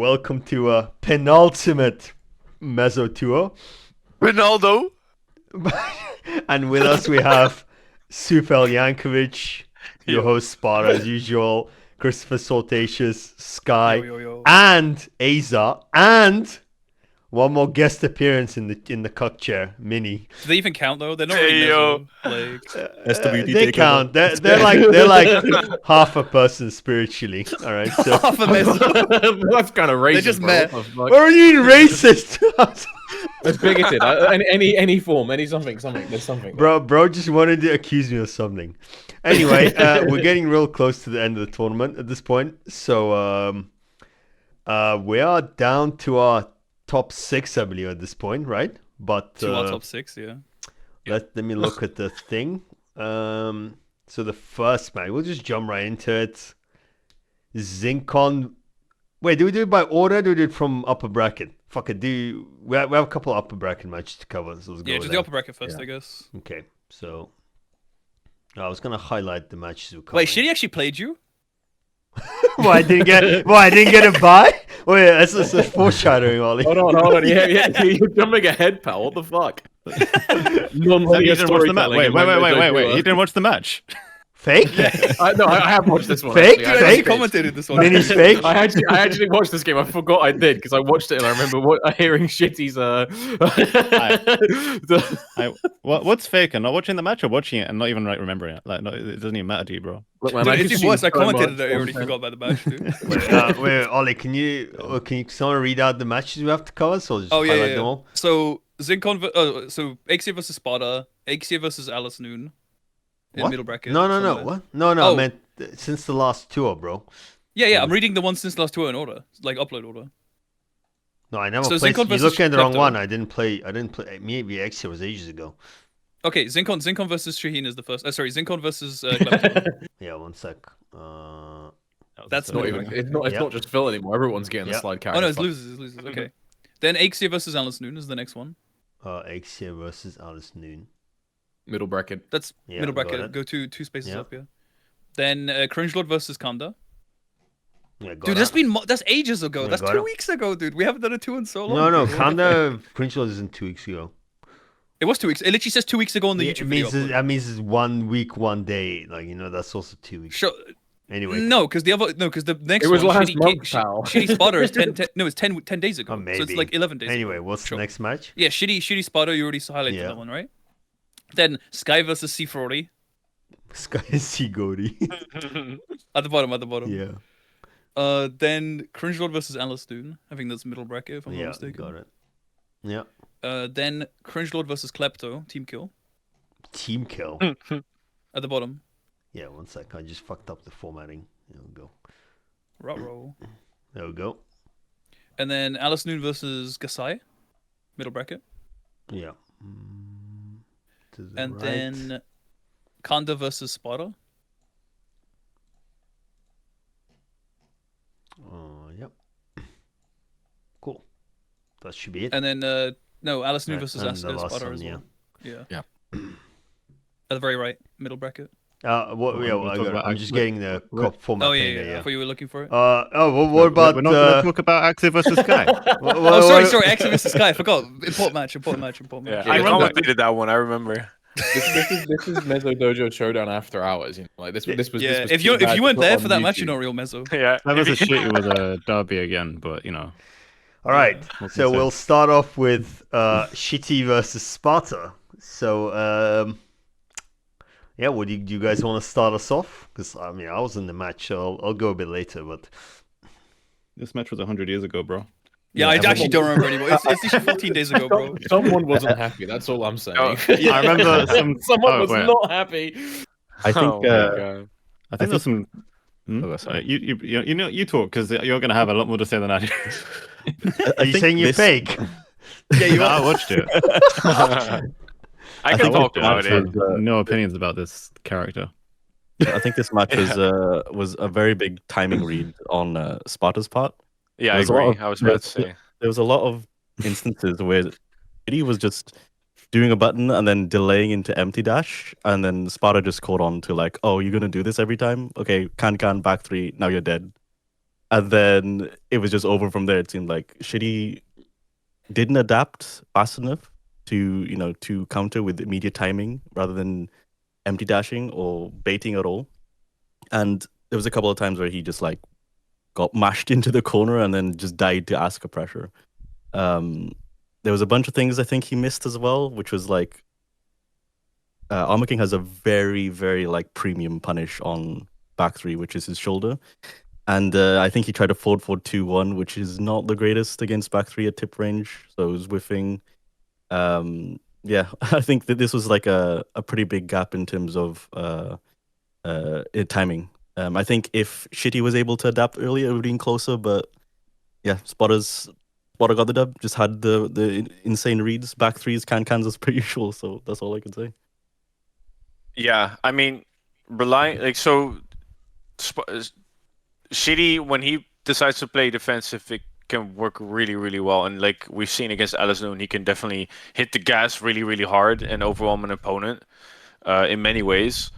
welcome to a penultimate Mezzo tour. Ronaldo. And with us we have Supel Yankovic, your host Sparta as usual, Christopher Saltatius, Skye, and AxiR, and one more guest appearance in the cuck chair, Mini. Do they even count though? They're not really Mezzo, they count. They're like half a person spiritually. All right, so half a Mezzo. That's kind of racist. They just met. What are you racist? It's bigoted. Any form, something. There's something. Bro just wanted to accuse me of something. Anyway, we're getting real close to the end of the tournament at this point. So we are down to our top 6, I believe, at this point, right? But to our top 6, yeah. Let me look at the thing. So the first match, we'll just jump right into it. Zinkon. Wait, do we do it by order? Do we do it from upper bracket? Fuck it. We have a couple of upper bracket matches to cover, so let's go. Yeah, just the upper bracket first, I guess. Okay, so I was gonna highlight the matches we covered. Wait, Shittey actually played you? Well, I didn't get a buy? Wait, that's foreshadowing, Ollie. Hold on. Yeah, you're jumping ahead, pal. What the fuck? You didn't watch the match. Wait. You didn't watch the match. Fake? No, I have watched this one. Fake? Actually. I commentated this one. Mini's fake? I actually watched this game. I forgot I did because I watched it and I remember hearing Shittey's. What's fake? And not watching the match or watching it and not even remembering it? Like, no, it doesn't even matter to you, bro. Look, man, Dude, it's worse. I commented that I already forgot about the match, dude. Wait, Ollie, can you someone read out the matches we have to cover? So I'll just highlight them all. So Zinkon, so AxiR versus Sparta, AxiR versus Alicenoon. In middle bracket. No. What? No. I meant since the last tour, bro. Yeah. I'm reading the one since the last tour in order, like upload order. No, I never So played. Zinkon You're looking at the wrong Klepto. one. I didn't play. Maybe AxiR was ages ago. Okay, Zinkon versus Shaheen is the first. Sorry, Zinkon versus Klepto. Yeah, one sec. That's not even. It's not just Phil anymore. Everyone's getting a slide carry. Oh no, it's losers. Okay. Then AxiR versus Alicenoon is the next one. AxiR versus Alicenoon. Middle bracket. That's middle bracket. Go two spaces up, yeah. Then Cringe versus Kanda. Yeah, dude, that's ages ago. That's 2 weeks ago, dude. We haven't done a 2 in so long. No, Kanda Cringe isn't 2 weeks ago. It was 2 weeks. It literally says 2 weeks ago on the YouTube video. That means it's 1 week, 1 day. Like, that's also 2 weeks. Sure. Anyway. No, because the next it was one, last month, pal. Shitty Sparta is 10 days ago. Oh, maybe. So it's like 11 days Anyway, ago. what's the next match? Yeah, Shitty Sparta, you already highlighted that one, right? Then Skye versus C40. Skye and C40. At the bottom. Yeah. Then Cringe versus Alicenoon. I think that's middle bracket, if I'm not mistaken. Got it. Yeah. Then Cringe versus Klepto. Team kill. Team kill? At the bottom. Yeah, one sec. I just fucked up the formatting. There we go. Roll. There we go. And then Alicenoon versus Gasai. Middle bracket. Yeah. And then Kanda versus Sparta. Yep. Cool. That should be it. And then Alicenoon versus Sparta one, as well. Yeah. At the very right, middle bracket. I'm just getting the format. Oh yeah. I thought you were looking for it. What about? We're not going to talk about AxiR versus Skye. Sorry, AxiR versus Skye. I forgot. Important match. Yeah, I commentated that one. I remember. This is Mezzo Dojo Showdown after hours. Like this was. Yeah, this was if you weren't there for that YouTube. match, you're not real Mezzo. Yeah, that was a shit. It was a derby again, but All right, so we'll start off with Shittey versus Sparta. So what do you guys want to start us off? Because I was in the match, so I'll go a bit later. But this match was 100 years ago, bro. Yeah, I actually don't remember anymore. It's literally 14 days ago, bro. Someone wasn't happy. That's all I'm saying. I remember someone was not happy. I think. I think there's some. Sorry. You talk because you're gonna have a lot more to say than I do. Are you saying you're fake? Yeah, you are. I watched it. I can talk about it. No opinions about this character. I think this match was a very big timing read on Sparta's part. Yeah, I agree. I was about to say. There was a lot of instances where he was just doing a button and then delaying into empty dash, and then Sparta just caught on to like, oh, you're gonna do this every time? Okay, can back 3, now you're dead. And then it was just over from there. It seemed like Shittey didn't adapt fast enough to counter with immediate timing rather than empty dashing or baiting at all. And there was a couple of times where he just like got mashed into the corner and then just died to AxiR pressure. There was a bunch of things I think he missed as well, which was like Armor King has a very, very like premium punish on back three, which is his shoulder. And I think he tried a forward 2-1, which is not the greatest against back three at tip range. So it was whiffing. Yeah, I think that this was like a pretty big gap in terms of timing. I think if Shittey was able to adapt earlier, it would have been closer. But yeah, Spotter got the dub. Just had the insane reads. Back threes, cans as per usual. So that's all I can say. Yeah, I mean, Shittey, when he decides to play defensive, it can work really, really well. And like we've seen against Alicenoon, he can definitely hit the gas really, really hard and overwhelm an opponent in many ways.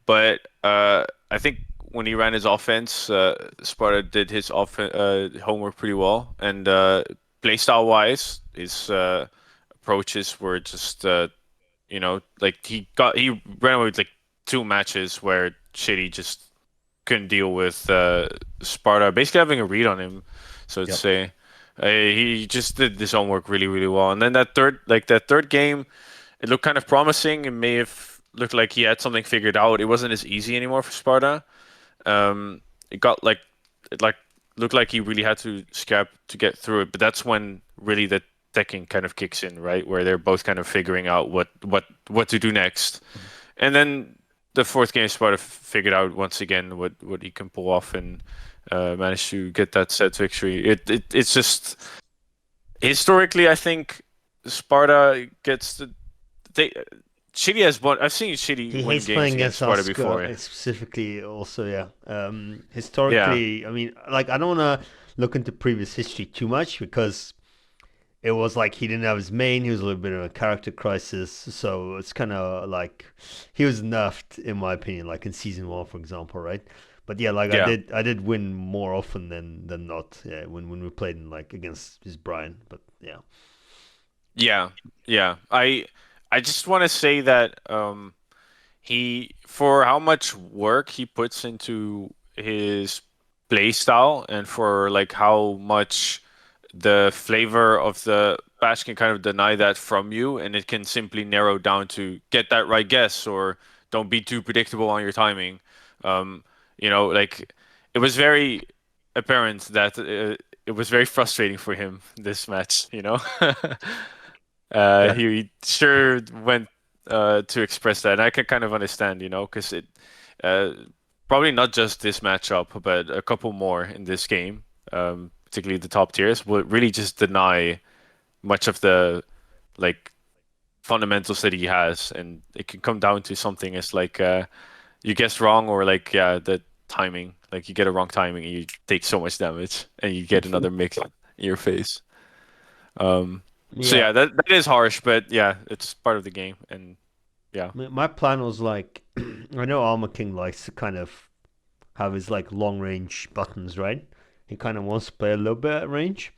But I think when he ran his offense, Sparta did his homework pretty well. And playstyle wise, his approaches were just like he ran away with like 2 matches where Shittey just couldn't deal with Sparta basically having a read on him, so to say. He just did his homework really, really well. And then that third game, it looked kind of promising. It may have looked like he had something figured out. It wasn't as easy anymore for Sparta. It looked like he really had to scrap to get through it. But that's when really the teching kind of kicks in, right? Where they're both kind of figuring out what to do next. And then the fourth game, Sparta figured out once again what he can pull off and managed to get that set victory. It's just historically, I think Sparta gets Shittey has won. I've seen Shittey win games against Sparta before. Specifically, also, yeah. Historically, I mean, like I don't want to look into previous history too much because it was like he didn't have his main. He was a little bit of a character crisis, so it's kind of like he was nerfed, in my opinion, like in season 1, for example, right? But yeah, like I did win more often than not. Yeah, when we played in like against his Brian, but yeah. Yeah. I just want to say that for how much work he puts into his play style and for like how much the flavor of the patch can kind of deny that from you, and it can simply narrow down to get that right guess or don't be too predictable on your timing. Like it was very apparent that it was very frustrating for him this match. He sure went to express that, and I can kind of understand, because it probably not just this matchup, but a couple more in this game. Particularly the top tiers, would really just deny much of the like fundamentals that he has, and it can come down to something as like you guessed wrong or like the timing, like you get a wrong timing and you take so much damage and you get another mix in your face. So yeah, that is harsh, but yeah, it's part of the game, and yeah. My plan was like, I know Armor King likes to kind of have his like long range buttons, right? He kind of wants to play a little bit at range.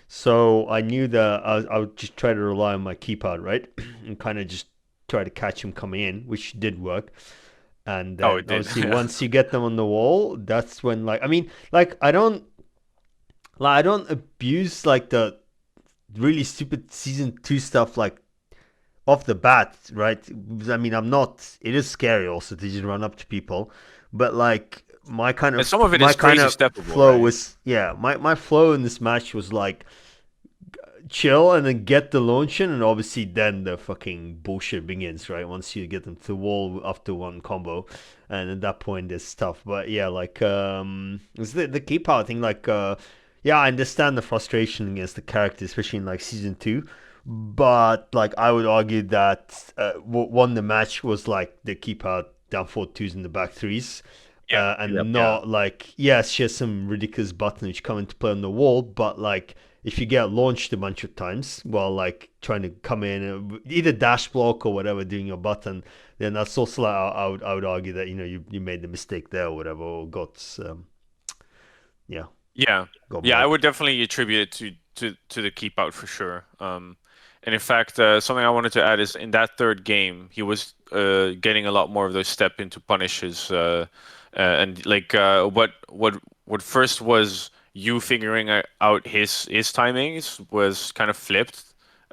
So I knew that I would just try to rely on my keep out, right? And kind of just try to catch him coming in, which did work. And obviously once you get them on the wall, that's when like, I mean, like I don't abuse like the really stupid season 2 stuff like off the bat, right? I mean, it is scary also to just run up to people, but like my kind of some of it is crazy steppable, flow, right? Was my flow in this match was like chill and then get the launch in, and obviously then the fucking bullshit begins, right? Once you get them to the wall after one combo, and at that point it's tough. But yeah, like it's the keep out thing, like yeah, I understand the frustration against the character, especially in like season 2. But like I would argue that what won the match was like the keep out down 4-2s in the back threes. Like, yes, she has some ridiculous buttons which come into play on the wall, but like if you get launched a bunch of times while like trying to come in either dash block or whatever doing your button, then that's also like I would argue that you made the mistake there or whatever, or got yeah. Yeah, Go yeah, I Mark. would definitely attribute it to the keep out for sure. And in fact, something I wanted to add is in that third game, he was getting a lot more of those step into punishes, and like what first was you figuring out his timings was kind of flipped.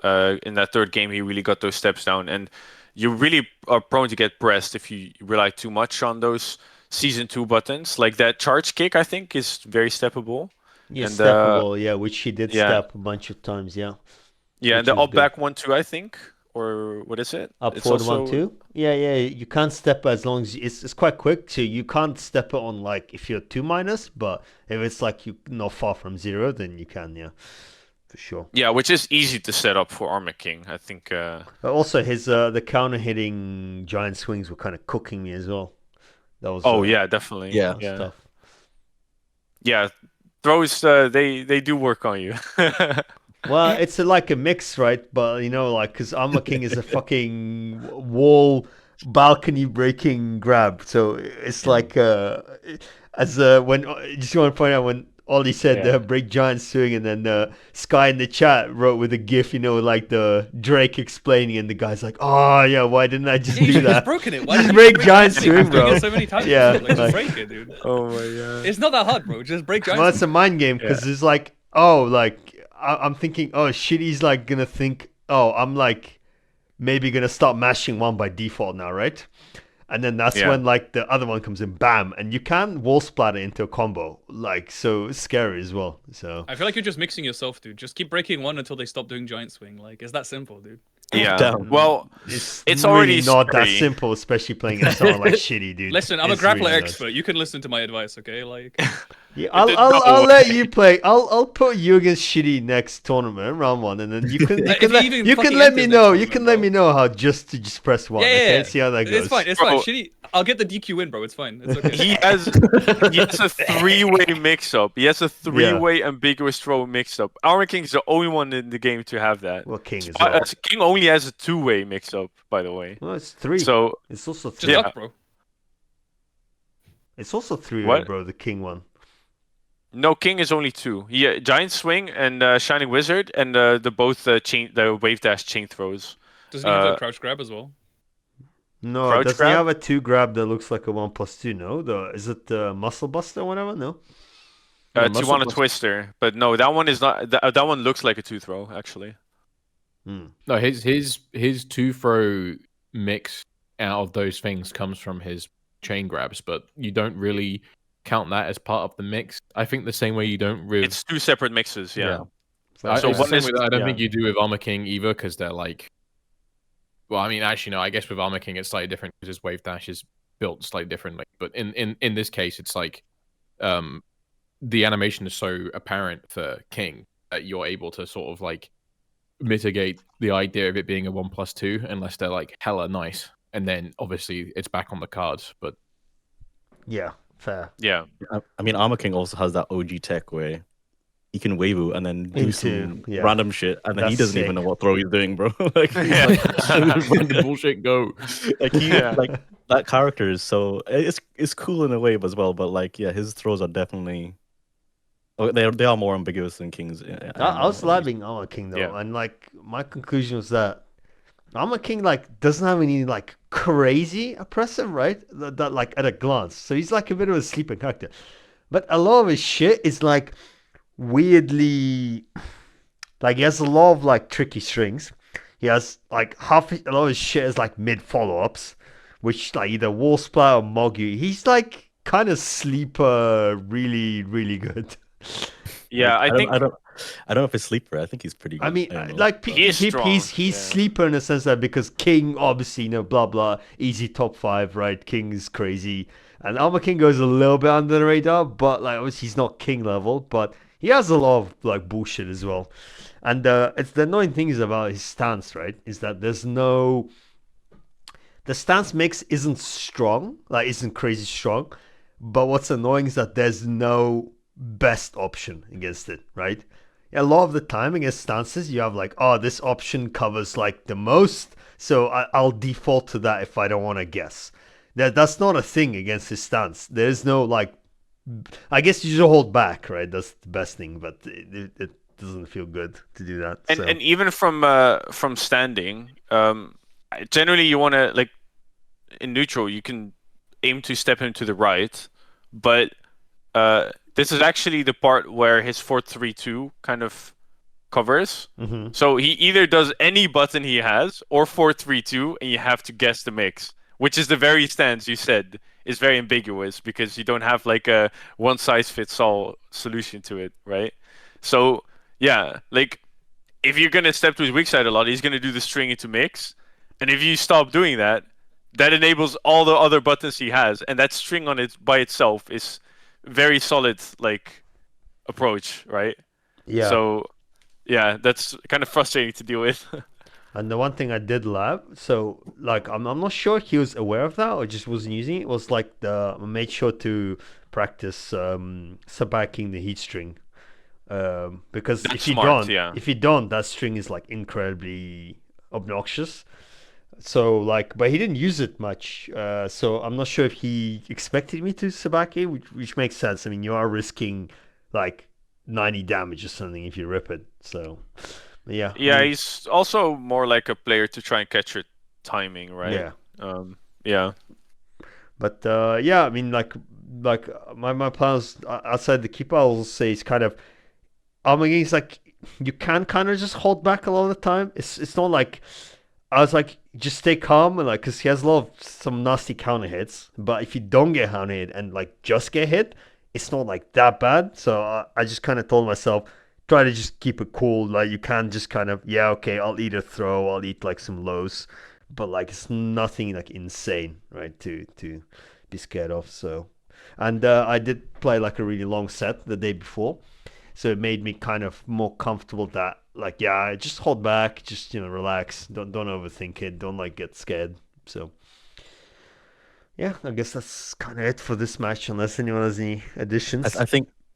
In that third game, he really got those steps down, and you really are prone to get pressed if you rely too much on those season 2 buttons. Like that charge kick, I think, is very steppable. Yeah, And steppable. Yeah, which he did yeah, step a bunch of times. Yeah, yeah, and which the is up good. back one too, I think, or what is it? Up It's forward one also too. Yeah, yeah. You can't step as long as it's quite quick. So you can't step it on like if you're 2-, but if it's like you not far from 0, then you can. Yeah, for sure. yeah, which is easy to set up for Armor King. I think. But also his the counter hitting giant swings were kind of cooking me as well. That was Oh yeah, definitely. Yeah. Yeah, stuff. yeah. Throws they do work on you. Well, it's like a mix, right? But you know, like, because Armor King is a fucking wall balcony breaking grab. So it's like, as when just want to point out when Ollie said Yeah. break giant swing, and then Skye in the chat wrote with a gif, you know, like the Drake explaining, and the guy's like, "Oh yeah, why didn't I just Yeah, you do should have that? just broken it. Why Just didn't break you giant swing, swing, doing bro." it so many times. Yeah, Like, just like- break it, dude. Oh my god. It's not that hard, bro. Just break giant Well, it's swing. a mind game because it's like, oh, like I'm thinking, oh, Shitty's like gonna think, oh, I'm like maybe gonna start mashing one by default now, right? And then that's Yeah. when like the other one comes in, bam, and you can wall splatter into a combo, like so scary as well. So I feel like you're just mixing yourself, dude. Just keep breaking one until they stop doing giant swing. Like, it's that simple, dude. Yeah. Damn. Well, it's It's really already not that scary. simple, especially playing against someone like Shitty, dude. Listen, I'm a It's grappler really not. expert. You can listen to my advice, okay? Like, Yeah, There's I'll no let way. you play. I'll put you against Shitty next tournament, round 1, and then you can If he even you can fucking let me enters know. next You can tournament, let bro. me know how to just press 1. yeah, Okay, yeah. see how that goes. It's fine. It's fine. Bro. Shitty. I'll get the DQ win, bro. It's fine. It's okay. he has a 3-way mix-up. He has a 3-way ambiguous throw mix-up. Armor King is the only one in the game to have that. Well, King as well. King only has a 2-way mix-up, by the way. Well, it's 3. So It's also Just 3. Yeah. duck, bro. It's also 3, What? bro. The King one. no, King is only 2. Yeah, Giant Swing and Shining Wizard, and the both the wave dash chain throws. Doesn't he have a crouch grab as well? No, Crouch doesn't grab? he have a 2 grab that looks like a 1+2? No, is it the Muscle Buster or whatever? No. No, Tijuana Muscle Buster. Twister, but no, that one is not. That one looks like a 2-throw actually. Hmm. No, his two throw mix out of those things comes from his chain grabs, but you don't really count that as part of the mix. I think the same way you don't really. It's 2 separate mixes. Yeah. I, So it's the one same is- way that I don't yeah. think you do with Armor King either, because they're like. Well, I mean, actually, no. I guess with Armor King it's slightly different because his wave dash is built slightly differently. But in this case, it's like, the animation is so apparent for King that you're able to sort of like mitigate the idea of it being a 1+2 unless they're like hella nice, and then obviously it's back on the cards. But Yeah, fair. Yeah. I mean, Armor King also has that OG tech where he can wave and then do Into, some yeah. random shit, and then he That's doesn't even sick. know what throw he's doing, bro. Like, he's Yeah. like, random bullshit go. like he Yeah. like that character is so it's cool in a way as well, but like yeah, his throws are definitely they are more ambiguous than King's. I was loving Armor King though, Yeah. and like my conclusion was that Armor King like doesn't have any like crazy oppressive, right? That like at a glance, so he's like a bit of a sleeper character, but a lot of his shit is like weirdly, like he has a lot of like tricky strings. He has like a lot of his shit is like mid follow ups, which like either wall splat or mog you. He's like kind of sleeper, really good. Yeah. I think. I don't know if it's sleeper. I think he's pretty good. I mean, don't know. like He is strong, he's yeah. sleeper in the sense that because King obviously, you know, blah blah, easy top 5, right? King is crazy, and Armor King goes a little bit under the radar, but like obviously he's not King level, but he has a lot of like bullshit as well. And it's the annoying thing is about his stance, right? Is that the stance mix isn't strong, like isn't crazy strong, but what's annoying is that there's no best option against it, right? A lot of the time against stances, you have like, oh, this option covers like the most, so I'll default to that if I don't want to guess. That's not a thing against his stance. There's no like I guess you should hold back, right? That's the best thing, but it doesn't feel good to do that. And so. and even from standing, generally you want to, like, in neutral you can aim to step him to the right, but this is actually the part where his 4-3-2 kind of covers. Mm-hmm. So he either does any button he has or 4-3-2, and you have to guess the mix, which is the very stance you said is very ambiguous because you don't have like a one size fits all solution to it, right? So yeah, like if you're gonna step to his weak side a lot, he's gonna do the string into mix, and if you stop doing that, that enables all the other buttons he has, and that string on it by itself is very solid, like, approach, right? Yeah. So yeah, that's kind of frustrating to deal with. And the one thing I did love, so like I'm not sure he was aware of that or just wasn't using it. Was like I made sure to practice sabacking the heat string, because That's if you smart, don't, yeah. that string is like incredibly obnoxious. So like, but he didn't use it much. So I'm not sure if he expected me to sabak it, which makes sense. I mean, you are risking like 90 damage or something if you rip it. So. Yeah. Yeah, he's also more like a player to try and catch your timing, right? Yeah. Yeah. But yeah, I mean, like my plans outside the keeper, I'll say it's kind of. I mean, it's like you can kind of just hold back a lot of the time. It's not like I was like just stay calm and like because he has a lot of some nasty counter hits. But if you don't get counter hit and like just get hit, it's not like that bad. So I just kind of told myself. Try to just keep it cool. Like you can just kind of okay, I'll eat a throw, I'll eat like some lows, but like it's nothing like insane, right? To be scared of. So, and I did play like a really long set the day before, so it made me kind of more comfortable that like just hold back, just relax, don't overthink it, don't like get scared. So. Yeah, I guess that's kind of it for this match, unless anyone has any additions.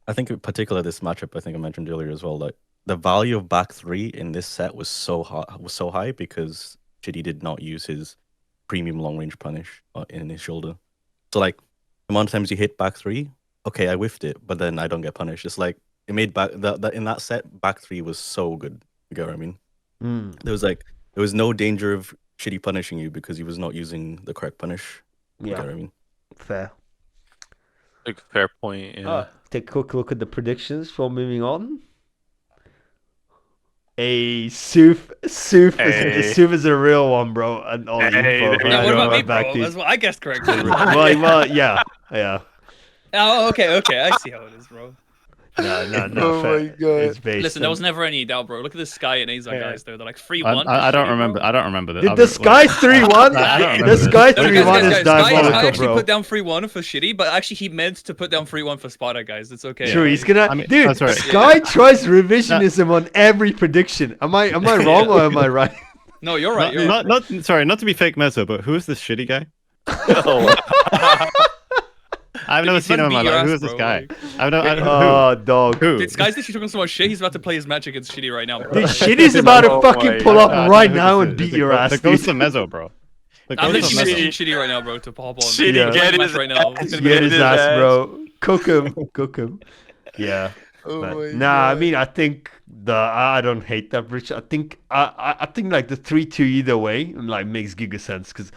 I think in particular this matchup, I think I mentioned earlier as well, like the value of back three in this set was so high because Shittey did not use his premium long range punish in his shoulder. So like the amount of times you hit back three, okay, I whiffed it, but then I don't get punished. It's like it made back that in that set back three was so good. You get what I mean? There was no danger of Shittey punishing you because he was not using the correct punish. You get what I mean? Fair. Like, fair point. Yeah. Take a quick look at the predictions before moving on. Soof is a real one, bro. And all Hey, info. there you Yeah, what go. about me, Back bro? to- That's what I guessed correctly. well, yeah. Oh, okay. I see how it is, bro. No. Oh fair. my God. It's based Listen, there on- was never any doubt, bro. Look at this Skye and AxiR guys, though. They're like 3-1. I don't Shitty, remember. bro. I don't remember that. Did the Skye 3-1? I don't remember The this. Skye No, 3-1 is Skye diabolical, actually bro. put down 3-1 for Shittey, but actually he meant to put down 3-1 for Sparta, guys. It's okay. True, Like, he's gonna. I mean, Dude, that's right. Skye tries revisionism on every prediction. Am I wrong or am I right? No, you're right. You're right. Not sorry, not to be fake Mezzo, but who is this Shittey guy? I've never he's seen him in my about to beat your life. Who ass, is this bro, guy? like- Oh, dog. Who? Dude, Skye's literally talking so much shit. He's about to play his match against Shittey right now. Bro. Dude, Shittey's about to Oh fucking my pull God. up right who now this and is. beat your ass, The ghost dude. of Mezzo, bro. The I'm ghost of literally Mezzo. messaging Shittey right now, bro, to pop on. Shittey, Yeah. get Match his right now. ass. It's gonna Get be his his ass, ass. bro. Cook him. Yeah. Oh But, my nah, I God. mean, I think I don't hate that bridge. I think like the 3-2 either way like makes giga sense because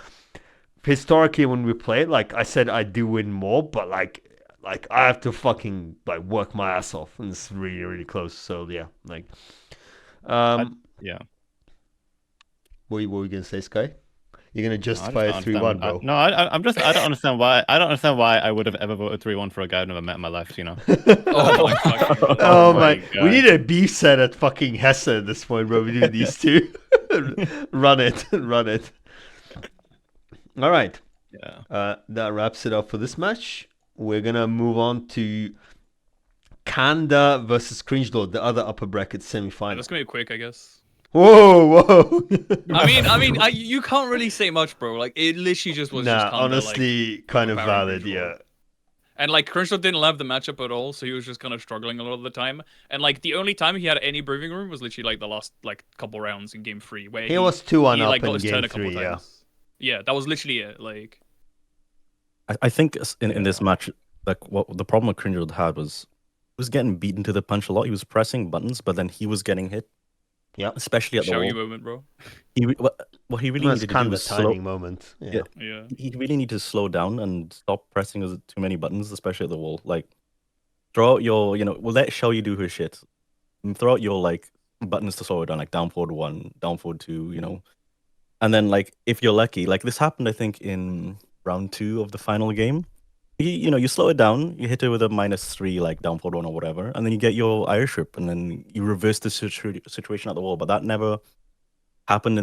historically when we play it, like I said, I do win more, but like I have to fucking like work my ass off, and it's really really close. So yeah, like, Yeah. what were you gonna say, Skye? You're gonna I justify a just 3-1, don't bro? understand. I don't understand why. I don't understand why I would have ever voted 3-1 for a guy I've never met in my life. You know. Oh my fucking God. Oh my my! God. We need a beef set at fucking Hesse at this point, bro. We do these two. Run it. All right. Yeah. That wraps it up for this match. We're gonna move on to Kanda versus Cringe, the other upper bracket semi-final. That's gonna be quick, I guess. Whoa! I mean, you can't really say much, bro. Like, it literally just was just Nah, Kanda, honestly, kind of overpowering valid. usual. Yeah. And like Cringe didn't love the matchup at all, so he was just kind of struggling a lot of the time. And like the only time he had any breathing room was literally like the last like couple rounds in game 3, where He was 2-1 he, up like, got in his game turn a couple 3. Yeah. times. Yeah, that was literally it. Like, I think in this match, like what the problem with Cringe had was he was getting beaten to the punch a lot. He was pressing buttons, but then he was getting hit. Yeah. Especially at the Show you wall. moment, bro. What he really That's needed to kind do of a was slow. timing moment. Yeah. Yeah. He really needed to slow down and stop pressing too many buttons, especially at the wall. Like, throw out your, we'll let Show you do her shit. And throw out your like buttons to slow it down, like down forward 1, down forward 2, And then like if you're lucky, like this happened, I think in round 2 of the final game. You slow it down, you hit it with a -3, like down forward 1 or whatever, and then you get your Irish whip, and then you reverse the situation at the wall. But that never happened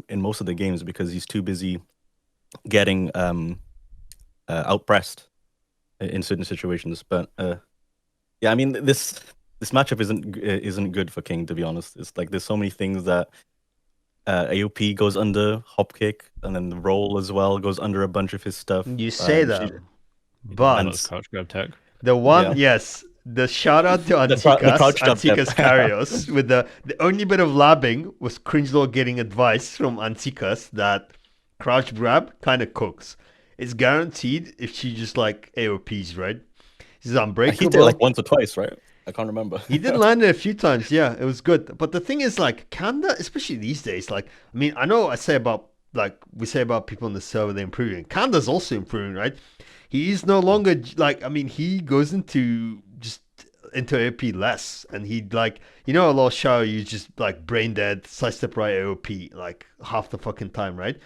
in most of the games because he's too busy getting outpressed in certain situations. But yeah, I mean this matchup isn't good for King, to be honest. It's like there's so many things that AOP goes under hop kick, and then the roll as well goes under a bunch of his stuff. You say that, That but was crouch grab tech. the one, Yeah. yes, the shout out to The Antikas, crouch jump Antikas step. Karios, with the only bit of labbing was Cringelord getting advice from Antikas that crouch grab kind of cooks. It's guaranteed if she just like AOPs, right? She's He unbreakable. did it like once or twice, right? I can't remember. He did land it a few times, yeah, it was good. But the thing is, like, Kanda, especially these days, like, I mean, I know we say about people on the server, they're improving. Kanda's also improving, right? He is no longer, like, I mean, he goes into AOP less. And he, like, a lot of show, you just, like, brain dead, sidestep right AOP, like, half the fucking time, right?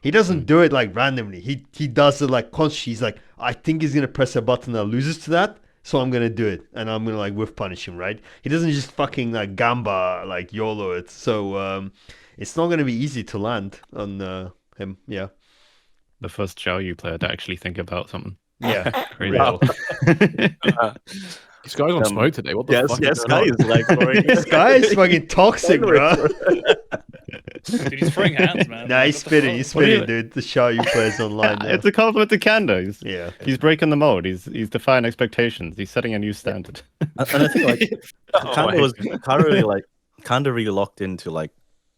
He doesn't do it, like, randomly. He does it, like, consciously. He's like, I think he's going to press a button that loses to that. So I'm gonna do it, and I'm gonna like whiff punish him, right? He doesn't just fucking like gamba like YOLO it. So it's not gonna be easy to land on him. Yeah, The first Xiao Yu player to actually think about something. yeah. Crazy. Wow. This guy's on smoke today. What the Yes, fuck? yes, is going Skye on? is like already. This guy is fucking toxic, bro. Dude, he's throwing hands, man. Nah, Like, he's what the spitting, fuck? he's What do you- spitting, dude. The show you plays online. It's a compliment to Kanda. Yeah. He's breaking the mold. He's defying expectations. He's setting a new standard. And I think like Kanda really locked into like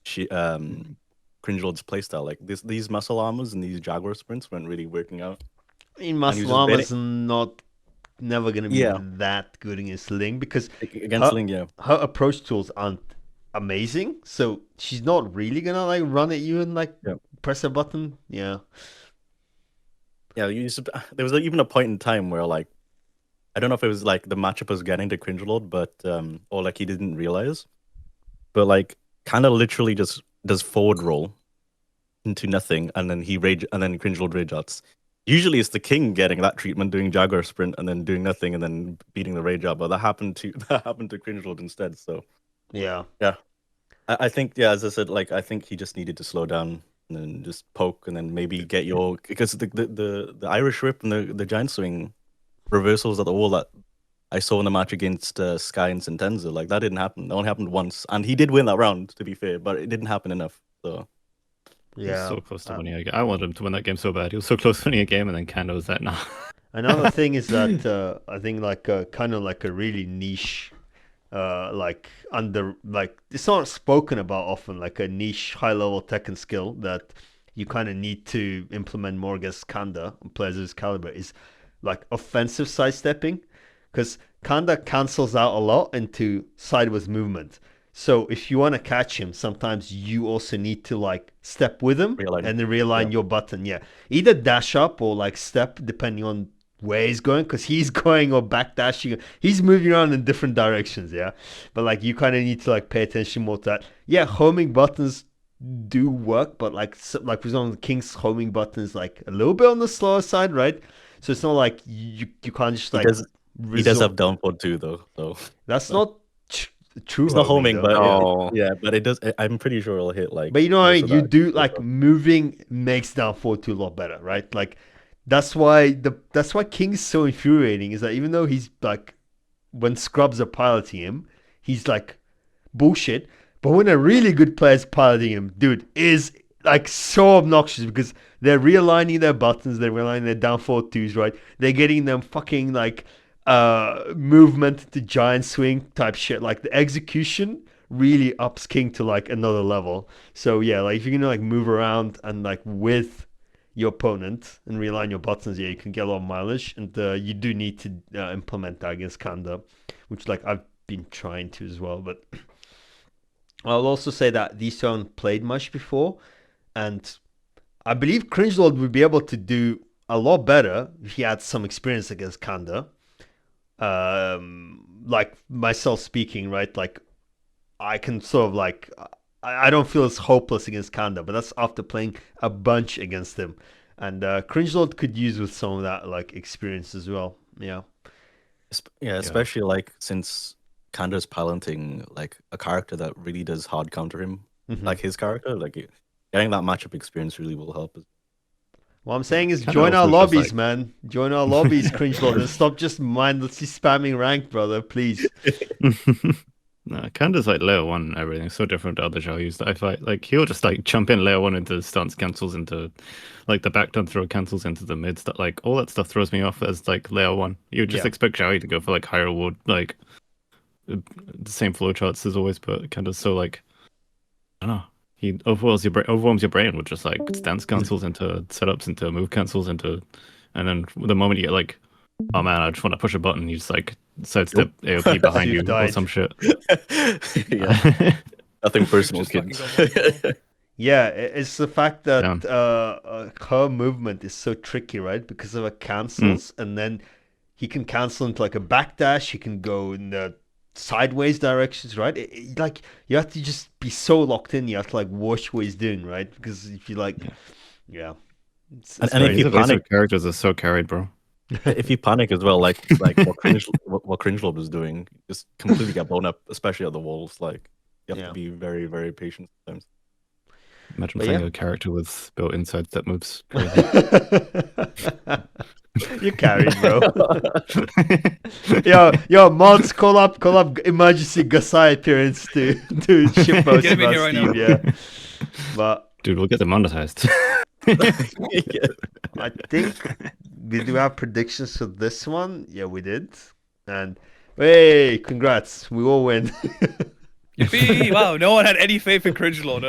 Cringelord's playstyle. Like these muscle armors and these Jaguar sprints weren't really working out. I mean, he was just Maslama's never gonna be Yeah. that good against Ling because Against Ling, yeah. her approach tools aren't amazing, so she's not really gonna like run at you and like Yeah. press a button. Yeah. Yeah, there was even a point in time where like I don't know if it was like the matchup was getting to Cringelord, but or like he didn't realize, but like Kanda literally just does forward roll into nothing, and then Cringelord rage outs. Usually it's the king getting that treatment, doing Jaguar sprint and then doing nothing and then beating the rage out, but that happened to Cringelord instead. So Yeah. I think, yeah, as I said, like I think he just needed to slow down and then just poke and then maybe get because the Irish whip and the giant swing reversals at the wall that I saw in the match against Skye and Sentenza, like that didn't happen. That only happened once, and he did win that round, to be fair, but it didn't happen enough. So He was Yeah. so close to winning a game. I wanted him to win that game so bad. He was so close to winning a game, and then Kanda was that, nah. Another thing is that I think like kind of like a really niche, like it's not spoken about often, like a niche high level Tekken skill that you kind of need to implement more against Kanda and players of his caliber is like offensive sidestepping, because Kanda cancels out a lot into sideways movement. So if you want to catch him, sometimes you also need to like step with him Realign. and then realign your button. Yeah, either dash up or like step depending on where he's going, because he's going or back dashing. He's moving around in different directions. Yeah, but like you kind of need to like pay attention more to that. Yeah, homing buttons do work, but like for example, the King's homing button is like a little bit on the slower side, right? So it's not like you can't just like he does have downforward too, though. So that's not true. it's not homing, though. but Oh. yeah, but it does. I'm pretty sure it'll hit like. But you know what I most mean? of You that. do like moving makes down 4-2 a lot better, right? Like that's why King's so infuriating, is that even though he's like when scrubs are piloting him, he's like bullshit. But when a really good player's piloting him, dude, is like so obnoxious because they're realigning their buttons, they're realigning their down 4-2s, right? They're getting them fucking like movement to giant swing type shit. Like the execution really ups King to like another level. So yeah, like if you're gonna like move around and like with your opponent and rely on your buttons, you can get a lot of mileage, and you do need to implement that against Kanda, which like I've been trying to as well. But I'll also say that these two haven't played much before, and I believe Cringe would be able to do a lot better if he had some experience against Kanda. Like myself speaking, right? Like I can sort of like I don't feel as hopeless against Kanda, but that's after playing a bunch against him. And Cringe could use with some of that like experience as well. Yeah. Yeah, especially like since Kanda's piloting like a character that really does hard counter him, like his character, like getting that matchup experience really will help. What I'm saying is Kanda join our also just, lobbies, like- man. Join our lobbies, Cringe and stop just mindlessly spamming rank, brother, please. No, Kanda's like layer 1 and everything. So different to other Xiaoyus that I fight. Like he'll just like jump in layer 1 into stance cancels into like the back turn throw cancels into the mid stuff. Like all that stuff throws me off as like layer 1. You would just expect Xiaoyu to go for like higher reward, like the same flowcharts as always, but Kanda's so like I don't know. He overwhelms your brain with just like stance cancels into setups into move cancels into, and then the moment you get like, oh man, I just want to push a button, you just like sidestep AOP behind you or some shit. Yeah, nothing personal, Just fucking kids. go on. Yeah, it's the fact that her movement is so tricky, right? Because of her cancels, and then he can cancel into like a backdash. He can go in the sideways directions, right? Like you have to just be so locked in. You have to like watch what he's doing, right? Because if you like, it's And if you panic, characters are so carried, bro. if you panic as well, like what Cringe Lord was doing, just completely get blown up, especially at the walls. Like you have to be very, very patient sometimes. Imagine playing a character with built-in sidestep moves. You carried, bro. yo, mods, call up emergency Gasai appearance to ship post Get him in here right now. yeah. But dude, we'll get them monetized. I think we do have predictions for this one. Yeah, we did. And hey, congrats, we all win. Yippee! Wow, no one had any faith in Cringe Lord.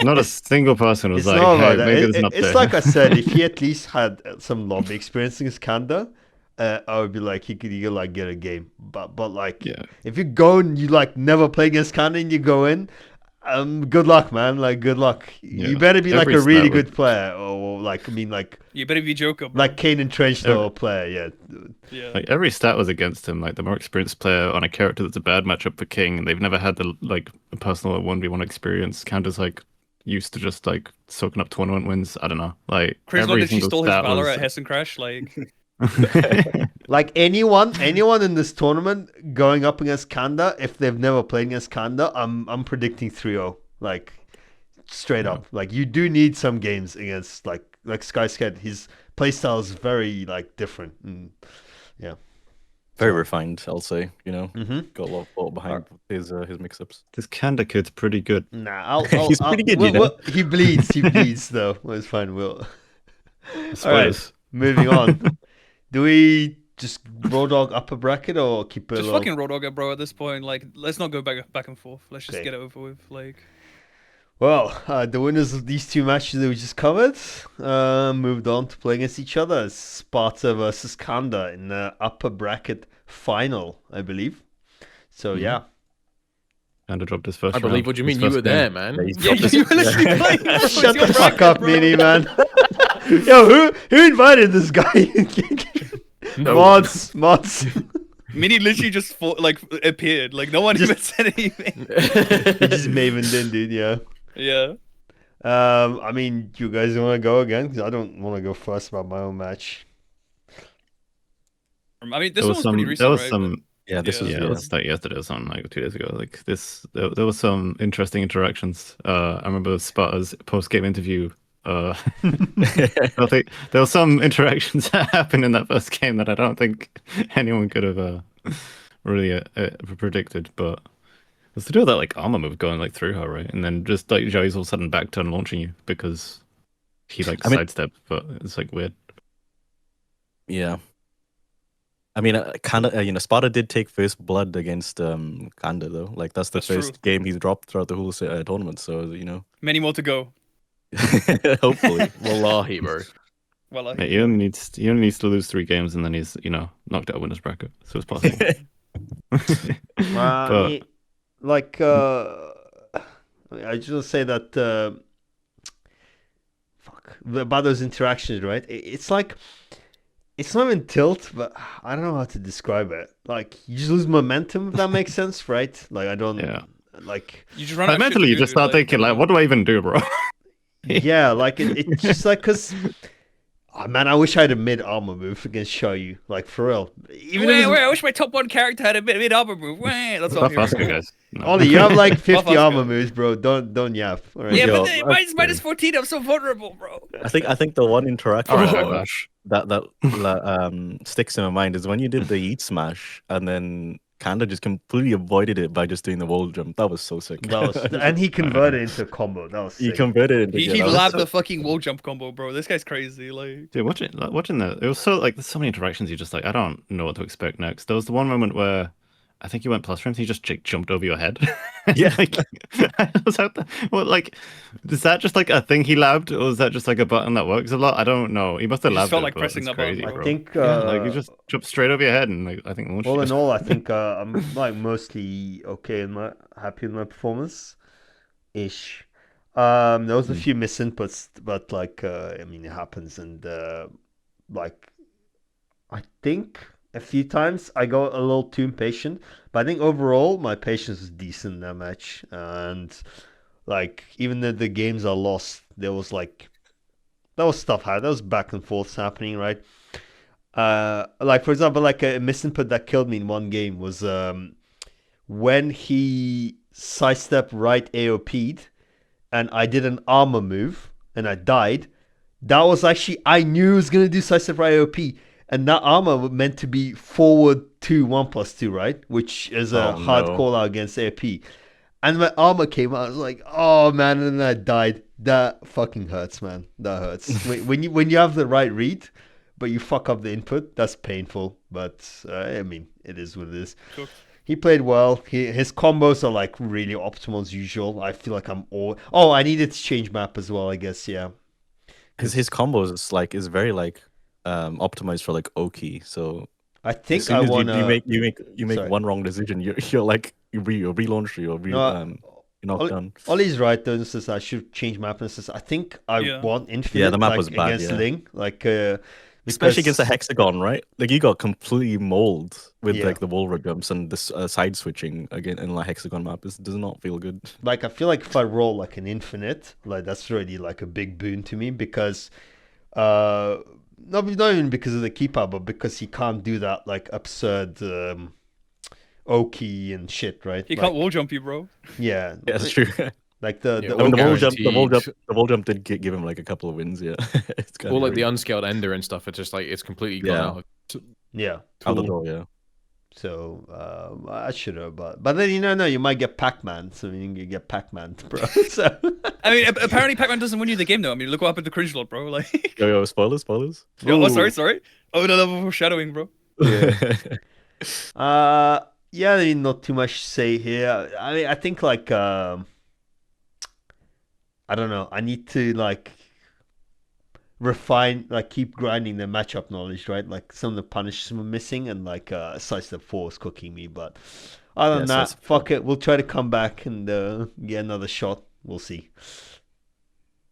Not a single person was It's like, not hey, about maybe that. it's not It's there. like I said, if he at least had some lobby experience against Kanda, I would be like he could like get a game. But like if you go and you like never play against Kanda and you go in, good luck, man. Like good luck. You better be like a really good player, or like like You better be joking. like Kane and Trench style player. Yeah. Like every stat was against him. Like the more experienced player on a character that's a bad matchup for King, and they've never had the like personal 1v1 experience. Kanda's like used to just like soaking up tournament wins. I don't know. Like Cringe Lord every literally single stole his stat valor was... at Hessen Crash. Like Like anyone in this tournament going up against Kanda, if they've never played against Kanda, I'm predicting 3-0. Like straight up. Like you do need some games against like Skye said, his playstyle is very like different. And, Very refined, I'll say. You know, Mhm. got a lot behind his mix-ups. This Kanda kid's pretty good. Nah, He's pretty good, you know? He bleeds though. Well, it's fine. All right, Spoilers. moving on. Do we just raw dog upper bracket or keep it just low? fucking road dog it, bro. At this point, like let's not go back and forth. Let's just Okay. get it over with. Like Well, the winners of these two matches that we just covered moved on to play against each other. Sparta versus Kanda in the upper bracket final, I believe. So yeah. Kanda dropped his first I believe. round. What do you His mean? You first were there, game. man. yeah, you were literally playing. bro. It's Shut your the fuck bracket, up, bro. Mini man. Yo, who invited this guy? Mods. Mini literally just appeared. Like no one even said anything. He just Maven in, dude. Yeah. Yeah. I mean, you guys want to go again? Because I don't want to go first about my own match. I mean, this There one was was some. pretty There recent, was right? some. Yeah, this was Yeah, it was like yesterday or something, like 2 days ago. Like this, there was some interesting interactions. I remember Sparta's post-game interview. I think there were some interactions that happened in that first game that I don't think anyone could have really predicted. But it was to do with that like armor move going like through her, right? And then just like Joey's all of a sudden back turn launching you because he like sidestepped, but it's like weird. Yeah. I mean, Kanda, Sparta did take first blood against Kanda though. Like that's the first true. game he's dropped throughout the whole tournament. So Many more to go. hopefully. Wallahi, bro. Well, Mate, he only needs to lose 3 games and then he's knocked out of winners bracket, so it's possible. But like I just say that about those interactions, right? It's like it's not even tilt, but I don't know how to describe it. Like you just lose momentum, if that makes sense, right? Like I don't like you just run out mentally you just start thinking like, what do I even do, bro? Yeah, like it's just like because. Oh, man, I wish I had a mid armor move against Shoyu. Like for real. Even I wish my top 1 character had a mid armor move. That's all. Buff Asuka, guys. No. Ollie, you have like 50 Buff armor Asuka. moves, bro. Don't yap. All right. Yeah, Yo, but mine's minus 14. I'm so vulnerable, bro. I think the one interaction All right, that sticks in my mind is when you did the Eat Smash and then Kanda just completely avoided it by just doing the wall jump. That was so sick. And he converted into a combo. That was sick. He converted it. He labbed the fucking wall jump combo, bro. This guy's crazy. Like, dude, watching that, it was so like there's so many interactions. You just like I don't know what to expect next. There was the one moment where I think you went plus frames. He just jumped over your head. Yeah. Was that like is that just like a thing he labbed, or is that just like a button that works a lot? I don't know. He must have He labbed just felt it, like but pressing it's that button, crazy, bro. I think like he just jumped straight over your head, and like I think launched all you. in all, I think I'm like mostly okay and happy with my performance ish. There was a few misinputs, but like I mean it happens, and like I think a few times I got a little too impatient, but I think overall my patience was decent in that match, and like even though the games I lost, there was stuff there was back and forths happening, right? Like for example, like a misinput that killed me in one game was when he sidestep right AOP'd and I did an armor move and I died. That was actually I knew he was gonna do sidestep right AOP, and that armor was meant to be forward 2/1+2, right? Which is a hard call out against AOP. And my armor came out. I was like, oh man, and then I died. That fucking hurts, man. That hurts. when you have the right read, but you fuck up the input, that's painful. But I mean, it is what it is. Cool. He played well. His combos are like really optimal as usual. I feel like I'm all. Oh, I needed to change map as well. I guess yeah. His combos is very like optimized for like Oki. So I as think soon I as want to. you make Sorry. one wrong decision, you're like you relaunch you're knocked down. Ollie's right though. This is I should change map. This is I think I want infinite. Yeah, the map like, was bad, against yeah. Ling. Like Especially against the hexagon, right? Like you got completely mauled with Yeah. like the wall jumps and this side switching again in like hexagon map. It does not feel good. Like I feel like if I roll like an infinite, like that's already like a big boon to me because not even because of the keeper, but because he can't do that like absurd Oki and shit, right? he like, can't wall jump you, bro. Yeah, Yeah, that's true. like the Yeah, I mean, guaranteed. the wall jump did give him like a couple of wins. Yeah, it's kind Or of like the unscaled ender and stuff. It's just like it's completely gone Yeah. out. yeah. out the tool. door. Yeah. So I should have, but then you might get Pac-Man, so you can get Pac-Man, bro. So I mean, apparently Pac-Man doesn't win you the game though. I mean, look what happened to Cringe Lord, bro. Like, Yo, spoilers. oh, sorry. Oh, no, foreshadowing, bro. yeah, I mean, not too much to say here. I mean, I think like I don't know. I need to like refine, like keep grinding the matchup knowledge, right? Like some of the punishes were missing, and like Sidestep 4 is cooking me. But other than that, Sidestep fuck it. We'll try to come back and get another shot. We'll see.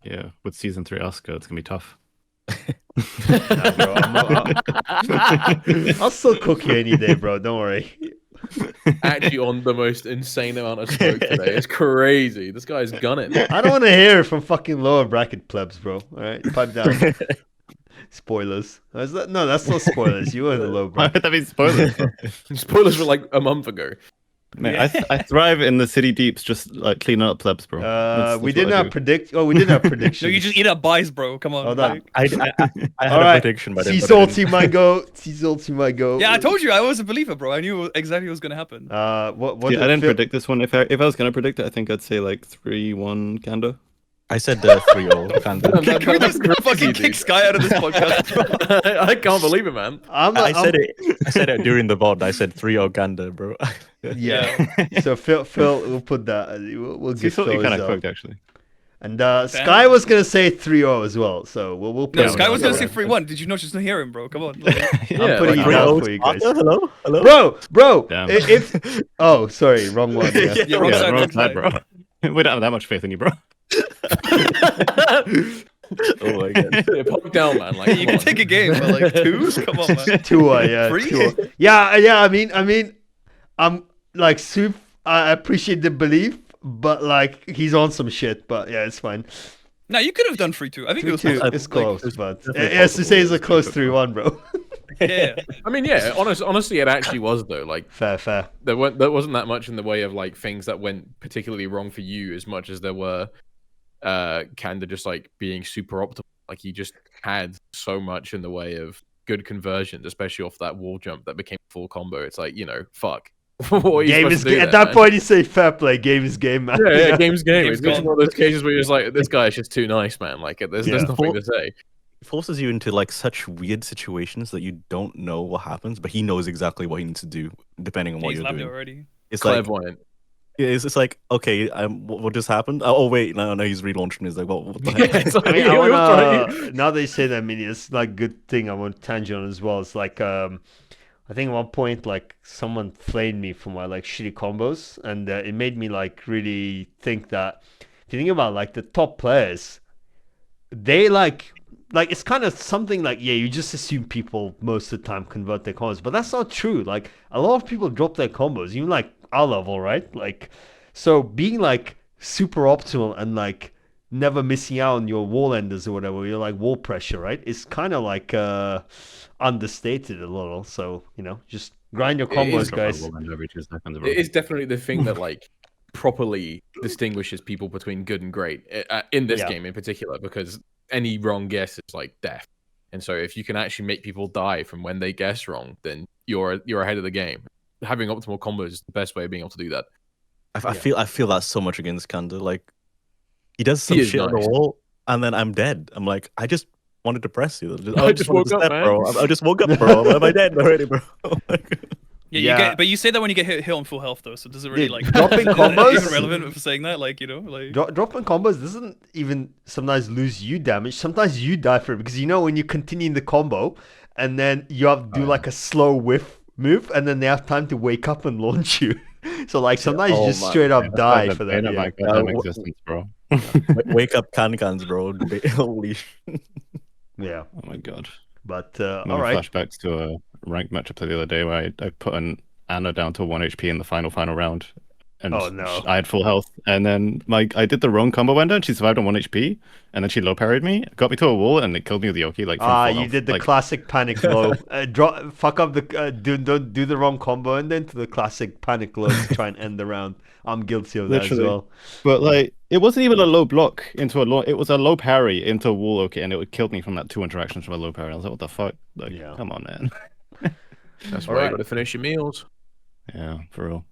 Yeah, with season 3 Asuka, it's gonna be tough. Nah, bro, I'll still cook you any day, bro. Don't worry. Actually, on the most insane amount of smoke today. It's crazy. This guy's gunning. I don't want to hear it from fucking lower bracket plebs, bro. All right, pipe down. Spoilers. Is that? No, that's not spoilers. You were the low Why bracket. would that be spoilers? Spoilers were like a month ago. Man, I thrive in the city deeps, just like cleaning up plebs, bro. We That's didn't what I have do. predict. Oh, we didn't have predictions. No, you just eat up buys, bro. Come on. Oh, that- like- I had All a right. prediction, but I didn't Sea's put it in. ulti might go. Sea's ulti might go. Yeah, I told you I was a believer, bro. I knew exactly what was gonna happen. What Yeah, did I didn't Phil- predict this one. If I was gonna predict it, I think I'd say like 3-1 Kanda. I said 3-0 Kanda. Can we just fucking kick Skye out of this podcast, bro? I can't believe it, man. I said it during the VOD. I said 3-0 Kanda, bro. Yeah. So Phil, we'll put that. We'll So you give thought Phil you kind his of cooked, actually. And Skye was gonna say 3-0 as well, so we'll put No, it Skye down was gonna for say that. 3-1. Did you not just hear him, bro? Come on. Like, I'm putting it like, down 3-0 for you guys. Sparta? Hello? Bro, Damn. if oh sorry, wrong one. Yeah. yeah, wrong side, wrong wrong side, side. bro. We don't have that much faith in you, bro. Oh my god. Yeah, pop it down, man. Like, You can take a game, but like 2? Come on, man. Tuah, yeah, 3? Tuah. Yeah. I mean, I'm like I appreciate the belief, but like he's on some shit. But yeah, it's fine. No, you could have done 3-2. I think it was 3-2, like, it's close, but definitely yes, to say it's a possible. close 3-1, bro. yeah. I mean, yeah. Honestly, it actually was though. Like, Fair. there wasn't that much in the way of like things that went particularly wrong for you, as much as there were Kanda just like being super optimal. Like he just had so much in the way of good conversions, especially off that wall jump that became full combo. It's like, fuck. What are you Game supposed is to do at there, that man? point you say fair play. Game is game, man. Yeah, game's game. Game's It's just gone. one of those cases where you're just like, this guy is just too nice, man. Like, there's Yeah. nothing to say. It forces you into like such weird situations that you don't know what happens, but he knows exactly what he needs to do depending on what He's you're loved it doing. already. It's like Clairvoyant. it's like okay, what just happened? Oh wait, no, he's relaunched me. It's like what the Yeah, heck? it's like, I mean, you're wanna, now that you say that, I mean, it's like good thing I want to tangent on as well. It's like, I think at one point, like someone flamed me for my like shitty combos, and it made me like really think that if you think about like the top players, they like it's kind of something like, yeah, you just assume people most of the time convert their combos, but that's not true. Like a lot of people drop their combos, even like our level, right? Like, so being like super optimal and like never missing out on your wall enders or whatever, you're like wall pressure, right? It's kind of like understated a little. So just grind your It is combos, guys. Every 2 seconds, bro. It is definitely the thing that like properly distinguishes people between good and great in this Yeah. game in particular, because any wrong guess is like death. And so if you can actually make people die from when they guess wrong, then you're ahead of the game. Having optimal combos is the best way of being able to do that. I feel that so much against Kanda. Like he does He some is shit on the nice. wall, and then I'm dead. I'm like, I just wanted to press you. I just wanted to woke up, step, man. bro. I just woke up, bro. Am I dead already, bro? Yeah, Yeah. but you say that when you get hit on full health though, so does it really Yeah, like dropping is it combos? even relevant for saying that? Like like Dropping combos doesn't even sometimes lose you damage. Sometimes you die for it because when you continue in the combo and then you have to do like a slow whiff move and then they have time to wake up and launch you. So like sometimes you just straight up die for that. Yeah. Goddamn existence, bro. Wake up, Kankans, bro. Holy shit. Yeah. Oh my god. But I'm all right. flashbacks to a ranked matchup the other day where I put an Anna down to 1 HP in the final round. And Oh, no. I had full health. And then I did the wrong combo window and she survived on 1 HP. And then she low parried me, got me to a wall, and it killed me with the Yoki. Like, from full You health. did the Like, classic panic low. Fuck up the don't do the wrong combo and then to the classic panic low to try and end the round. I'm guilty of that Literally. as well. But like, it wasn't even a low block into a low. It was a low parry into a wall, okay, and it killed me from that 2 interactions from a low parry. I was like, what the fuck? Like, Yeah. come on, man. That's All why right. you got to finish your meals. Yeah, for real.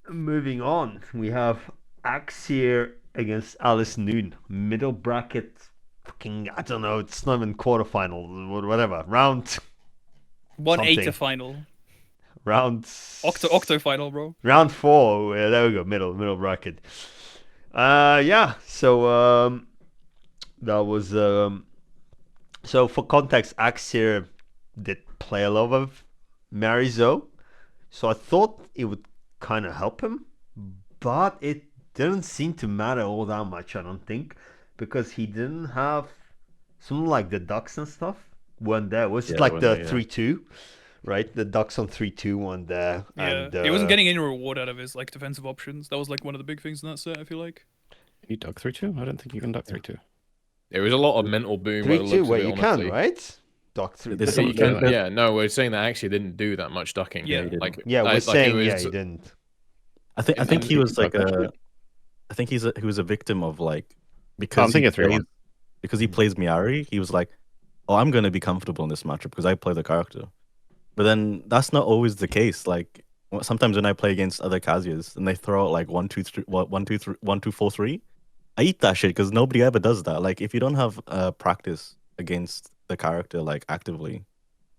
Moving on, we have AxiR against Alicenoon. Middle bracket, fucking, I don't know, it's not even quarterfinal, whatever. Round 1-8 something. final. Octo final, bro. Round 4, there we go, middle bracket. Yeah, so that was so for context, AxiR did play a lot of Mezzo, so I thought it would kind of help him, but it didn't seem to matter all that much, I don't think, because he didn't have something like the ducks and stuff weren't there. It was just Yeah, like weren't the there, yeah. 3-2, right? The ducks on 3-2 one there. Yeah, And, he wasn't getting any reward out of his like defensive options. That was like one of the big things in that set. I feel like. Can you duck 3-2? I don't think you can duck 3-2. There was a lot of mental boom. by the 3-2, looks of wait, it, you honestly. can, right? Duck 3 There's Yeah, some- you can, Yeah. yeah, no, we're saying that actually didn't do that much ducking. Yeah, he didn't. like Yeah, we're like, saying it yeah, was- he didn't. I think And he was like duck that I think he was a victim of like because I'm thinking he 3-1. plays, because he plays Miari, he was like, oh, I'm gonna be comfortable in this matchup because I play the character. But then that's not always the case. Like sometimes when I play against other Kazuya's and they throw out like 1-2-3, 1-2-3, 1-2-4-3, I eat that shit because nobody ever does that. Like if you don't have practice against the character like actively,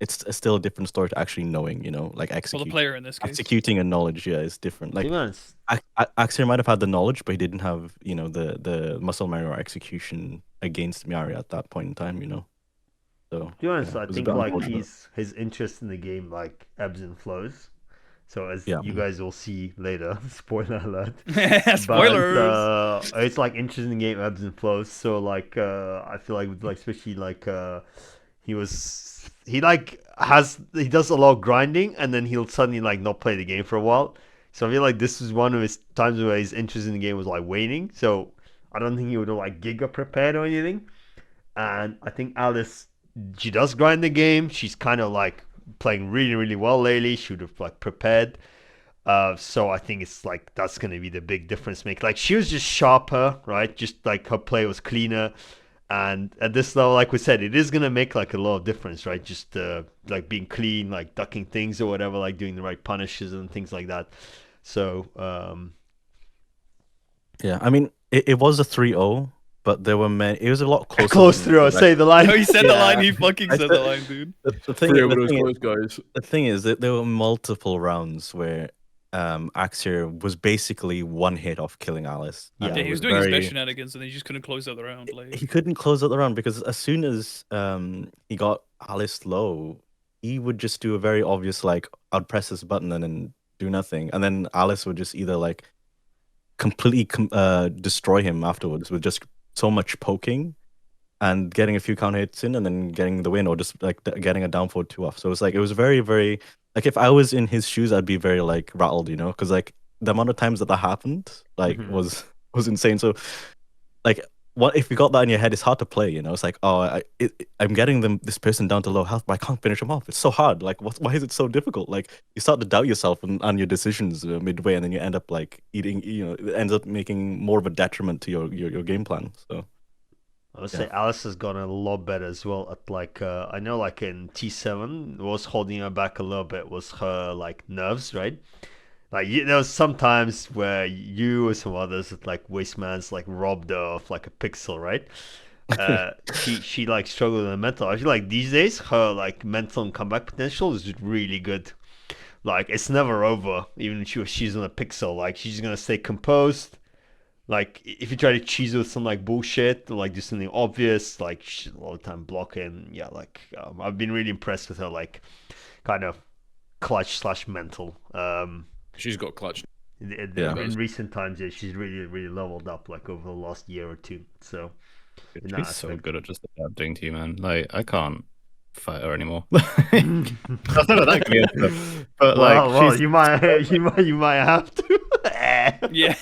it's still a different story to actually knowing, like For the player in this case. executing and knowledge, is different. Like To be honest, AxiR might have had the knowledge, but he didn't have, the muscle memory or execution against Miari at that point in time, So to be honest, yeah, I it was a think bit like unfortunate. his interest in the game like ebbs and flows. So as Yeah. you guys will see later, spoiler alert. Spoilers. But it's like interest in the game ebbs and flows. So like I feel like with like especially like he does a lot of grinding and then he'll suddenly like not play the game for a while. So I feel like this was one of his times where his interest in the game was like waning. So I don't think he would have like giga prepared or anything. And I think Alice, she does grind the game. She's kind of like playing really, really well lately. She would have like prepared. So I think it's like that's gonna be the big difference maker. Like she was just sharper, right? Just like her play was cleaner. And at this level, like we said, it is gonna make like a lot of difference, right? Just like being clean, like ducking things or whatever, like doing the right punishes and things like that. So Yeah, I mean, it was a 3-0, but there were many. It was a lot closer. close through. like, Say the line. No, he said the Yeah. line. He fucking I said said- the line, dude. the thing, Three the, over those thing, close guys. the thing is that there were multiple rounds where AxiR was basically one hit off killing Alice. Yeah, and Yeah, it he was doing his very- best shenanigans, and he just couldn't close out the round. Like, He couldn't close out the round because as soon as he got Alice low, he would just do a very obvious like I'd press this button and then do nothing, and then Alice would just either like completely destroy him afterwards with just so much poking and getting a few counter hits in and then getting the win, or just like getting a down forward 2 off. So it's like it was very, very like if I was in his shoes, I'd be very like rattled, because like the amount of times that happened like Mhm. was insane. So like what if you got that in your head? It's hard to play. It's like I'm getting this person down to low health, but I can't finish them off. It's so hard. Like why is it so difficult? Like you start to doubt yourself and your decisions midway, and then you end up like eating. It ends up making more of a detriment to your game plan. So. I would say Alice has gotten a lot better as well at like I know like in T7 was holding her back a little bit was her like nerves, right? Like there was some times where you or some others like Wasteman's like robbed her of like a pixel, right? She like struggled with the mental. I feel like these days her like mental and comeback potential is really good. Like it's never over, even if she's on a pixel. Like she's gonna stay composed. Like if you try to cheese with some like bullshit, or, like do something obvious, like she's all the time blocking. Yeah, like I've been really impressed with her like kind of clutch / mental. She's got clutch. In recent times, yeah, she's really leveled up like over the last year or two. So in that She's so aspect. good at just adapting to you, man. Like I can't fight her anymore. That's not that good, but like well, she's you might have to. yeah.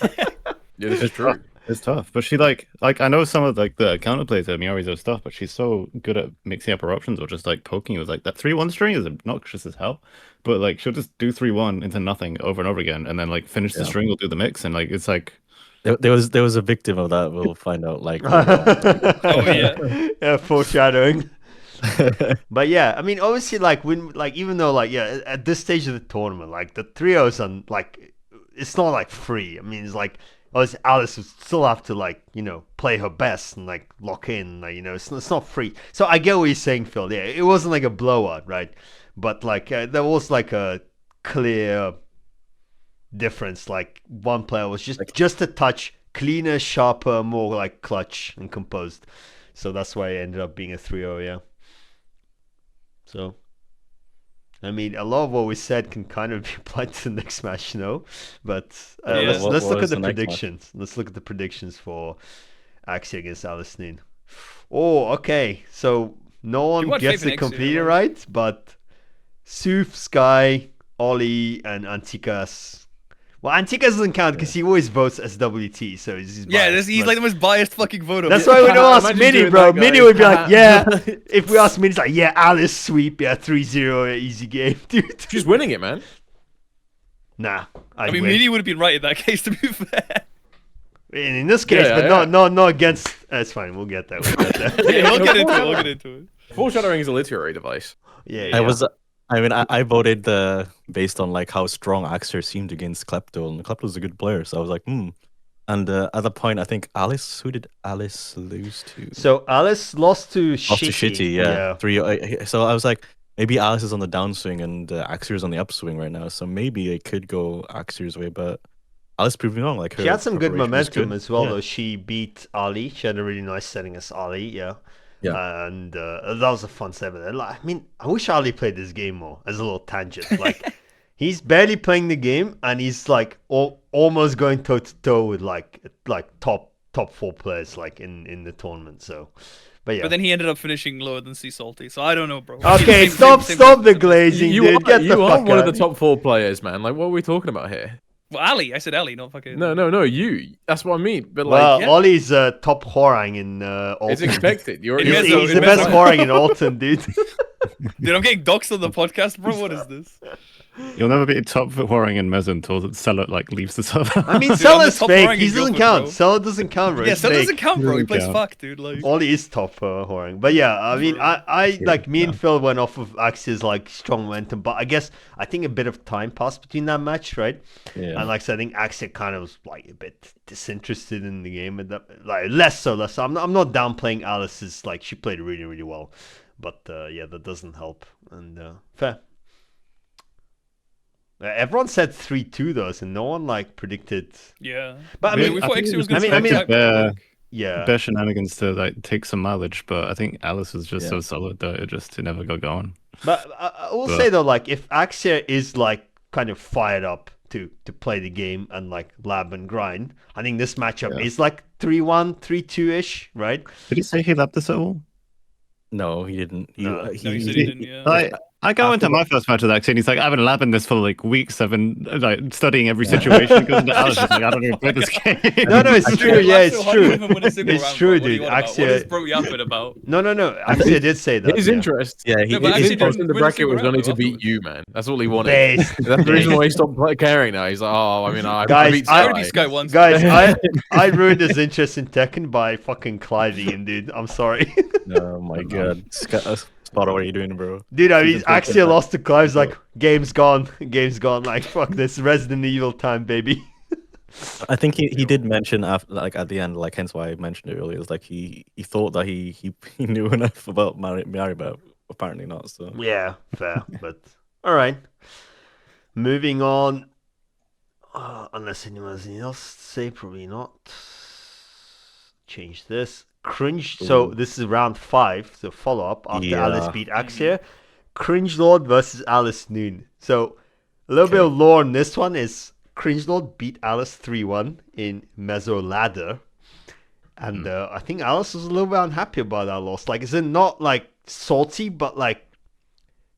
Yeah, this is true. It's tough, but she like I know some of like the counterplays of Miori's stuff, but she's so good at mixing up her options or just like poking with like that 3-1 string is obnoxious as hell. But like she'll just do 3-1 into nothing over and over again, and then like finish the string, will do the mix, and like it's like There was a victim of that. We'll find out. Like, Oh yeah. Yeah, foreshadowing. But yeah, I mean, obviously, like when, like even though, like yeah, at this stage of the tournament, like the trios and like it's not like free. I mean, it's like obviously Alice would still have to like play her best and like lock in. Like, it's not free. So I get what you're saying, Phil. Yeah, it wasn't like a blowout, right? But like there was like a clear difference. Like one player was just a touch cleaner, sharper, more like clutch and composed. So that's why it ended up being a 3-0, yeah. So, I mean, a lot of what we said can kind of be applied to the next match, But let's look at the predictions. Let's look at the predictions for AxiR against Alicenoon. Oh, okay. So no one gets it completely right, but Soof, Skye, Ollie, and Antikas. Well, Antikas doesn't count because he always votes SWT, so he's biased, he's like the most biased fucking voter. That's why we don't ask Mini, bro. Mini would be like, yeah. If we ask Mini, it's like, yeah, Alice sweep, yeah, 3-0, easy game, dude. She's winning it, man. Nah, I mean, Mini would have been right in that case, to be fair. In this case, but not against. It's fine. We'll get that. We'll get into it. Foreshadowing is a literary device. Yeah. I voted based on like how strong AxiR seemed against Klepto, and Klepto's a good player, so I was like, And at that point, I think who did Alice lose to? So Alice lost to Lost to Shittey, yeah. 3. So I was like, maybe Alice is on the downswing and AxiR is on the upswing right now. So maybe it could go AxiR's way, but Alice proved me wrong. Like, She had some good preparation was momentum good. as well, Yeah. though. She beat Ali. She had a really nice setting as Ali, yeah. Yeah. And that was a fun 7. Like, I mean, I wish Ali played this game more as a little tangent. Like, he's barely playing the game, and he's like almost going toe to toe with like top 4 players like in the tournament. So, but yeah. But then he ended up finishing lower than Sea Salty, so I don't know, bro. Okay, Same stop the glazing, You dude. Get the are fuck one out. of the top 4 players, man. Like, what are we talking about here? Well, Ali. I said Ali, not fucking. No, you. That's what I mean. But like, Well, yeah. Ollie's top horang in Alton. it's expected. You're, In you're Mezzo, He's in the best Mezzo. horang in Alton, dude. Dude, I'm getting doxxed on the podcast, bro. What is this? You'll never be top for whoring in Mezzo until Seller like leaves the server. I mean, Dude, I'm the Seller's top fake. horang He in doesn't Guildford, count. bro. Seller doesn't count, bro. Yeah, It's so that fake. doesn't count, bro. He Doesn't plays count. fuck, dude. Like, Ollie is top whoring. But yeah, I mean, I like me and yeah. Phil went off of AxiR's like strong momentum, but I think a bit of time passed between that match, right? Yeah. And like I said, I think AxiR kind of was like a bit disinterested in the game, and like less so. I'm not downplaying Alice's, like she played really really well, but yeah, that doesn't help. And fair. Everyone said 3-2 though, so no one like predicted. yeah. But I mean, we I thought think AxiR it was was going to expected bear yeah. Bear shenanigans to like take some mileage, but I think Alice was just Yeah. so solid that it never got going. But I will But- say though, like if AxiR is like kind of fired up to play the game and like lab and grind, I think this matchup Yeah. is like 3-1, 3-2 ish, right? Did he say he lapped this at all? No, he didn't. No. No, he said he didn't, yeah. I go into my first match with Axie and he's like, I've been lapping this for like weeks. I've been like studying every situation. Goes into Alice, he's like, I don't even play this game. No, it's true. Yeah, it's true. It's It's true, dude. What AxiR. is bro yapping about? No. AxiR did say that. his yeah. interest. Yeah, he, No, but His actually, interest in the win a bracket single was only round to beat afterwards. you, man. That's all he wanted. Based. That's the reason why he stopped caring now. He's like, oh, I mean, I Guys, beat I- I already Skye. beat Skye once. Guys, I ruined his interest in Tekken by fucking cliving him, dude. I'm sorry. Oh my god. Sparta, what are you doing, bro? Dude, I mean, Season 4 AxiR came lost to Clive's like, game's gone. Like, fuck this Resident Evil time, baby. I think he did mention after, like at the end, like hence why I mentioned it earlier. Is like he thought that he knew enough about Mary, but apparently not. So Yeah, fair. But all right. Moving on. Unless anyone has anything else to say, probably not. Change this. Cringe. So Ooh. this is round 5. So follow up after Yeah. Alice beat AxiR. Cringe Lord versus Alicenoon. So a little bit of lore on this one is Cringe Lord beat Alice 3-1 in Mezzo ladder. And I think Alice was a little bit unhappy about that loss. Like, is it not like salty, but like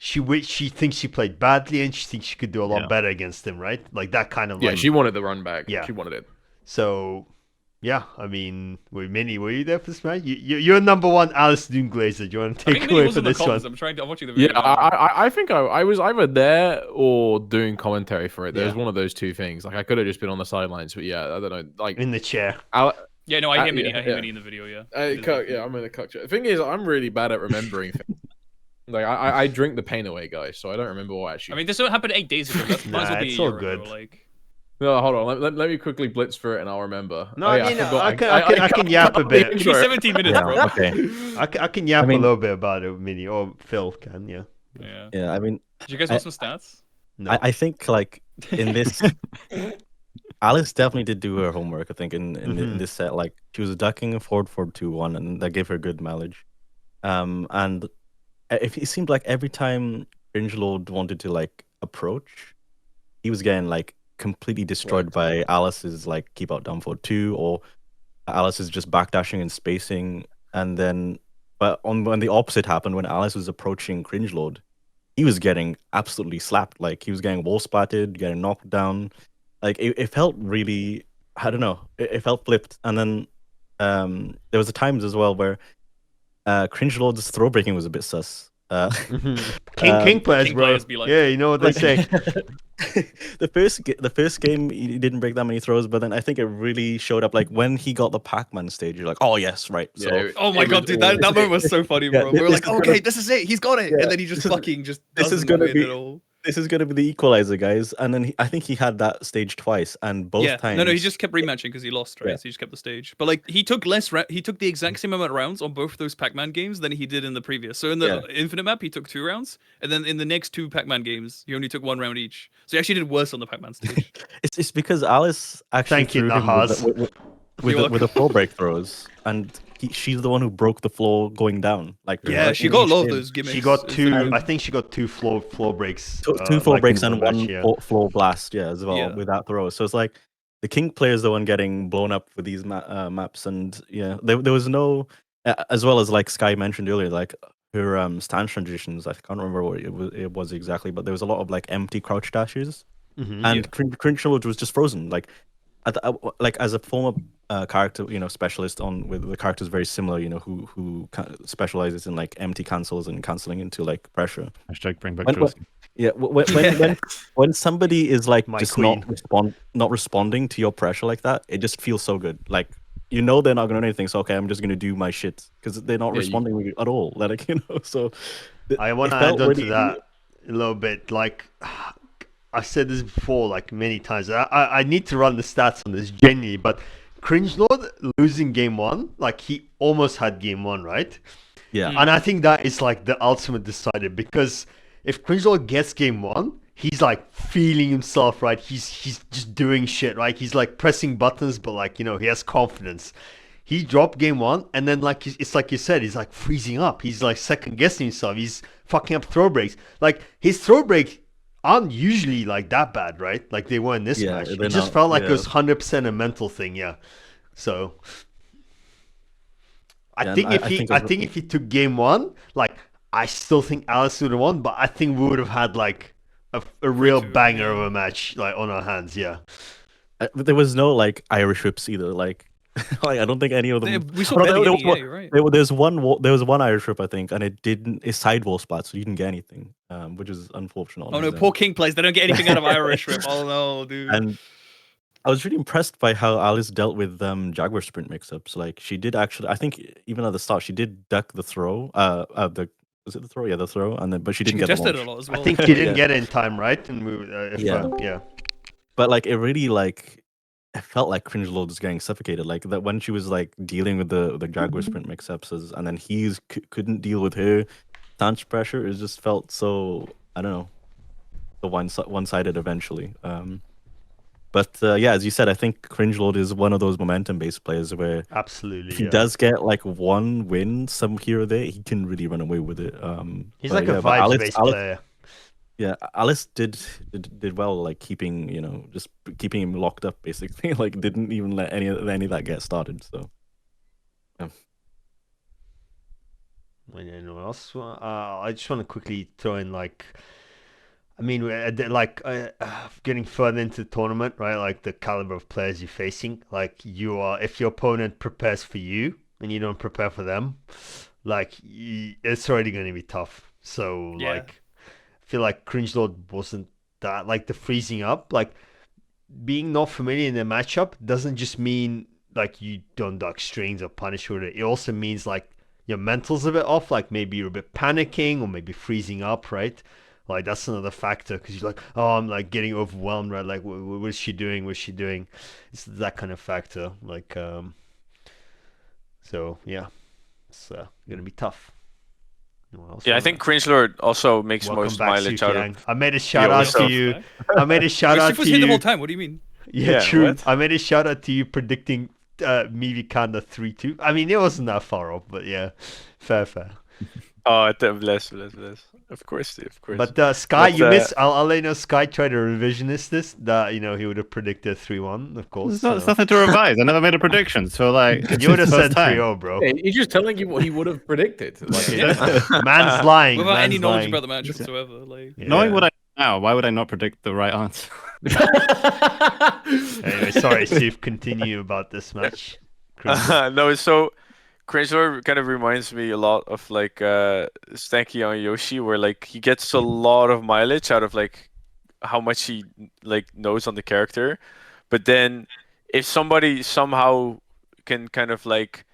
she thinks she played badly and she thinks she could do a lot Yeah. better against him, right? Like that kind of Yeah, like. she wanted the run back. Yeah. She wanted it. So, yeah, I mean, were you there for this match? You're number one Alicenoon Glazer. Do you want to I take think Minnie away was for in the this one? comments. I'm watching the video. Yeah, I think I was either there or doing commentary for it. There was Yeah. one of those two things. Like I could have just been on the sidelines, but yeah, I don't know. Like In the chair. Yeah, no, I hear Minnie. yeah, I hear yeah. Minnie in the video. Yeah. I'm in a cut. The thing is, I'm really bad at remembering things. Like I drink the pain away, guys, so I don't remember what actually. I mean, this happened 8 days ago. That might as well be it's a all year good. ago. Like, No, hold on. Let me quickly blitz through it and I'll remember. No, Oh, I yeah, mean, forgot. I can yap a bit. give me 17 minutes, bro. okay. I can yap I mean- a little bit about it, Minnie, or Phil can, yeah. Yeah. Yeah, I mean, Did you guys want some stats? No. I think like in this, Alice definitely did do her homework. I think in this set, like she was ducking a forward 2-1, and that gave her good mileage. And it seemed like every time Cringe Lord wanted to like approach, he was getting like completely destroyed by Alice's like keep out down forward 2, or Alice is just backdashing and spacing. And then, but when the opposite happened, when Alice was approaching Cringe Lord, he was getting absolutely slapped. Like he was getting wall splatted, getting knocked down. Like it felt really, I don't know, it felt flipped. And then there was times as well where Cringe Lord's throw breaking was a bit sus. King players, King bro. players be like- Yeah, you know what they say. the first game he didn't break that many throws, but then I think it really showed up like when he got the Pac-Man stage. You're like, oh yes, right. So Yeah, Oh my it god, was dude, all- that moment was so funny, bro. Yeah, we were this like, is okay, gonna- this is it. He's got it. Yeah, And then he just this is- fucking just this is doesn't gonna win be- at all. this is gonna be the equalizer, guys. And then I think he had that stage twice, and both times. No, he just kept rematching because he lost, right? Yeah. So he just kept the stage. But like he took he took the exact same amount of rounds on both those Pac-Man games than he did in the previous. So in the Infinite map, he took 2 rounds, and then in the next 2 Pac-Man games, he only took 1 round each. So he actually did worse on the Pac-Man stage. It's because Alice actually Thank you, threw him Nahas. with the floor break throws, and she's the one who broke the floor going down. Like Yeah, she got a lot of those gimmicks. She got It's 2. I think she got 2 floor breaks. Two floor like breaks in and one one match, yeah. floor blast, as well, Yeah. with that throw. So it's like the King player is the one getting blown up with these maps, and there was no, as well as like Skye mentioned earlier, like her stance transitions. I can't remember what it was exactly, but there was a lot of like empty crouch dashes, and Cringe was just frozen. Like, as a former character, specialist with the characters very similar, who specializes in like empty cancels and canceling into like pressure. Hashtag bring back Josie. When somebody is like My just queen. not responding to your pressure like that, it just feels so good. Like, they're not gonna do anything, so okay, I'm just gonna do my shit because they're not responding at all. Like, so I want to add on to that a little bit. Like, I said this before, like many times. I need to run the stats on this genuinely, but Cringelord losing game 1, like he almost had game 1, right? Yeah. And I think that is like the ultimate decider, because if Cringelord gets game 1, he's like feeling himself, right? He's just doing shit, right? He's like pressing buttons, but like, he has confidence. He dropped game 1, and then like it's like you said, he's like freezing up. He's like second guessing himself. He's fucking up throw breaks. Like his throw break aren't usually like that bad, right? Like they were in this match. It just felt like it was 100% a mental thing, yeah. So I think if he took game 1, like I still think Alice would have won, but I think we would have had like a real banger of a match like on our hands, yeah. There was no like Irish whips either. Like, I don't think any of them. We saw you're right. There was one Irish whip, I think, and it's sidewall splat, so you didn't get anything, which is unfortunate. Oh no, poor King plays. They don't get anything out of Irish whip. Oh no, dude. And I was really impressed by how Alice dealt with Jaguar sprint mix-ups. Like, she did actually, I think even at the start, she did duck the throw. Was it the throw? Yeah, the throw, and then but she didn't get the launch. A lot as well. I think she didn't get it in time, right? And yeah. But like, it really like. It felt like Cringelord was getting suffocated, like that when she was like dealing with the Jaguar sprint mix-ups, and then he couldn't deal with her stance pressure. It just felt so, I don't know, the one-sided eventually. But as you said, I think Cringelord is one of those momentum-based players where absolutely, if he does get like one win some here or there, he can really run away with it. He's like a vibes-based player. Yeah, Alice did well, like keeping just keeping him locked up basically. Like, didn't even let any of that get started. So, yeah. Anyone else? I just want to quickly throw in like, I mean, getting further into the tournament, right? Like the caliber of players you're facing. Like if your opponent prepares for you and you don't prepare for them, like it's already going to be tough. So like. I feel like Cringelord wasn't that, like the freezing up, like being not familiar in the matchup doesn't just mean like you don't duck strings or punish with it. It also means like your mental's a bit off, like maybe you're a bit panicking or maybe freezing up, right? Like that's another factor because you're like, oh, I'm like getting overwhelmed, right? Like what is she doing? What's she doing? It's that kind of factor. Like, so yeah, it's gonna be tough. Yeah, I think Cringelord also makes most mileage out of. I made a shout out to you. I made a shout out to you. the whole time. What do you mean? Yeah, true. What? I made a shout out to you predicting maybe Kanda 3-2. I mean, it wasn't that far off, but yeah, fair. Oh, bless. Of course. But Skye, you missed. I'll let you know. Skye tried to revisionist this. That he would have predicted 3-1. Of course, it's nothing to revise. I never made a prediction, so like you would have said 3-0, bro. Yeah, he's just telling you what he would have predicted. Like, man's lying. Without any knowledge lying. about the match whatsoever. Like, knowing what I know now, why would I not predict the right answer? Anyway, sorry, Steve. Continue about this match. No, so Cringelord kind of reminds me a lot of like Stanky on Yoshi, where like he gets a lot of mileage out of like how much he like knows on the character, but then if somebody somehow can kind of like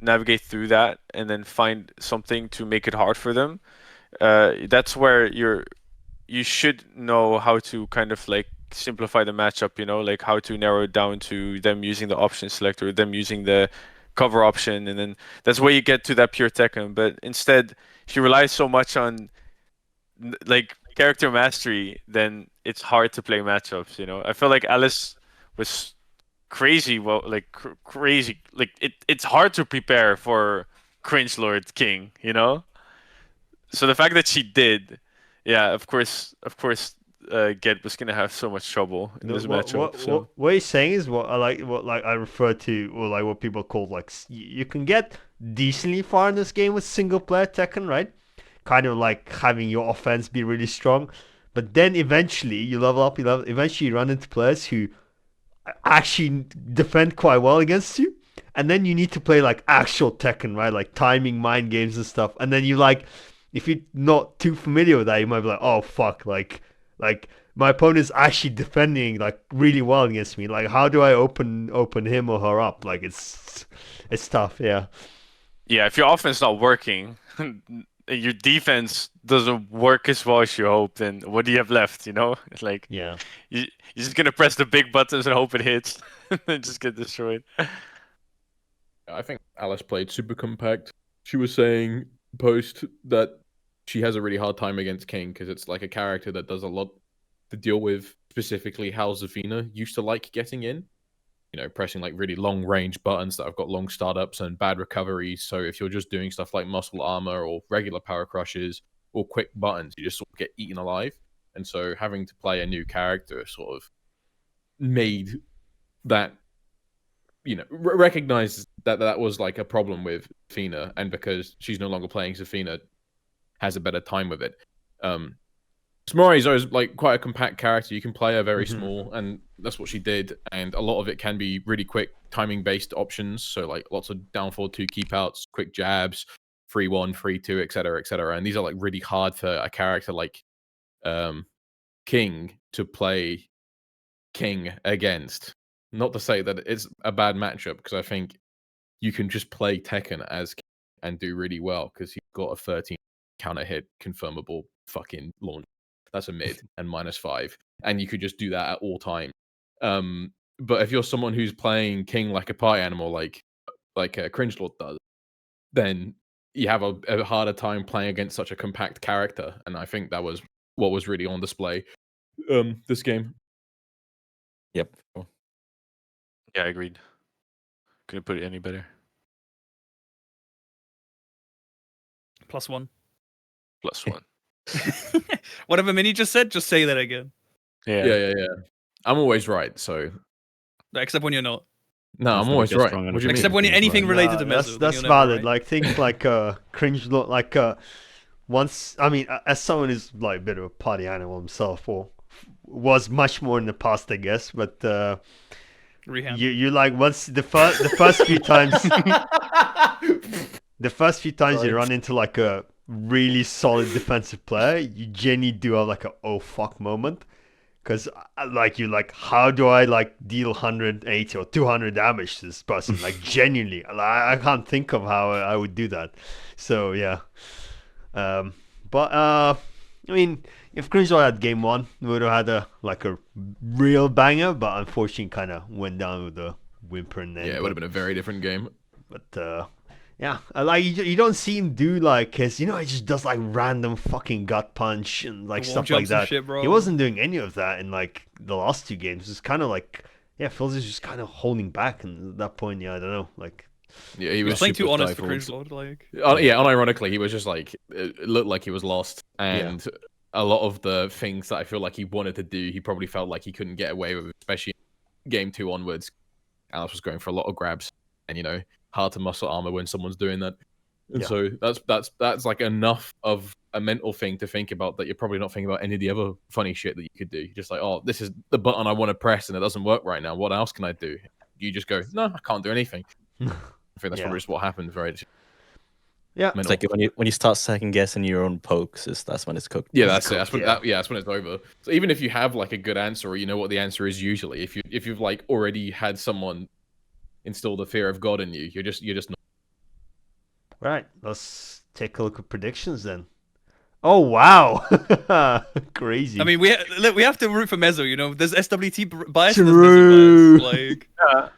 navigate through that and then find something to make it hard for them, that's where you should know how to kind of like simplify the matchup, you know, like how to narrow it down to them using the option selector, them using the cover option, and then that's where you get to that pure Tekken. But instead, if you rely so much on like character mastery, then it's hard to play matchups, you know. I feel like Alice was crazy, well, like crazy, like it's hard to prepare for Cringe Lord King, you know. So the fact that she did, yeah, Get was gonna have so much trouble in this matchup. So What he's saying is what I like, what like I refer to, or like what people call like you can get decently far in this game with single player Tekken, right? Kind of like having your offense be really strong, but then eventually you level up, eventually you run into players who actually defend quite well against you. And then you need to play like actual Tekken, right? Like timing, mind games and stuff. And then you like, if you're not too familiar with that, you might be like, oh fuck, like my opponent's actually defending like really well against me. Like how do I open him or her up? Like it's tough, yeah. yeah, if your offense not working, your defense doesn't work as well as you hope, then what do you have left? You know, it's like Yeah. you're just gonna press the big buttons and hope it hits, and just get destroyed. I think Alice played super compact. She was saying post that she has a really hard time against King because it's like a character that does a lot to deal with, specifically how Zafina used to like getting in. You know, pressing like really long range buttons that have got long startups and bad recoveries. So if you're just doing stuff like muscle armor or regular power crushes or quick buttons, you just sort of get eaten alive. And so having to play a new character sort of made that, you know, recognize that that was like a problem with Zafina, and because she's no longer playing, Zafina has a better time with it. Samori is always like quite a compact character. You can play her very small, and that's what she did. And a lot of it can be really quick timing-based options. So like lots of down forward 2 keep outs, quick jabs, 3-1, 3-2, etc., etc. And these are like really hard for a character like King to play King against. Not to say that it's a bad matchup, because I think you can just play Tekken as King and do really well, because he's got a 13 counter hit confirmable fucking launch. That's a mid and -5, and you could just do that at all time. But if you're someone who's playing King like a party animal, like a Cringe Lord does, then you have a harder time playing against such a compact character. And I think that was what was really on display this game. Yep. Yeah, I agreed. Couldn't put it any better. +1. +1. Whatever Mini just said, just say that again. Yeah. I'm always right, so Except when you're not. no, That's I'm the always biggest right. strong What do you Except mean? when you're anything related to That's Mezzo. that's valid. Like things like Cringe look like once, I mean, as someone who's like a bit of a party animal himself, or was much more in the past, I guess, but Rehab. you like once the first few times you run into like a really solid defensive player, you genuinely do have like a oh fuck moment, because like you like, how do I like deal 180 or 200 damage to this person? Like genuinely, I can't think of how I would do that. So yeah, but I mean, if Cringe had game 1, we would have had a real banger, but unfortunately kind of went down with a whimper and then. Yeah, it would have been a very different game. But yeah, like you don't see him do like, cause you know he just does like random fucking gut punch and like stuff like that. Shit, bro. He wasn't doing any of that in like the last 2 games. It's kind of like, yeah, Phil's is just kind of holding back, and at that point, yeah, I don't know, like. Yeah, he was playing super too honest for stifled. Cringe Lord, like. Yeah, unironically, he was just like, it looked like he was lost, and a lot of the things that I feel like he wanted to do, he probably felt like he couldn't get away with, especially game 2 onwards. Alice was going for a lot of grabs, and you know, hard to muscle armor when someone's doing that. And so that's like enough of a mental thing to think about, that you're probably not thinking about any of the other funny shit that you could do. You're just like, oh, this is the button I want to press, and it doesn't work right now. What else can I do? You just go, no, I can't do anything. I think that's probably just what happened. Very. Yeah, It's like when you start second guessing your own pokes, that's when it's cooked. Yeah, that's it. That's when that's when it's over. So even if you have like a good answer, or you know what the answer is usually, if you've like already had someone instill the fear of God in you, you're just not. Right, let's take a look at predictions then. Oh wow, crazy. I mean, we have to root for Mezzo. You know, there's SWT bias. And True. there's Mezzo bias. Like,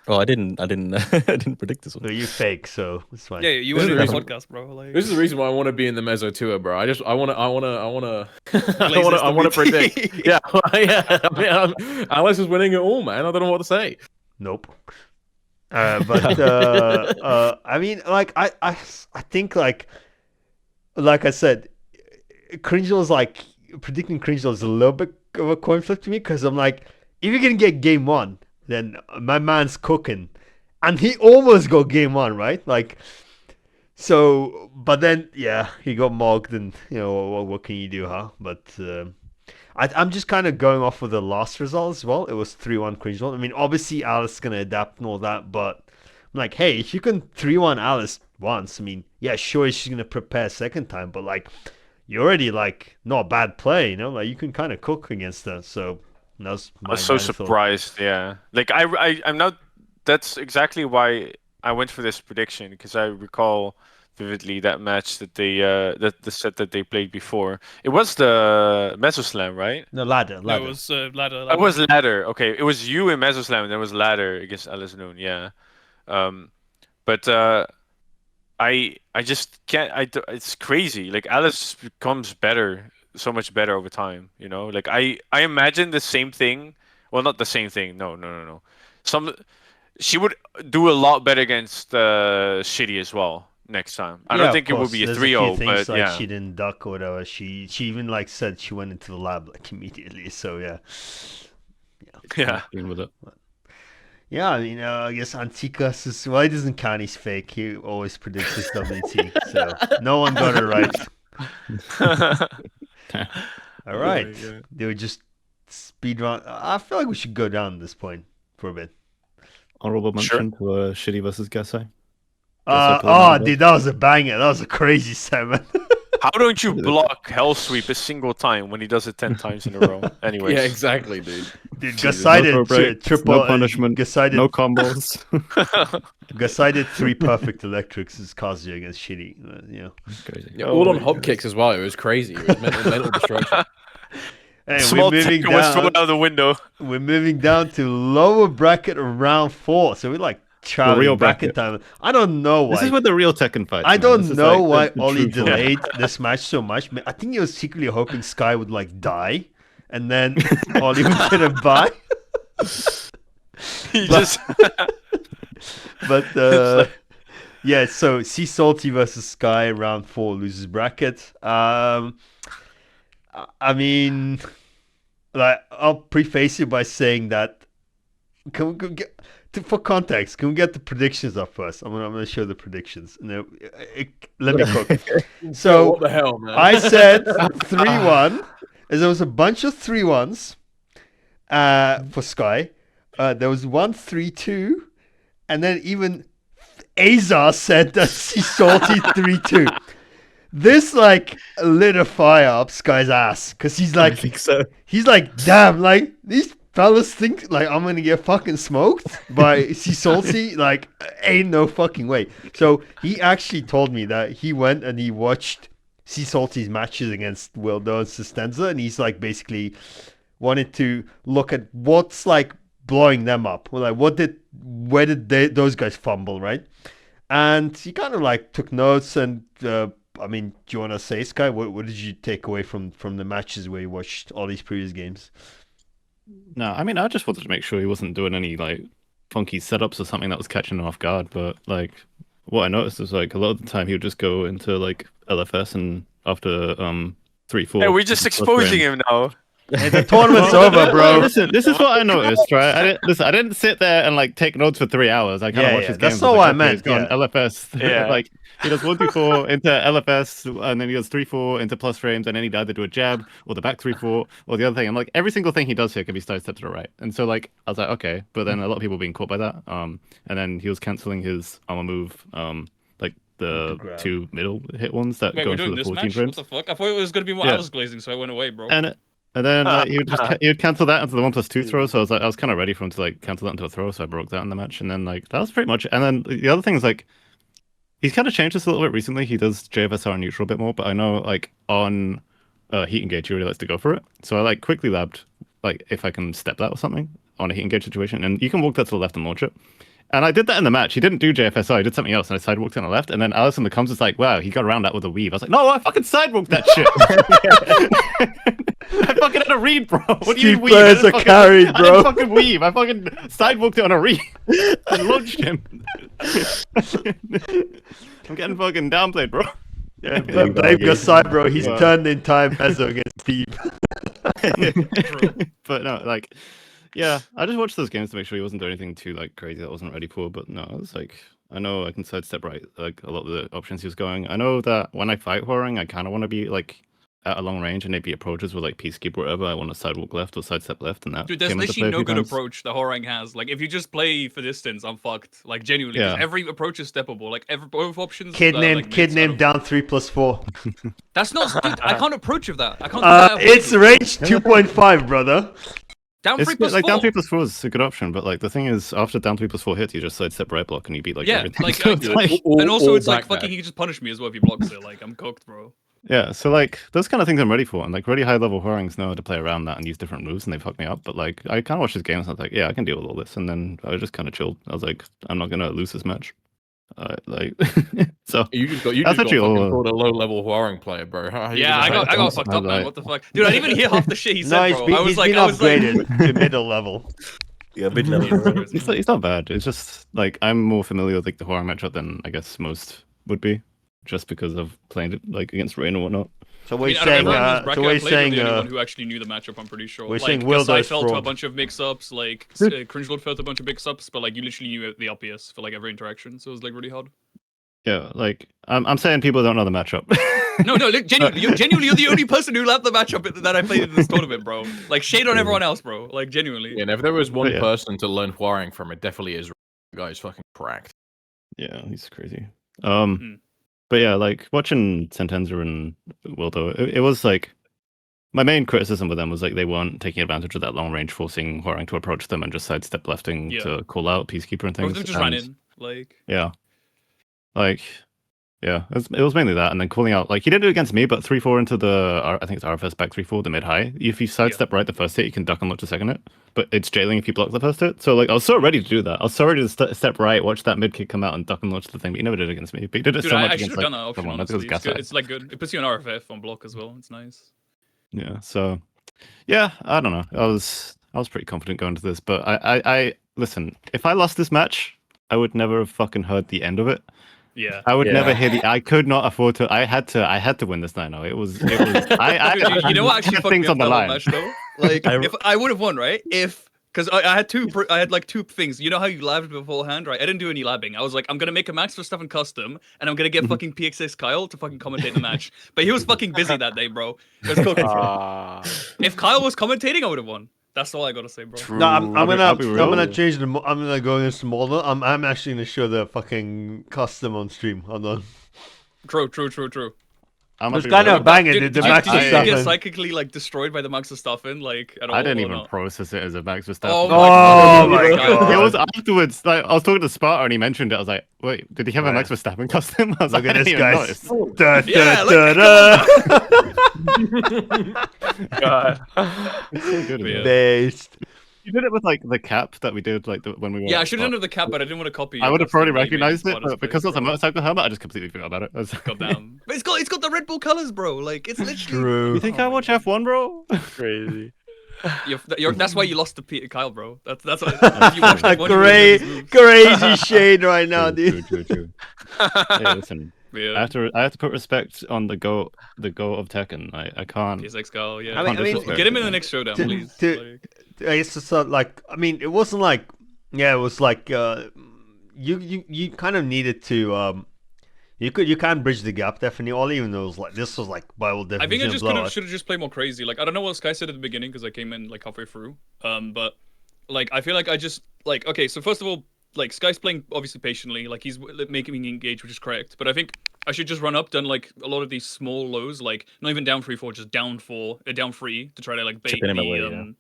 Oh, I didn't I didn't predict this one. Well, you fake, so it's fine. yeah, you This went is in the the reason- podcast, bro. Like, This is the reason why I want to be in the Mezzo Tuah, bro. I want to Blaze I want to SWT. predict. Yeah, yeah. I mean, Alice is winning it all, man. I don't know what to say. Nope. But I mean, like I think like I said, Cringe was like predicting Cringe was a little bit of a coin flip to me because I'm like, if you're gonna get game one, then my man's cooking, and he almost got game one, right? Like, so, but then yeah, he got mogged, and you know what can you do, huh? But I'm just kind of going off of the last result as well. It was 3-1 Cringe. I mean, obviously Alice is gonna adapt and all that, but I'm like, hey, if you can 3-1 Alice once, I mean, yeah, sure, she's gonna prepare second time, but like, you're already like not a bad play, you know, like you can kind of cook against her. So that's I was so surprised. Yeah, like I'm not. That's exactly why I went for this prediction, because I recall vividly that match that they that the set that they played before. It was the Mezzo Slam, right? No, ladder. no, it was ladder. It was ladder. Okay, it was you in Mezzo Slam, and then it was ladder against Alicenoon. Yeah, but I just can't. It's crazy. Like Alice becomes better, so much better over time. You know, like I imagine the same thing. Well, not the same thing. No. She would do a lot better against Shittey as well next time. I don't think it would be a 3-0, but like yeah. she didn't duck or whatever. She even like said she went into the lab like immediately. So yeah. Yeah. Dealing with it. Yeah, I mean, I guess Antikas is, well, he doesn't count, he's fake. He always predicts his WT, so no one got it right. All right, they would just speed run. I feel like we should go down at this point for a bit. Honorable mention to Shittey versus Gasai. Dude, that was a banger. That was a crazy segment. How don't you block Hell Sweep a single time when he does it 10 times in a row? Anyways. Yeah, exactly, dude. Dude, Jesus, Gasai no throw did breaks, triple. no punishment, Gasai did, no combos. Gasai did 3 perfect electrics as Kazuya against Shittey. Yeah. Crazy. Yeah, all on hop kicks as well. It was crazy. It was mental destruction. Hey, Small we're moving ticker was thrown down. out the window. We're moving down to lower bracket of round 4. So we're like traveling real back in bracket. time. I don't know why. This is where the real Tekken fights. I man. don't This is know like why the Ollie true delayed this match so much. I think he was secretly hoping Skye would like die, and then Ollie would get a bye. He just But yeah, so Sea Salty versus Skye round 4 loses bracket. I mean, like I'll preface it by saying that can we get for context? Can we get the predictions up first? I'm gonna show the predictions. No, let me cook. So What the hell, man? I said 3-1, as there was a bunch of 3-1s for Skye. There was 1-3-2, and then even AxiR said that Sea Salty 3-2. This like lit a fire up Skye's ass because he's I like, think so. he's like, damn, like these fellas think like I'm gonna get fucking smoked by Sea Salty. Like, ain't no fucking way. So he actually told me that he went and he watched Sea Salty's matches against Wildo and Sistenza, and he's like basically wanted to look at what's like blowing them up. Well, like where did those guys fumble, right? And he kind of like took notes and. I mean, do you want to say, Skye? What did you take away from the matches where you watched all these previous games? No, I mean, I just wanted to make sure he wasn't doing any like funky setups or something that was catching him off guard. But like, what I noticed is like a lot of the time he would just go into like LFS and after 3-4. Hey, we're just exposing him now. Hey, the tournament's over, bro. Listen, this is what I noticed, right? I didn't sit there and like take notes for 3 hours. I kind of watched his that's games. not I was what I like, meant, He's gone LFS. Yeah. Like he does 1-2-4 into LFS, and then he goes 3-4 into plus frames, and then he'd either do a jab or the back 3-4 or the other thing. And like every single thing he does here can be sidestepped to the right. And so like I was like, okay, but then a lot of people being caught by that. And then he was canceling his armor move. Like the grab. 2 middle hit ones that Wait, go we're into doing the this 14 match? frames. What the fuck? I thought it was gonna be more Yeah. Alice glazing, so I went away, bro. And then he would cancel that into the 1+2 throw. So I was kind of ready for him to like cancel that into a throw. So I broke that in the match, and then like that was pretty much. And then the other thing is like He's kind of changed this a little bit recently. He does JFSR neutral a bit more, but I know like on heat engage, he really likes to go for it. So I like quickly labbed like if I can step that or something on a heat engage situation, and you can walk that to the left and launch it. And I did that in the match. He didn't do JFSR, he did something else, and I sidewalked on the left. And then Alice in the comms was like, "Wow, he got around that with a weave." I was like, "No, I fucking sidewalked that shit." I fucking had a read, bro. What do you mean weave? Players are carried, I bro. didn't fucking weave. I fucking sidewalked it on a read and launched him. I'm getting fucking downplayed, bro. Yeah, but blame Gasai, bro. He's turned in time Mezzo against Steve. But no, like, yeah, I just watched those games to make sure he wasn't doing anything too like crazy that I wasn't ready for. But no, it's like I know I can sidestep right like a lot of the options he was going. I know that when I fight Horing, I kind of want to be like at a long range and maybe approaches with like Peacekeeper or whatever. I want to sidewalk left or sidestep left, and that. Dude, there's literally no good approach the Horang has. Like, if you just play for distance, I'm fucked. Like, genuinely, 'cause every approach is steppable. Like, both options. Kid named down 3+4. That's not. Dude, I can't approach of that. I can't. Do that it's range 2.5, brother. Down 3+4. Like down 3+4 is a good option, but like the thing is, after down 3+4 hits, you just sidestep right block and you beat like everything. Like, So it's like- and also it's like fucking. He can just punish me as well if he blocks it. Like, I'm cooked, bro. Yeah, so like those kind of things I'm ready for, and like really high level Horings know how to play around that and use different moves, and they fuck me up. But like I kind of watched his games, and I was like, yeah, I can deal with all this, and then I was just kind of chilled. I was like, I'm not gonna lose this match. Like, so You just got fucking called a low level Huaring player, bro. Yeah, I got fucked up, man. What the fuck, dude? I didn't even hear half the shit he said, bro. He's been upgraded to middle level. Yeah, mid level. It's not bad. It's just like I'm more familiar with like the Huaring matchup than I guess most would be, just because of playing it like against Rain and whatnot. So we're saying, the only one who actually knew the matchup, I'm pretty sure. We're like, saying Gasai fell to a bunch of mix-ups, like Cringe Lord fell to a bunch of mix-ups, but like you literally knew the LPS for like every interaction, so it was like really hard. Yeah, like I'm saying people don't know the matchup. No, look, genuinely, you're the only person who loved the matchup that I played in this tournament, bro. Like shade on everyone else, bro. Like genuinely. Yeah, and if there was one person to learn Huaring from, it definitely is. The guy's fucking cracked. Yeah, he's crazy. But yeah, like watching Sentenza and Wildo, it was like my main criticism with them was like they weren't taking advantage of that long range, forcing Huaring to approach them and just sidestep lefting to call out Peacekeeper and things. Both of them just ran in, like it was mainly that, and then calling out like he didn't do it against me, but 3-4 into the I think it's RFS back 3-4 the mid high. If you sidestep right the first hit, you can duck and launch the second hit, but it's jailing if you block the first hit. So like I was so ready to do that. I was so ready to step right, watch that mid kick come out and duck and launch the thing, but he never did it against me. But he did it so much against done that option, honestly. It's like good. It puts you on RFF on block as well. It's nice. Yeah. So yeah, I don't know. I was pretty confident going to this, but I listen. If I lost this match, I would never have fucking heard the end of it. Yeah, I would never hear the. I could not afford to. I had to win this 9-0. It was. I you know what actually fucked me up that match though? Like, if I would have won, right? Because I had like two things. You know how you labbed beforehand, right? I didn't do any labbing. I was like, I'm gonna make a max for stuff in custom, and I'm gonna get fucking PXS Kyle to fucking commentate the match. But he was fucking busy that day, bro. It was cool. If Kyle was commentating, I would have won. That's all I gotta say, bro. True. No, I'm gonna change the. I'm gonna go against the model. I'm actually gonna show the fucking custom on stream. Hold on. True. It's kind of banging. The Max Did you get psychically like destroyed by the Max Verstappen? Like at all? I didn't even process it as a Max Verstappen. Oh my god! It was afterwards. Like I was talking to Sparta and he mentioned it. I was like, wait, did he have a Max Verstappen custom? I was Look like, at this guy. God. It's so good. Based. You did it with like the cap that we did like when we were. Yeah, I should have done the cap, but I didn't want to copy. I would have probably recognized it, but because it was a motorcycle helmet, I just completely forgot about it. God damn. But it's got the Red Bull colors, bro. Like it's literally. True. You think I watch F1, bro? Crazy. That's why you lost to Peter Kyle, bro. That's what you watched F1, crazy shade right now, dude. True. Hey, listen. Yeah. I have to put respect on the go of Tekken. I can't. PSX Kyle, yeah. I mean, get him in the next showdown, please. It's just like I mean, it wasn't like it was like you kind of needed to you can bridge the gap definitely. All even though it was like this was like Bible definition. I think I should have just played more crazy. Like I don't know what Skye said at the beginning because I came in like halfway through. But like I feel like I just like okay. So first of all, like Skye's playing obviously patiently. Like he's making me engage, which is correct. But I think I should just run up, done like a lot of these small lows, like not even down 3-4, just down 4, down 3 to try to like bait the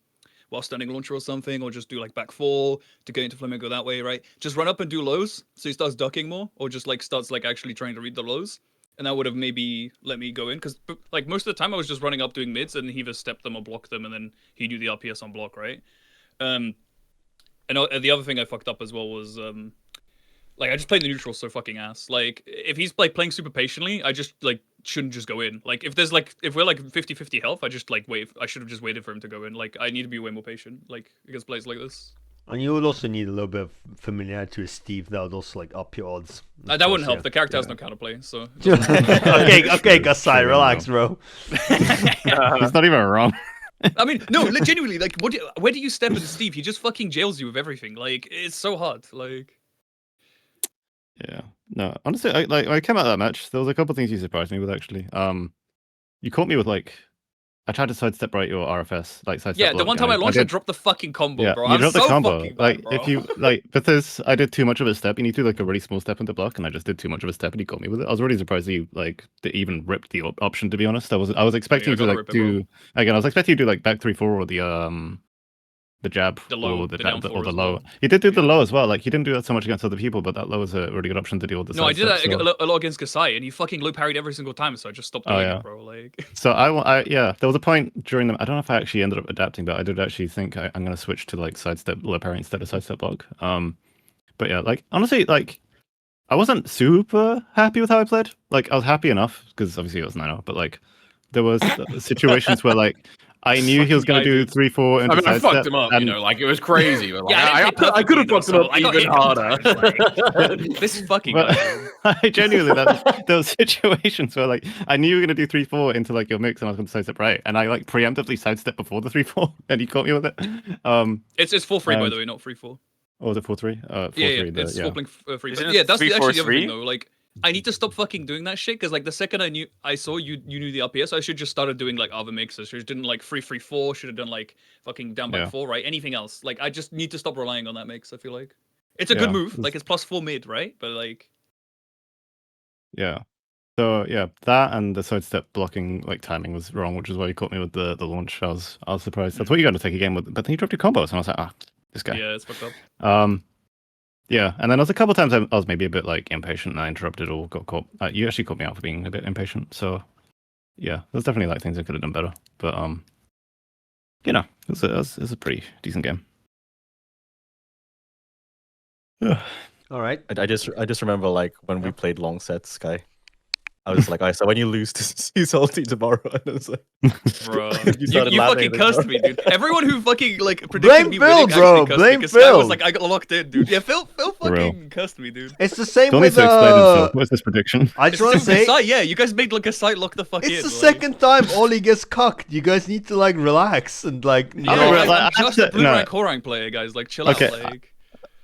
while standing launcher or something, or just do like back 4 to get into Flamengo that way, right? Just run up and do lows, so he starts ducking more, or just like starts like actually trying to read the lows, and that would have maybe let me go in, because like most of the time I was just running up doing mids, and he either stepped them or blocked them, and then he knew the RPS on block, right? And the other thing I fucked up as well was like I just played the neutral so fucking ass. Like if he's like playing super patiently, I just like shouldn't just go in. Like if we're like 50-50 health, I just like wait. I should have just waited for him to go in. Like I need to be way more patient like against players like this. And you would also need a little bit of familiarity with Steve. That would also like up your odds. That wouldn't help. The character has no counterplay, so. okay, Gasai, relax, bro. He's not even wrong. I mean, no, genuinely, like, where do you step into Steve? He just fucking jails you with everything. Like, it's so hard. Like, Yeah. No, honestly, when I came out of that match, there was a couple of things you surprised me with actually. You caught me with like, I tried to sidestep right your RFS, like sidestep. yeah, the one time I launched, I dropped the fucking combo, yeah, bro. you I'm dropped so the combo. fucking bad, Like bro. if you like, because I did too much of a step, you need to do like a really small step into block, and I just did too much of a step, and he got me with it. I was really surprised that you like even ripped the option. To be honest, I was expecting you to like do again. I was expecting you to do like back 3-4 or the jab The low, or the the down jab, or four the as low. well. He did do the low as well. Like he didn't do that so much against other people, but that low was a really good option to deal with the No, I did that sidestep, so- a lot against Gasai, and he fucking low parried every single time, so I just stopped Oh, doing yeah. it, bro. Like, So yeah, there was a point during them. I don't know if I actually ended up adapting, but I did actually think I'm going to switch to like sidestep low parry instead of sidestep block. But yeah, like honestly, like I wasn't super happy with how I played. Like I was happy enough because obviously it was 9-0, but like there was situations where like I knew he was going to do 3-4 into I mean, I sidestep. fucked him up, you know, like it was crazy. But, like, Yeah, I didn't play I could have perfectly, fucked him though, up so I got even hit a couple harder. times, this fucking But guy. I genuinely, there was situations where like I knew you were going to do 3-4 into like your mix, and I was going to sidestep right, and I like preemptively sidestep before the 3-4, and he caught me with it. It's 4-3 by the way, not 3-4. Or was it 4-3? 4-3. Yeah, it's yeah. 4-3. Isn't Yeah, it that's actually the other 3-4-3? thing though. Like, I need to stop fucking doing that shit because like the second I saw you knew the RPS, I should just started doing like other mixes. Should have done like 3-3-4. Should have done like fucking down back Yeah. 4, right? Anything else? Like I just need to stop relying on that mix. I feel like it's a good Yeah, move. Like it's +4 mid, right? But like, Yeah. So yeah, that and the sidestep blocking like timing was wrong, which is why you caught me with the launch. I was surprised. That's what you got to take a game with, but then he dropped your combos, and I was like, this guy. yeah, it's fucked up. Yeah, and then there was a couple of times I was maybe a bit like impatient, and I interrupted or got caught. You actually caught me out for being a bit impatient. So yeah, there's definitely like things I could have done better, but you know, it was a pretty decent game. All right. I just remember like when we played long sets, Skye. I was like, so when you lose to see Salty tomorrow, and it's like, Bro, you started laughing fucking at cursed it, me, dude. Everyone who fucking like predicted Blame me Phil, winning bro. actually cursed Blame me, 'cause Sky Phil. was like, I got locked in, dude. Yeah, Phil real. fucking cursed me, dude. It's the same Don't need with to explain himself. What's this prediction? I just want to say Gasai, yeah, you guys made like Gasai lock the fuck in. it's the like. second time Ollie gets cucked. You guys need to like relax and like. Yeah, know, I'm like, just a blue no. rank, core rank player, guys. Like, chill Okay, out. Like,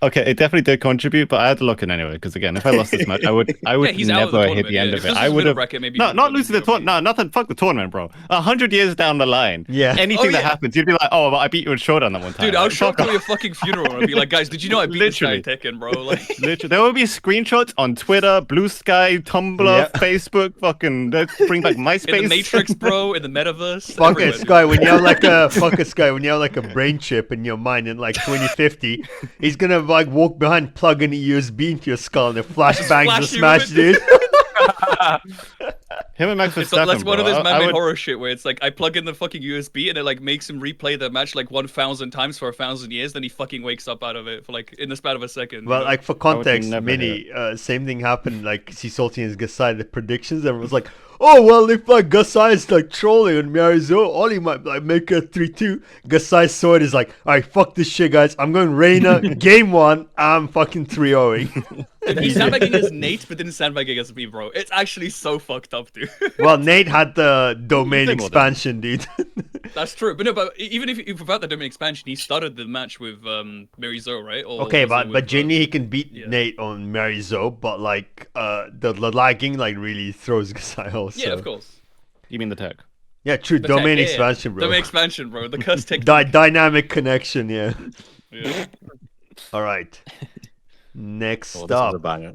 Okay, it definitely did contribute, but I had to lock in anyway because again, if I lost this match, I would yeah, he's out of the never hit tournament. the end Yeah. of If it. this I was would middle have bracket, maybe no, you not would've losing the beat tournament. me. No, nothing. Fuck the tournament, bro. 100 years down the line, Yeah. anything Oh, that yeah. happens, you'd be like, oh, but I beat you in Showdown that one time. Dude, I'll Like, show up fuck to your fucking funeral and be like, guys, did you know I beat this guy in Literally. Tekken, bro? Like, Literally, there will be screenshots on Twitter, Blue Sky, Tumblr, Yep. Facebook. Fucking let's bring back MySpace. in the Matrix, bro, in the metaverse. Fuck everywhere, it, dude. Skye. When you have like a when you have like a brain chip in your mind in like 2050, he's gonna like walk behind, plug in a USB into your skull, and it flashbangs the flash you smash, with dude. Him and Max It's Verstappen, that's one of bro. those I man-made would- horror shit where it's like I plug in the fucking USB and it like makes him replay the match like 1,000 times for 1,000 years. Then he fucking wakes up out of it for like in the span of a second. Well, you know? like for would context, never Mini, same thing happened. Like Salty and Gasai, the predictions. Everyone was like, "Oh well, if like Gasai is like trolling on Marizo, Ollie might like make a 3-2." Gasai saw it is like, "All right, fuck this shit, guys. I'm going Reina. Game 1. I'm fucking 3-0ing." He's sandbagging against Nate, but didn't sandbag against me, bro. It's actually so fucked up, dude. Well, Nate had the domain Say more, expansion, dude. That's true, but no, but even if without the domain expansion, he started the match with Mary Zo, right? Or Okay, was it but with, genuinely he can beat yeah. Nate on Marizo, but like the lagging like really throws Gasai also. yeah, of course. You mean the tech? Yeah, true. The Domain tech, yeah. expansion, bro. Domain expansion, bro. The curse technique. Dynamic connection, yeah. Yeah. All right. Next Oh, this was a up, banger.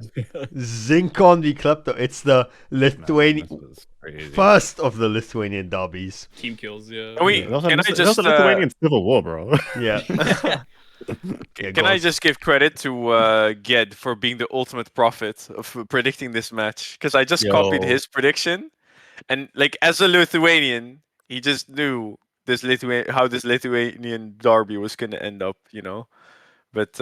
Zinkon v Klepto. It's the Lithuanian Man, this was crazy. first of the Lithuanian derbies. Team kills, yeah. Can we? It was Can I it was just? a Lithuanian civil war, bro. Yeah. Yeah, Can go I on. just give credit to Ged for being the ultimate prophet of predicting this match? Because I just copied Yo. his prediction, and like as a Lithuanian, he just knew how this Lithuanian derby was gonna end up, you know. But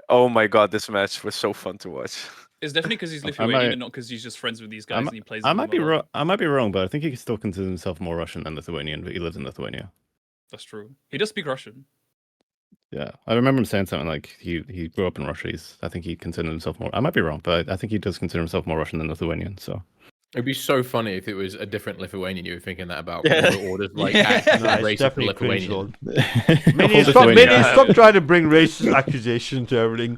oh my god, this match was so fun to watch. It's definitely because he's I Lithuanian might- and not because he's just friends with these I guys mi- and he plays. I with might them be a lot. wrong. I might be wrong, but I think he still considers himself more Russian than Lithuanian. But he lives in Lithuania. That's true. He does speak Russian. Yeah, I remember him saying something like he grew up in Russia. I think he considered himself more. I might be wrong, but I think he does consider himself more Russian than Lithuanian. So It'd be so funny if it was a different Lithuanian you were thinking that about. Yeah. The orders like Yeah. actually Nah, it's racist definitely Cringe Lithuanian. Lord. Mini, Whole stop, Lithuania. Mini, stop trying to bring racist accusation to everything.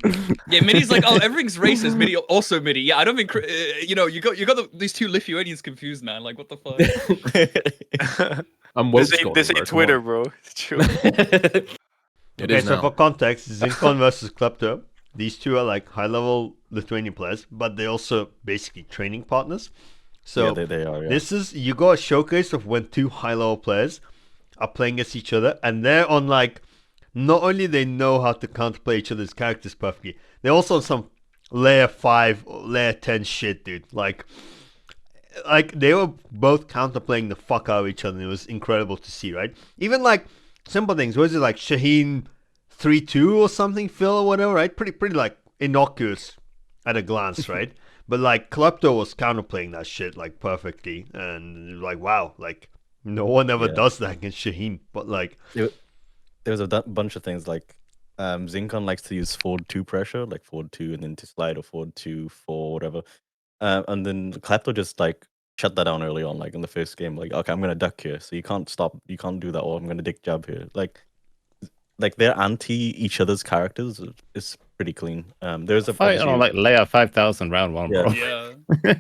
Yeah, Mini's like, oh, everything's racist. Mini also Mini. Yeah, I don't think you know you got these two Lithuanians confused, man. Like, what the fuck? I'm woke This ain't Twitter, bro. It's true. It Okay, is so now. for context, Zinkon versus Klepto. These two are like high-level Lithuanian players, but they're also basically training partners. So yeah, they are. Yeah. this is you got a showcase of when two high-level players are playing against each other, and they're on like not only they know how to counterplay each other's characters perfectly, they're also on some layer 5, layer 10 shit, dude. Like they were both counterplaying the fuck out of each other. And it was incredible to see, right? Even like simple things. Was it like Shaheen 3-2 or something, Phil or whatever, right? Pretty like innocuous at a glance, right? But like Klepto was counterplaying that shit like perfectly, and like wow, like no one ever Yeah. does that against Shaheen. But like There was a bunch of things like Zinkon likes to use forward 2 pressure, like forward 2 and then to slide or forward 2 4 whatever. And then Klepto just like shut that down early on, like in the first game. Like, okay, I'm gonna duck here, so you can't do that, or I'm gonna dick jab here. Like they're anti each other's characters. It's pretty clean. There's a fight on like layer 5,000 round 1, Yeah. bro. Yeah.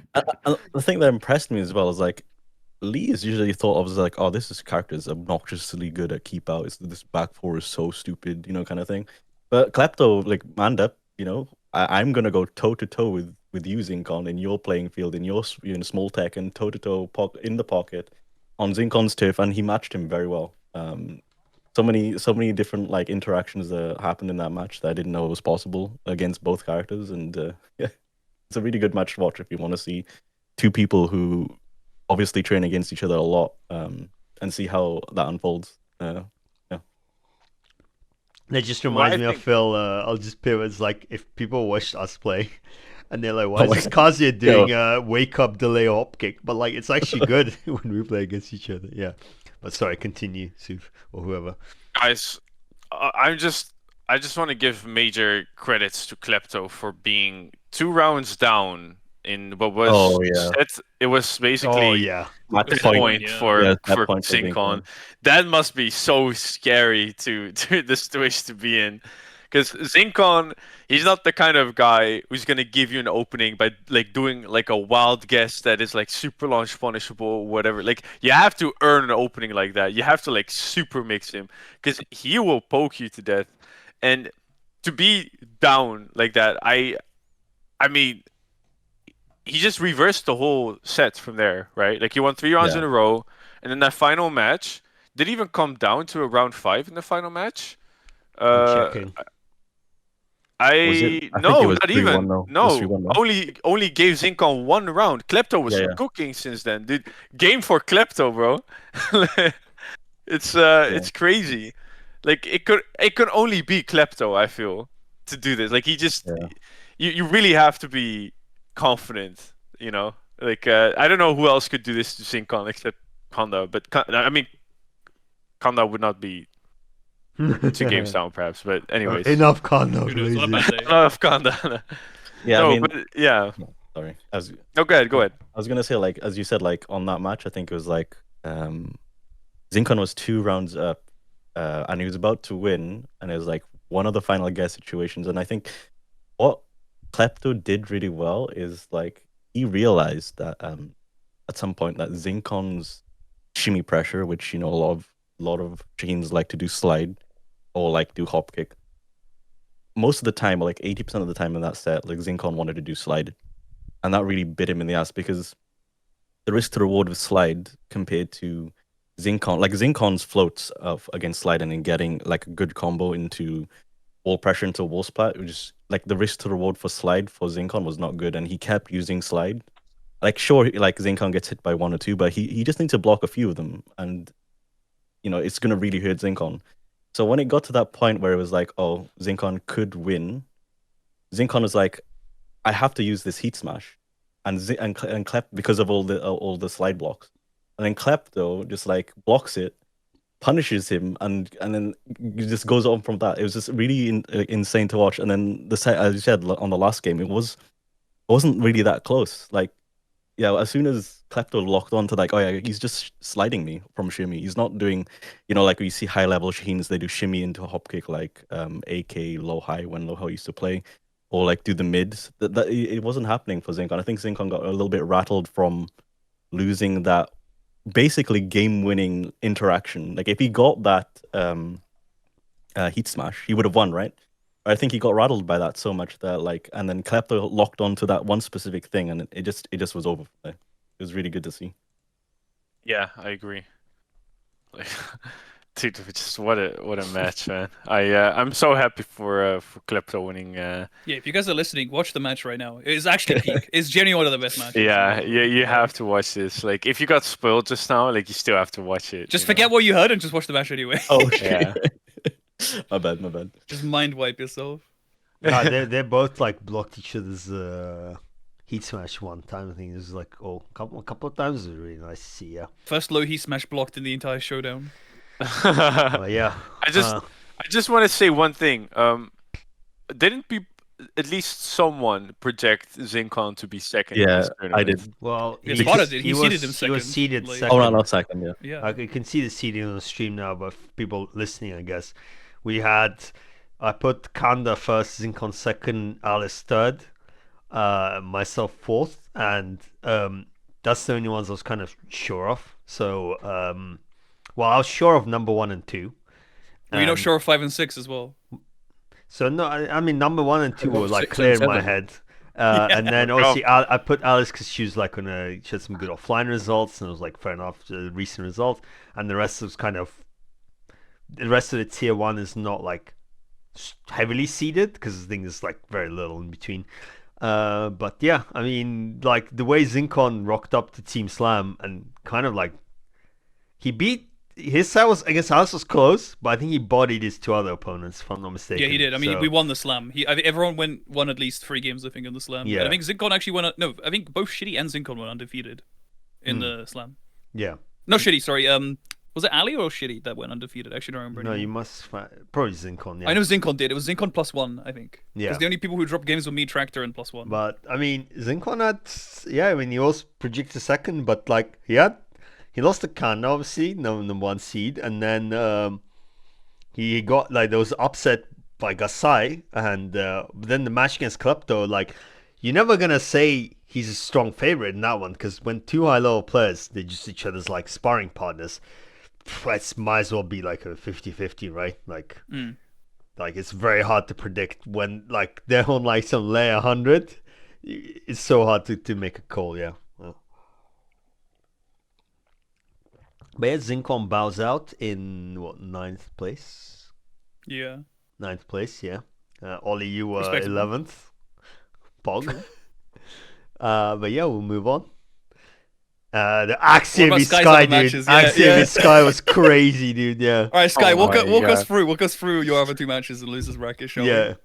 and the thing that impressed me as well is like Lee is usually thought of as like, oh, this character is obnoxiously good at keep out. This back 4 is so stupid, kind of thing. But Klepto like manned up. I'm gonna go toe to toe with you, Zinkon, in your playing field, in your small tech, and toe to toe in the pocket on Zinkon's turf, and he matched him very well. So many different like interactions that happened in that match that I didn't know was possible against both characters, and yeah, it's a really good match to watch if you want to see two people who obviously train against each other a lot, and see how that unfolds. that just Well, reminds I me of think- Phil. I'll just pivot. It's like if people watched us play, and they're like, "Why is this Kazuya doing a wake up delay hop kick?" But like, it's actually good when we play against each other. Yeah. But sorry, continue, Suf, or whoever. Guys, I just want to give major credits to Klepto for being 2 rounds down in what was Oh, yeah. it was basically Oh yeah. Match the point, point yeah. for Yeah, that for point for Zinkon. Zinkon. That must be so scary to the situation to be in. Because Zinkon, he's not the kind of guy who's gonna give you an opening by like doing like a wild guess that is like super launch punishable or whatever. Like you have to earn an opening like that. You have to like super mix him because he will poke you to death. And to be down like that, I mean, he just reversed the whole set from there, right? Like he won 3 rounds Yeah. in a row, and then that final match did even come down to a round 5 in the final match. I'm checking. Was it? I think No, it was not 3-1 even. though. It was No, 3-1, no? only gave Zinkon 1 round. Klepto was Yeah, yeah. cooking since then, dude. Game for Klepto, bro. It's crazy. Like it could only be Klepto, I feel, to do this. Like he just, Yeah. you really have to be confident, you know. Like I don't know who else could do this to Zinkon except Kanda, but I mean, Kanda would not be 2 games down, perhaps. But anyways, Enough Kanda, Who knows? On a please. bad day. enough Kanda. Yeah, no, I mean, but yeah. sorry. No, go ahead. Go ahead. I was gonna say, like, as you said, like on that match, I think it was like Zinkon was 2 rounds up, and he was about to win, and it was like one of the final guess situations. And I think what Klepto did really well is like he realized that at some point that Zinkon's shimmy pressure, which a lot of chains like to do slide or like do hop kick, most of the time, like 80% of the time in that set, like Zinkon wanted to do slide, and that really bit him in the ass because the risk to reward with slide compared to Zinkon, like Zinkon's floats of against slide and then getting like a good combo into wall pressure into wall splat, which is like the risk to reward for slide for Zinkon was not good, and he kept using slide. Like sure, like Zinkon gets hit by 1 or 2, but he just needs to block a few of them, and it's gonna really hurt Zinkon. So when it got to that point where it was like, oh, Zinkon could win, Zinkon was like, I have to use this heat smash, and Klep because of all the slide blocks, and then Klepto just like blocks it, punishes him, and then it just goes on from that. It was just really insane to watch. And then the set, as you said on the last game, it wasn't really that close. Like, yeah, as soon as Klepto locked on to like, oh yeah, he's just sliding me from shimmy. He's not doing, like we see high level Shaheens, they do shimmy into a hop kick like AK low high when low high used to play, or like do the mids. That it wasn't happening for Zinkon. I think Zinkon got a little bit rattled from losing that basically game winning interaction. Like if he got that heat smash, he would have won, right? I think he got rattled by that so much that like, and then Klepto locked onto that one specific thing, and it just was over. It was really good to see. Yeah, I agree. Like, dude, just what a match, man. I'm so happy for Klepto winning. Yeah, if you guys are listening, watch the match right now. It's actually peak. It's genuinely one of the best matches. Yeah, you have to watch this. Like, if you got spoiled just now, like you still have to watch it. Just forget what you heard and just watch the match anyway. Oh, okay. Yeah. My bad. Just mind wipe yourself. They both like blocked each other's heat smash one time. I think it was like a couple of times. It was really nice to see. Yeah. First low heat smash blocked in the entire showdown. Yeah. I just want to say one thing. Didn't at least someone project Zinkon to be second? In Yeah, this tournament? I did. Well, Yeah, Sparta did. He seeded him second. He was seeded Like- second. Oh, not second, yeah. Yeah. I can see the seeding on the stream now, but for people listening, I guess I put Kanda first, Zinkon second, Alice third, myself fourth, and that's the only ones I was kind of sure of. So, well, I was sure of number 1 and 2. Were you not sure of 5 and 6 as well? So no, I mean number 1 and 2 Well, were like 6 clear and in my 7. head, and then obviously I put Alice because she was like she had some good offline results, and it was like fair enough, the recent results, and the rest was kind of the rest of the tier 1 is not like heavily seeded because the thing is like very little in between. But yeah, I mean like the way Zinkon rocked up to Team Slam and kind of like he beat. His side was against Alice was close, but I think he bodied his 2 other opponents, if I'm not mistaken. Yeah, he did. I mean, So- we won the slam. I think everyone won at least 3 games, I think, in the slam. Yeah. And I think Zinkon actually won. No, I think both Shittey and Zinkon were undefeated in the slam. Yeah. No, Shittey, sorry. Was it Ali or Shittey that went undefeated? I actually don't remember. No, anymore. you must probably Zinkon. Yeah. I know Zinkon did. It was Zinkon +1, I think. Yeah. Because the only people who dropped games were me, Tractor, and +1. But I mean, Zinkon I mean, he was projected second, but like he lost to Kanda, obviously, number 1 seed, and then he got like there was upset by Gasai, and then the match against Klepto, like you're never gonna say he's a strong favorite in that one because when 2 high-level players they just each other's like sparring partners, it might as well be like a 50-50, right? Like. Like it's very hard to predict when like they're on like some layer 100. It's so hard to make a call, yeah. But yeah, Zinkon bows out in what 9th place? Yeah. 9th place, yeah. Ollie, you were Respectable. 11th. Pog. But yeah, we'll move on. The AxiR about v Skye's Skye, other dude. matches? Yeah, AxiR yeah. v Skye was crazy, dude. Yeah. All right, Skye, Oh walk my us God. walk us through your other 2 matches and losers bracket, shall we? Yeah.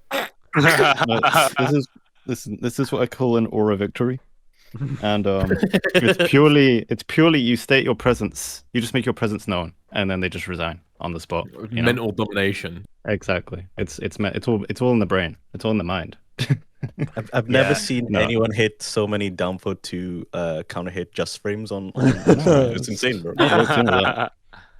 This is what I call an aura victory, and it's purely you state your presence, you just make your presence known, and then they just resign on the spot. You know? Mental domination. Exactly. It's all in the brain. It's all in the mind. I've never Yeah. seen No. anyone hit so many down for 2 counter hit just frames on it's insane, bro. I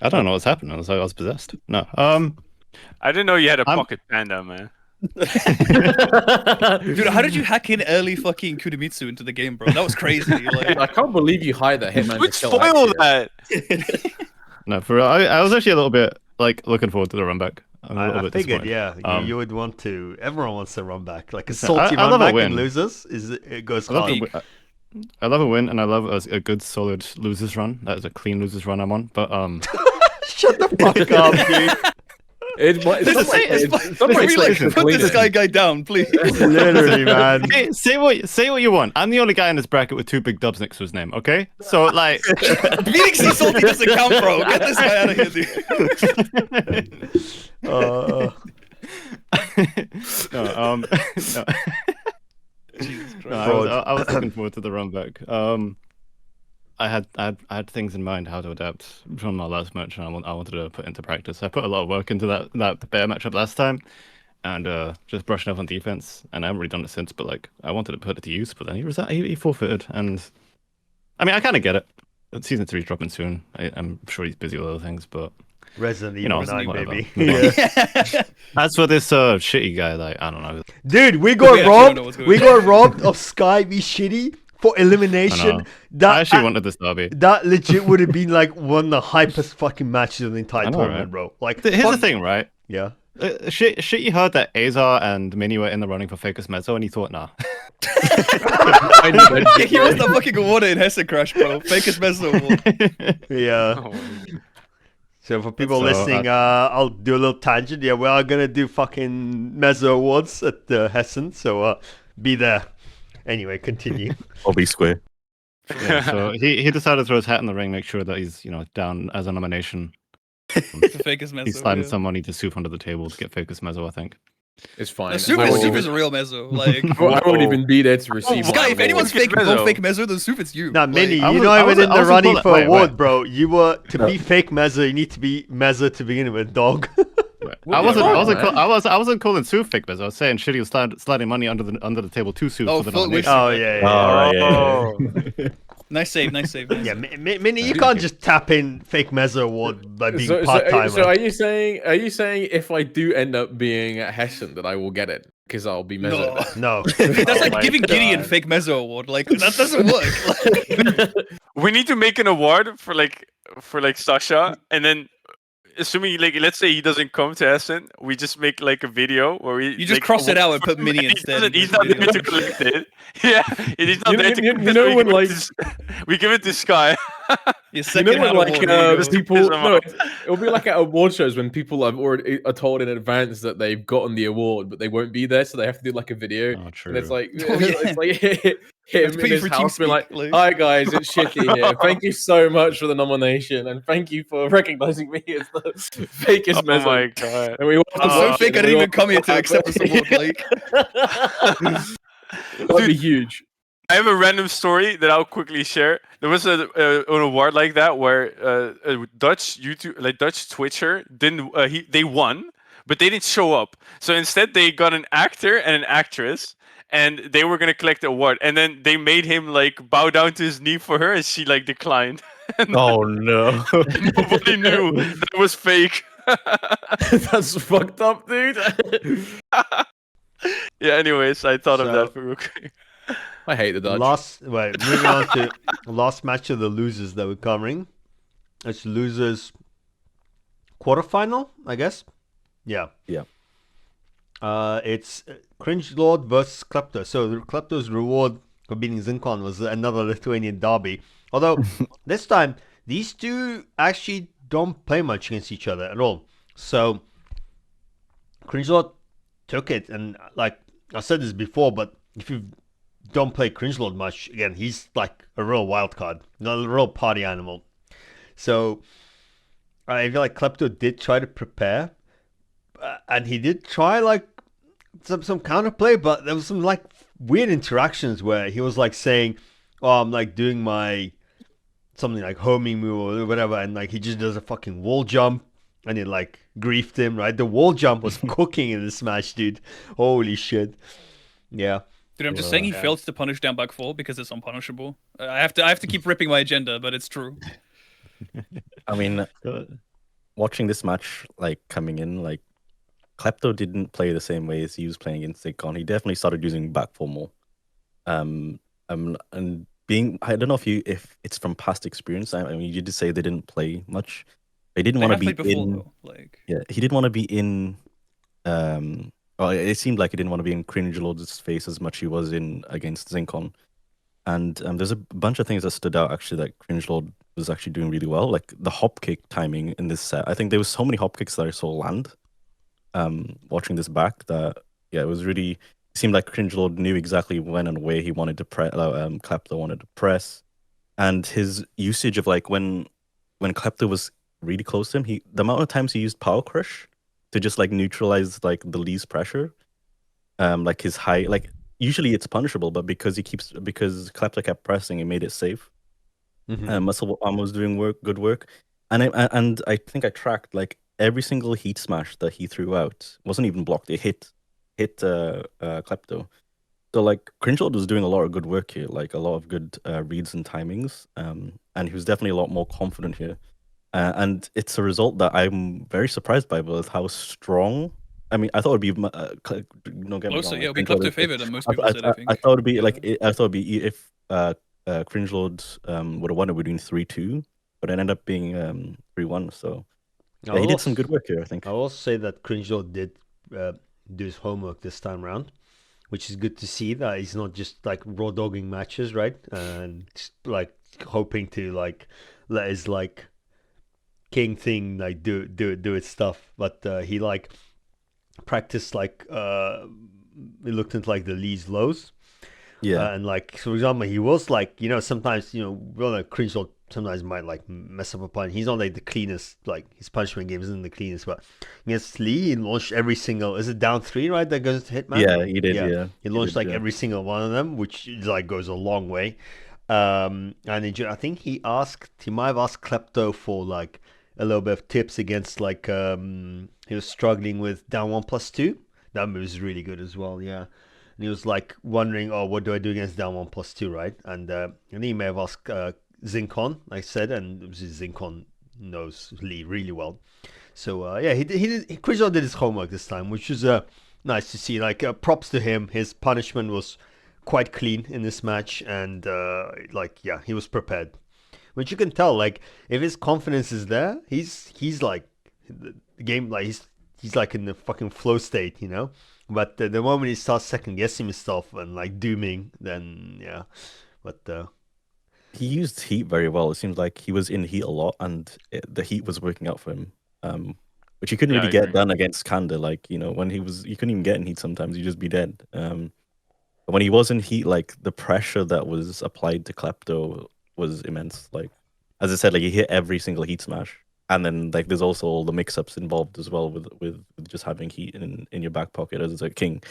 don't know what's happening. I was possessed. No. I didn't know you had a I'm- pocket panda, man. Dude, how did you hack in early fucking Kudomitsu into the game, bro? That was crazy. Like, I can't believe you hired that hitman. Would to kill spoil AxiR. that. No, for real. I was actually a little bit like looking forward to the run back. I'm a little I bit figured, disappointed. yeah, you would want to. Everyone wants to run back, like a Listen, salty I run love a back win. and losers. It goes I love, hard. a, I love a win, and I love a good solid losers run. That is a clean losers run I'm on. But Shut the fuck up, dude. It's Can we like put this guy down, please? Literally, man. Hey, say what you want. I'm the only guy in this bracket with 2 big dubs next to his name. Okay, so like, Beating C salty doesn't count, bro. Get this guy out of here, dude. no. Jesus Christ. No, I was looking forward to the run back. I had things in mind how to adapt from my last match, and I wanted to put into practice. I put a lot of work into that bear matchup last time, and just brushing up on defense. And I haven't really done it since. But like, I wanted to put it to use, but then he forfeited, and I mean, I kind of get it. Season 3 is dropping soon. I'm sure he's busy with other things, but Resident you know, Evil 9, whatever. baby. Yeah. As for this shitty guy, like, I don't know. Dude, we We got actually don't robbed. know what's going We on. got robbed of Skye v Shittey for elimination. I actually wanted this derby. That legit would have been like one of the hypest fucking matches of the entire I know, tournament, right? bro. Like, Here's the fuck- thing, right? Yeah. Shitty heard that AxiR and Mini were in the running for Fakers Mezzo, and he thought, nah. He was the fucking award in Hessen Crash, bro. Fakest Mezzo award. Yeah. Oh, So for people So, listening, I'll do a little tangent. Yeah, we are gonna do fucking Mezzo awards at Hessen, so be there. Anyway, continue. Or be square. Yeah, so he decided to throw his hat in the ring, make sure that he's down as a nomination. Fakest Mezzo. He's sliding yeah. some money to Soup under the table to get Fakers Mezzo, I think. It's fine. No, Soup I won't is even- a real Mezzo. Like, I won't even be there to receive. Skye, my if anyone's award. fake, Mezzo. both fake Mezzo, then Soup it's you. Nah, Mini, I you're was- not I even was- in I the was running bullet- for wait, award, wait. bro. You were to be fake Mezzo. You need to be Mezzo to begin with, dog. I wasn't. wrong, I wasn't. man? I wasn't calling Soup fake Mezzo. I was saying Shitty was sliding money under the table to Soup Oh, for the full- nomination. Oh yeah, yeah. All right, yeah. Oh. Nice save, nice save. Yeah, Mini, you can't just tap in fake Mezzo award by being So, part timer. so are you saying if I do end up being at Hessen that I will get it because I'll be Mezzo? No. No. That's like my giving Gideon God. fake Mezzo award. Like that doesn't work. Like, We need to make an award for Sasha, and then assuming like let's say he doesn't come to Essen, we just make like a video where we you just like, cross it out and for put him, Mini and instead. He's not there to collect it. Yeah, he's not You know- there to you- collect you it, know so we when, give it like- to- we give it to Skye. Your You second know when hand like award. there you go. people Piss 'em no, off. it'll be like at award shows when people are told in advance that they've gotten the award but they won't be there, so they have to do like a video. Oh, true. And it's like Oh, yeah. it's like him put in you his for house being like, TeamSpeak, like- "Hi guys, it's Shittey here. Thank you so much for the nomination and thank you for recognizing me as the fakest Oh Mezzo." my god. And we walk I'm so away, fake I and didn't we even walk come here to back. accept this award. Like, That'd be huge. I have a random story that I'll quickly share. There was an award like that where a Dutch Twitcher didn't. They won, but they didn't show up. So instead, they got an actor and an actress, and they were gonna collect the award. And then they made him like bow down to his knee for her, and she like declined. Oh no. Nobody knew that was fake. That's fucked up, dude. Yeah. Anyways, I thought of So- that real quick. I hate the Dutch. Moving on to last match of the losers that we're covering. It's losers quarterfinal, I guess. Yeah. Yeah. It's Cringe Lord versus Klepto. So Klepto's reward for beating Zinkon was another Lithuanian derby. Although this time these two actually don't play much against each other at all. So Cringe Lord took it, and like I said this before, but if you don't play Cringelord much, again, he's like a real wild card, not a real party animal. So I feel like Klepto did try to prepare, and he did try like some counterplay, but there was some like weird interactions where he was like saying, "Oh, I'm like doing my something like homing move or whatever," and like he just does a fucking wall jump, and it like griefed him. Right, the wall jump was cooking in this match, dude. Holy shit, yeah. dude, I'm just saying he failed to punish down back 4 because it's unpunishable. I have to keep ripping my agenda, but it's true. I mean, watching this match, like coming in, like Klepto didn't play the same way as he was playing against Zinkon. He definitely started using back four more. And being, I don't know if it's from past experience. I mean, you did say they didn't play much, He didn't They want to have be played before in. though. Like Yeah, he didn't want to be in. Well, it seemed like he didn't want to be in Cringe Lord's face as much he was in against Zinkon. And there's a bunch of things that stood out actually that Cringe Lord was actually doing really well. Like the hop kick timing in this set. I think there was so many hop kicks that I saw land. Watching this back, that yeah, it was really. It seemed like Cringe Lord knew exactly when and where he wanted to press. Klepto wanted to press, and his usage of like when Klepto was really close to him, the amount of times he used Power Crush to just like neutralize like the least pressure, like his high, like usually it's punishable, but because Klepto kept pressing, it made it safe. Muscle Arm was doing good work, and I think I tracked like every single heat smash that he threw out wasn't even blocked. It hit Klepto. So like Cringe Lord was doing a lot of good work here, like a lot of good reads and timings, and he was definitely a lot more confident here. And it's a result that I'm very surprised by with how strong. I mean, I thought it'd be, no, get me closer, wrong, yeah, like, we Cringe Lord Klepto is- favorite than most people said. I think. I thought it'd be Yeah. like I thought it'd be if Cringe Lord would have won it between 3-2, but it ended up being 3-1. So yeah, he did some good work here, I think. I'll also say that Cringe Lord did do his homework this time around, which is good to see that he's not just like raw dogging matches, right? And just, like hoping to like let his like king thing like do its stuff, but he like practiced like he looked into like the Lee's lows. Yeah, And like, for example, he was like, sometimes, well, Cringe Lord sometimes might like mess up a punch. He's not like the cleanest, like his punishment game isn't the cleanest, but against Lee, he launched every single, is it down 3, right? That goes to Hitman? yeah, he did. Yeah, He launched like yeah. every single one of them, which like goes a long way. And I think he might have asked Klepto for like a little bit of tips against like, he was struggling with down 1+2. That move is really good as well, yeah. And he was like wondering, oh, what do I do against down 1+2, right? And I think he may have asked Zinkon, like I said, and Zinkon knows Lee really well. So yeah, Chris did his homework this time, which is nice to see. Like props to him. His punishment was quite clean in this match, and like yeah, he was prepared. Which you can tell, like if his confidence is there, he's like the game, like he's like in the fucking flow state, But the moment he starts second guessing himself and like dooming, then yeah. But he used heat very well. It seems like he was in heat a lot, and the heat was working out for him. Which he couldn't Yeah, really I get agree. done against Kanda. Like when he couldn't even get in heat. Sometimes he'd just be dead. But when he was in heat, like the pressure that was applied to Klepto was immense. Like as I said, like he hit every single heat smash. And then like there's also all the mix-ups involved as well with just having heat in your back pocket as a king.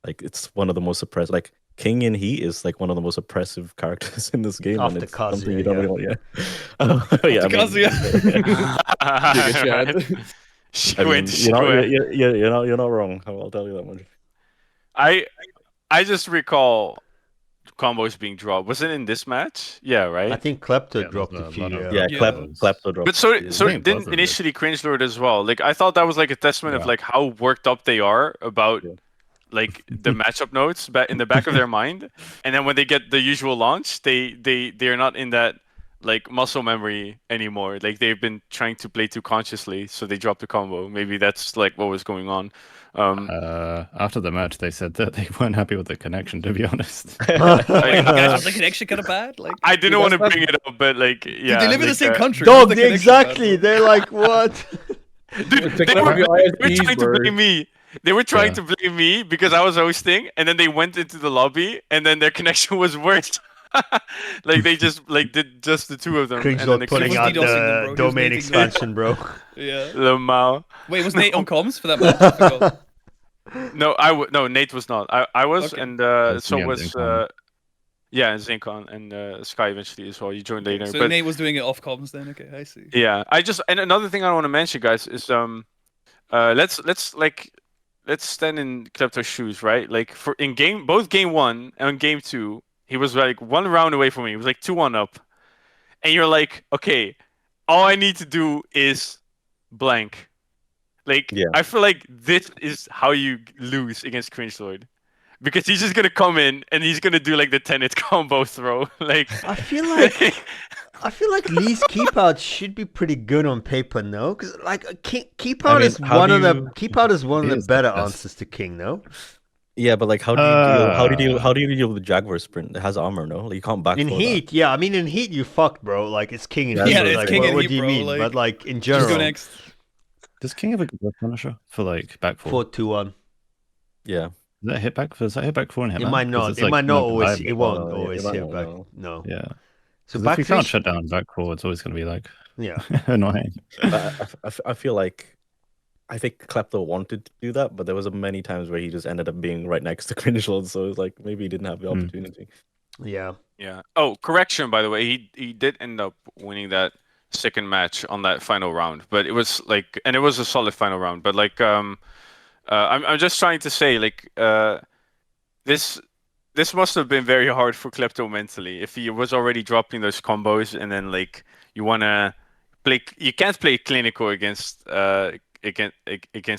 Like it's one of the most suppressed. Like king in heat is like one of the most oppressive characters in this game, and after it's something Kazuya, you don't yeah. really want. Yeah, yeah. Kazuya. I mean, you're not wrong. I'll tell you that much. I just recall combos being dropped. Was it in this match? Yeah, right. I think Klepto Yeah, dropped there's a a few. lot of- Yeah, Yeah. Klepto dropped. But so Yeah. so I think didn't both of initially Cringe Lord as well. Like I thought that was like a testament of Yeah. like how worked up they are about Yeah. like the matchup notes in the back of their mind, and then when they get the usual launch, they're not in that like muscle memory anymore. Like they've been trying to play too consciously, so they dropped the combo. Maybe that's like what was going on. After the match, they said that they weren't happy with the connection. To be honest, Guys, was the connection kind of bad? Like I didn't want to that's- bring it up, but like yeah, They live in the like, same country. Dog, How's the connection exactly. bad, bro? They're like, what? Dude, Pick they up were, your they were ISPs, trying to bro. blame me. They were trying Yeah. to blame me because I was hosting, and then they went into the lobby, and then their connection was worse. Like they just like did just the two of them, Cringe and then Lord putting was out DDoSing them, the bro. He was domain mating them. expansion, bro. Yeah. the Mao. Wait, was Nate on comms for that match? I forgot. No, Nate was not. I was, Okay. and was so me and was Zinkon. yeah, and Zinkon and Skye eventually as well. You joined later, So but Nate was doing it off comms then. Okay, I see. yeah, and another thing I want to mention, guys, is let's stand in Klepto's shoes, right? Like for in both game 1 and game 2, he was like 1 round away from me. He was like 2-1 up, and you're like, okay, all I need to do is blank. Like Yeah. I feel like this is how you lose against Cringe Lord. Because he's just gonna come in and he's gonna do like the tenet combo throw. Like I feel like I feel like Lee's keep out should be pretty good on paper, no? Because like keep I out mean, is how one do of the you- keep out is one of He the is the better best. answers to King, no? Yeah, but like, how do you deal with the Jaguar sprint? It has armor, no? Like, you can't backthrow In Heat, yeah. I mean, in Heat, you fucked, bro. Like it's King in Yeah, Heat. it's Like, King what in Heat, do you bro, mean? like, But like in Just go general, next. Does King have a good web finisher for like back four? 4-2-1. Yeah. Is that hit back? Is that hit back four in Hitman? It might 'Cause not. it's, It like, might not always. reliable. It won't No, always it might hit not, back. no. No. Yeah. So Because back if you three. can't shut down back four, it's always going to be like Yeah. annoying. I feel like I think Klepto wanted to do that, but there was many times where he just ended up being right next to Cringe Lord, so it's like maybe he didn't have the opportunity. Yeah. Yeah. Oh, correction, by the way, he did end up winning that second match on that final round, but it was like, and it was a solid final round. But like, I'm just trying to say, like, this must have been very hard for Klepto mentally if he was already dropping those combos, and then like you wanna play, you can't play clinical against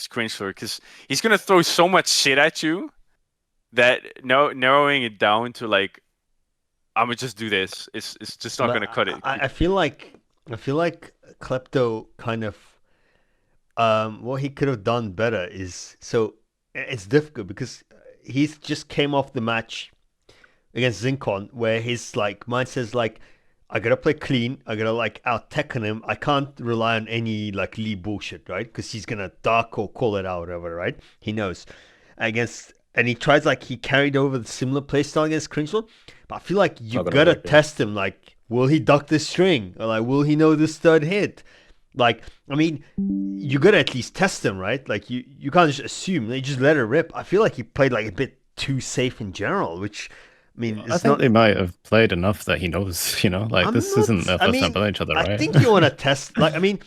Cringe Lord because he's gonna throw so much shit at you that narrowing it down to like, I'm gonna just do this. It's just not But gonna cut it. I feel like Klepto kind of what he could have done better is, so it's difficult because he's just came off the match against Zinkon where his like mindset is like, I gotta play clean, I gotta like out Tekken him, I can't rely on any like Lee bullshit, right? Because he's gonna dark or call it out, whatever, right? He knows and he tries, like, he carried over the similar playstyle against Cringe Lord, but I feel like you Not gonna gotta work, yeah. test him, like, will he duck this string, or like will he know this third hit? Like, I mean, you gotta at least test him, right? Like, you can't just assume. You just let it rip. I feel like he played like a bit too safe in general, which, I mean, it's I think not. they might have played enough that he knows, like, I'm this not- isn't their I first time mean, playing each other, right? I think you want to test. Like, I mean,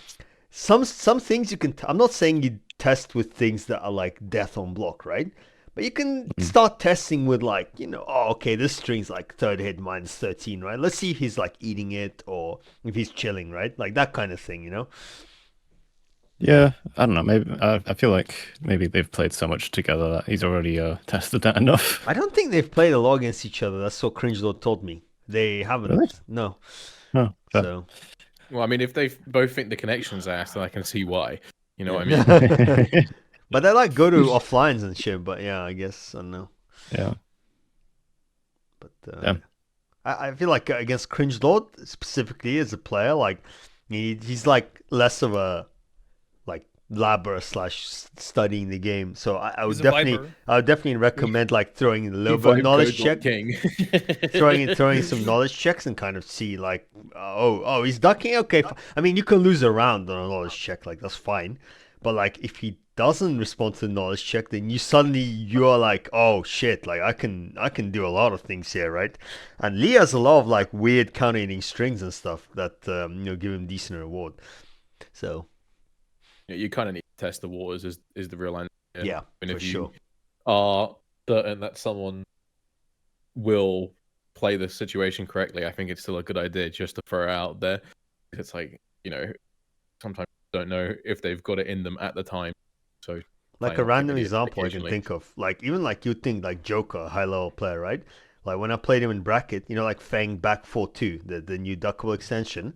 some things you can. I'm not saying you test with things that are like death on block, right? But you can start testing with like, oh, okay, this string's like third hit minus 13, right? Let's see if he's like eating it or if he's chilling, right? Like that kind of thing, Yeah, I don't know. Maybe I feel like maybe they've played so much together that he's already tested that enough. I don't think they've played a lot against each other. That's what Cringe Lord told me. They haven't. Really? No. Oh, fair. So. Well, I mean, if they both think the connection's ass, then I can see why. You know what I mean? But they like go to offlines and shit. But yeah, I guess I don't know. Yeah. But Yeah. I feel like against Cringe Lord specifically as a player, like he's like less of a like labber / studying the game. So I would He's a definitely viper. I would definitely recommend like throwing a little You bit of vibe knowledge code check, King. throwing some knowledge checks and kind of see like oh he's ducking, okay. I mean, you can lose a round on a knowledge check, like that's fine. But like if he doesn't respond to the knowledge check, then you are like, oh shit, like I can do a lot of things here, right? And Lee has a lot of like weird counter-hitting strings and stuff that give him decent reward. So You kind of need to test the waters, is the real answer. yeah, And for if you sure. are certain that someone will play the situation correctly, I think it's still a good idea just to throw it out there. It's like, sometimes you don't know if they've got it in them at the time. So Like playing a random opportunity example I can occasionally. think of, like even like you'd think like Joker, a high level player, right? Like when I played him in bracket, like Fang back 4-2, the new duckable extension.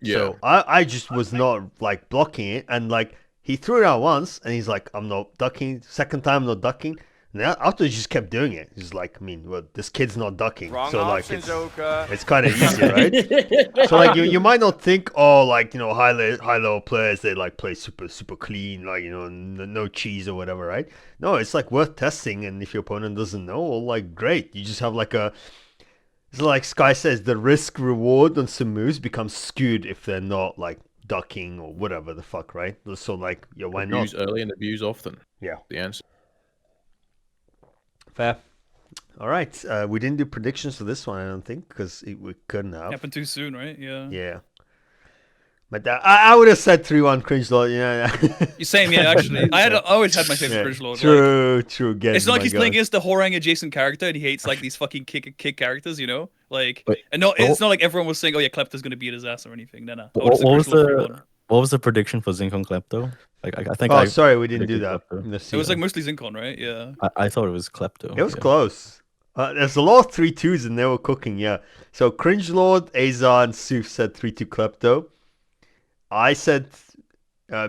Yeah. So I just was not like blocking it, and like he threw it out once, and he's like, I'm not ducking. Second time, I'm not ducking. And after he just kept doing it. He's like, I mean, well, this kid's not ducking, Wrong so like option, Joker. it's kind of easy, right? So like you might not think, oh, like high level players, they like play super clean, like no cheese or whatever, right? No, it's like worth testing, and if your opponent doesn't know, well, like great, you just have like it's like Skye says, the risk reward on some moves becomes skewed if they're not like ducking or whatever the fuck, right? So like, yeah, why not? Abuse early and abuse often. Yeah. The answer. Fair. All right, we didn't do predictions for this one, I don't think, because we couldn't have. Happened too soon, right? Yeah. Yeah. But I would have said 3-1 Cringe Lord, Same, yeah. Actually, I always had my favorite Yeah, Cringe Lord. True. Again, It's not like my he's playing God. against the Horang adjacent character and he hates like these fucking kick characters, Like, Wait, and no, what- it's not like everyone was saying, oh yeah, Klepto's gonna beat his ass or anything. No. I What, would've said what was Cringe Lord the 3-1. what was the prediction for Zinkon Klepto? Like I think Oh, sorry, we didn't do predicted that. Klepto. Let's It was see. like mostly Zinkon, right? Yeah. I thought it was Klepto. It was yeah. close. There's a lot of 3-2s and they were cooking, yeah. So Cringe Lord, AxiR, and Suf said 3-2 Klepto. I said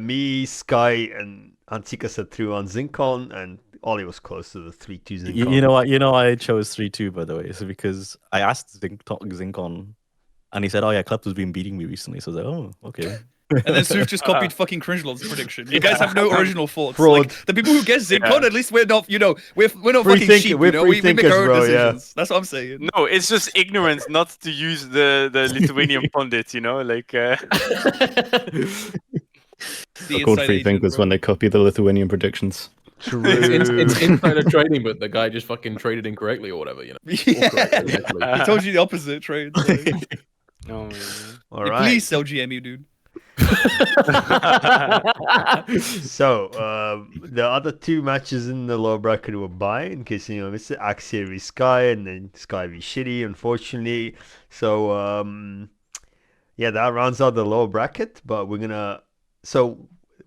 me, Skye, and Antika said 3-1 Zinkon, and Ollie was close to the 3-2 Zinkon. You know I chose 3-2 by the way. So because I asked Zinkon, and he said, "Oh yeah, Klepto's been beating me recently." So I was like, "Oh, okay." And then Suf just copied fucking Cringe Lord's prediction. You guys have no original thoughts. Fraud. Like, the people who guess Zinkon, at least we're not, we're not Free fucking think- sheep. we're We free make our own thinkers, bro, yeah. decisions. That's what I'm saying. No, it's just ignorance not to use the Lithuanian pundit, you know, like. The Called inside free agent, thinkers bro. when they copy the Lithuanian predictions. True. It's insider trading, but the guy just fucking traded incorrectly or whatever, you know. Yeah. Or correctly, actually. He told you the opposite trade. Like, No, man. All yeah, right. please sell GMU, dude. So the other two matches in the lower bracket were by, in case you know, it's AxiR v Skye and then Skye v Shittey, unfortunately. So yeah, that rounds out the lower bracket. But we're gonna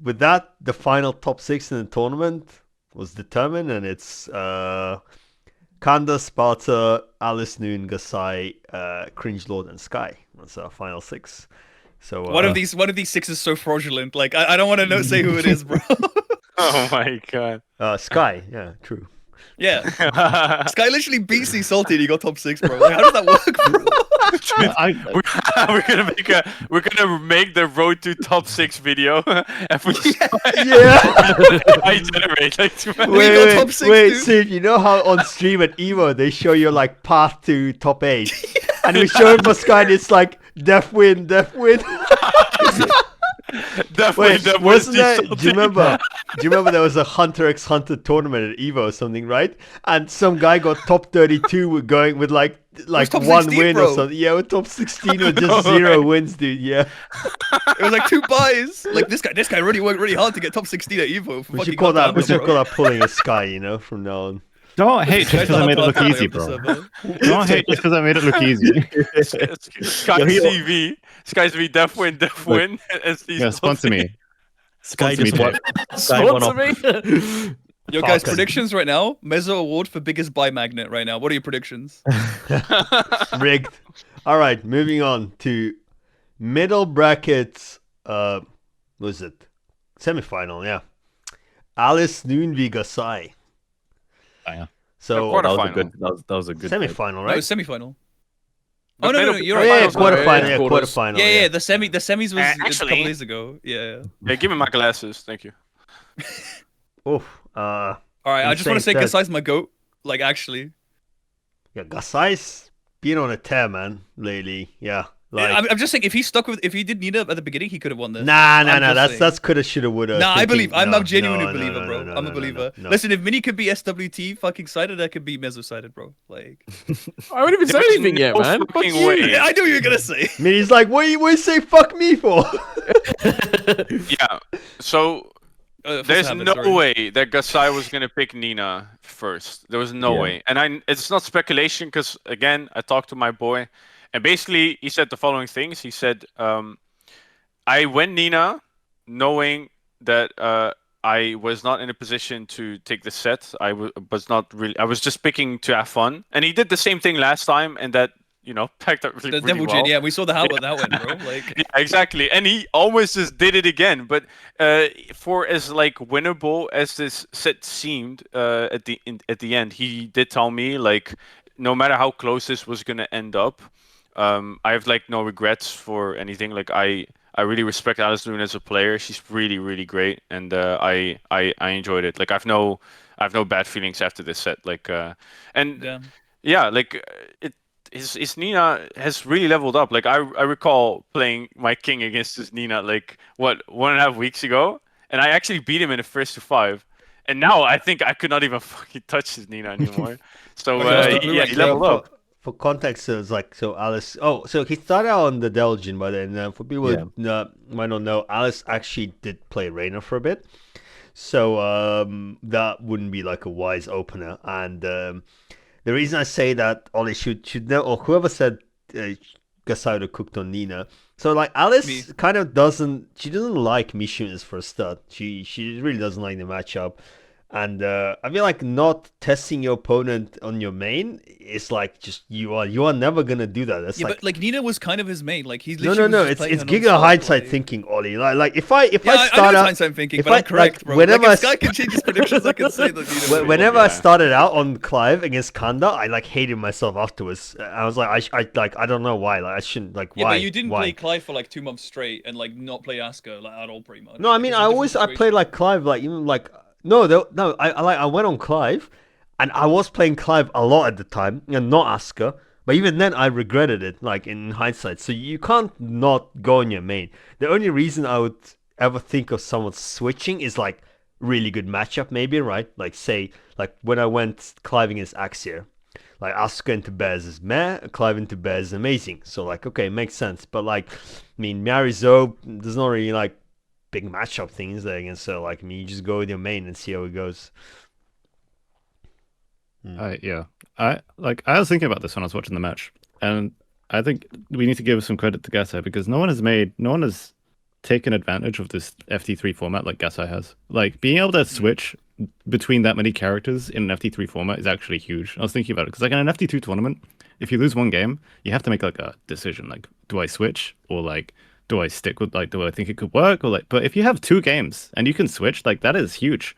with that, the final top 6 in the tournament was determined, and it's Kanda, Sparta, Alicenoon, Gasai, Cringe Lord, and Skye. That's our final 6. So One of these 6 is so fraudulent. Like, I don't want to say who it is, bro. Oh my god. Skye, yeah, true. Yeah. Skye literally beat C Salty and he got top 6, bro. Like, how does that work, bro? we're gonna make the road to top 6 video and we Yeah. I generate like too much. got top 6, wait, dude. Steve, you know how on stream at Evo they show you like path to top 8? And we show it for Skye and it's like death win. Definitely, Wait, wasn't there? Do you remember there was a Hunter x Hunter tournament at Evo or something, right? And some guy got top 32 with going with like top 1 16, win bro. or something. Yeah, with top 16 with just 0 wins, dude. Yeah. It was like 2 buys. Like, this guy really worked really hard to get top 16 at Evo. We should call that pulling a Skye, you know, from now on. Don't hate just because I made it look easy, bro. Don't hate just because I made it look easy. Sky's CV, Sky's V, def win, and Yeah, sponsor me. Sky Sponsor me, just won. Jay. Sky won Sponsor off. me. Yo, guys, Falcon. predictions right now. Mezzo award for biggest buy magnet right now. What are your predictions? Rigged. All right, moving on to middle brackets. What was it? Semi-final, yeah. Alicenoon v Gasai. Oh, yeah. So quarter- That was a Quarterfinal. good. That was a good. semi-final, No, right? it's semi-final. The Oh, no, middle- you're Oh, right. yeah, Quarterfinals, quarterfinal. yeah, Yeah, quarters. quarterfinal. Yeah, the semis was a actually- couple days ago. Yeah. Yeah, give me my glasses, thank you. Oof. All right, I just want to say Insane Gasai's my goat. Like, actually. Yeah, Gasai's been on a tear, man, lately. Yeah. Like, I'm just saying, if he did Nina at the beginning, he could have won this. nah. I'm just That's saying. coulda, shoulda, woulda. Nah, I thinking- believe. I'm no, a genuine no, believer, no, bro. no, I'm no, a no, believer. no. Listen, if Mini could be SWT fucking sided, that could be Mezzo sided, bro. Like, I haven't even said There's anything yet, no man. Fuck fucking you. way. I knew you were gonna say. I mean, he's like, what you say fuck me for? Yeah, so there's no way that Gasai was gonna pick Nina first. There was no Yeah. way, and it's not speculation because again, I talked to my boy, and basically he said the following things. He said, "I went Nina, knowing that I was not in a position to take the set. I was not really. I was just picking to have fun, and he did the same thing last time, and that." Packed up really, The really Devil well. Jin, yeah, we saw how that went, bro. Like, Yeah, exactly, and he almost just did it again. But for as like winnable as this set seemed at the end, he did tell me like, no matter how close this was gonna end up, I have like no regrets for anything. Like I really respect Alicenoon as a player. She's really really great, and I enjoyed it. Like I've no bad feelings after this set. Like and yeah. yeah, like his Nina has really leveled up. Like I recall playing my king against his Nina like 1.5 weeks ago, and I actually beat him in the first to 5. And now I think I could not even fucking touch his Nina anymore. So yeah, he leveled up. For context, it's like Alice. Oh, so he started out on the Delgin, but then for people who might not know, Alice actually did play Reina for a bit. So that wouldn't be like a wise opener. And the reason I say that Ollie should know, or whoever said Gasai would have cooked on Nina. So like Alice doesn't like Mishunas for a start. She really doesn't like the matchup. And I feel like not testing your opponent on your main is like just you are never gonna do that. That's Yeah, like but like Nina was kind of his main. Like he's no, literally was just it's playing her giga non-stop, hindsight like- thinking, Ollie. Like if I Yeah, start I know it's out, hindsight thinking, if but I- I'm correct, like, bro. whenever like I if Skye s- can change his predictions, I can say that Nina. would whenever win. I started out on Clive against Kanda, I like hated myself afterwards. I was like, I don't know why. Like I shouldn't like Yeah, why. but you didn't why? play Clive for like 2 months straight and like not play AxiR like at all, pretty much. No, I Like, mean it's I a different always I played situation. like Clive, like even like no I went on Clive, and I was playing Clive a lot at the time and not AxiR. But even then, I regretted it, like in hindsight. So you can't not go on your main. The only reason I would ever think of someone switching is like really good matchup, maybe, right? Like say, like when I went Clive against AxiR, like AxiR into Bears is meh, Clive into Bears is amazing. So like, okay, makes sense. But like, I mean, Marizo, there's not really like big matchup things there against. So like, I mean, you just go with your main and see how it goes. Yeah. I was thinking about this when I was watching the match, and I think we need to give some credit to Gasai because no one has taken advantage of this FT3 format like Gasai has. Like being able to switch between that many characters in an FT3 format is actually huge. I was thinking about it because like in an FT2 tournament, if you lose one game, you have to make like a decision like, do I switch or like do I stick with like, do I think it could work or like, but if you have 2 games and you can switch, like that is huge.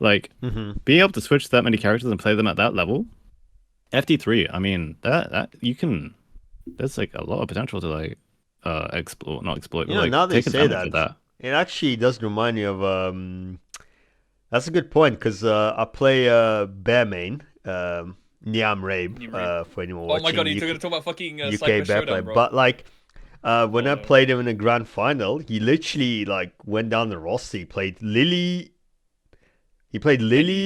Like being able to switch that many characters and play them at that level, FT3. I mean that you can. There's like a lot of potential to like not exploit, You but know, like now they take say advantage of that. it actually does remind me of that's a good point because I play bear main Niam Rabe Niam Rabe. for anyone Oh watching my god, you're UK, gonna talk about fucking UK Cypher bear Showdown, play. bro. But like when I no. played him in the grand final, he literally like went down the roster. He played Lily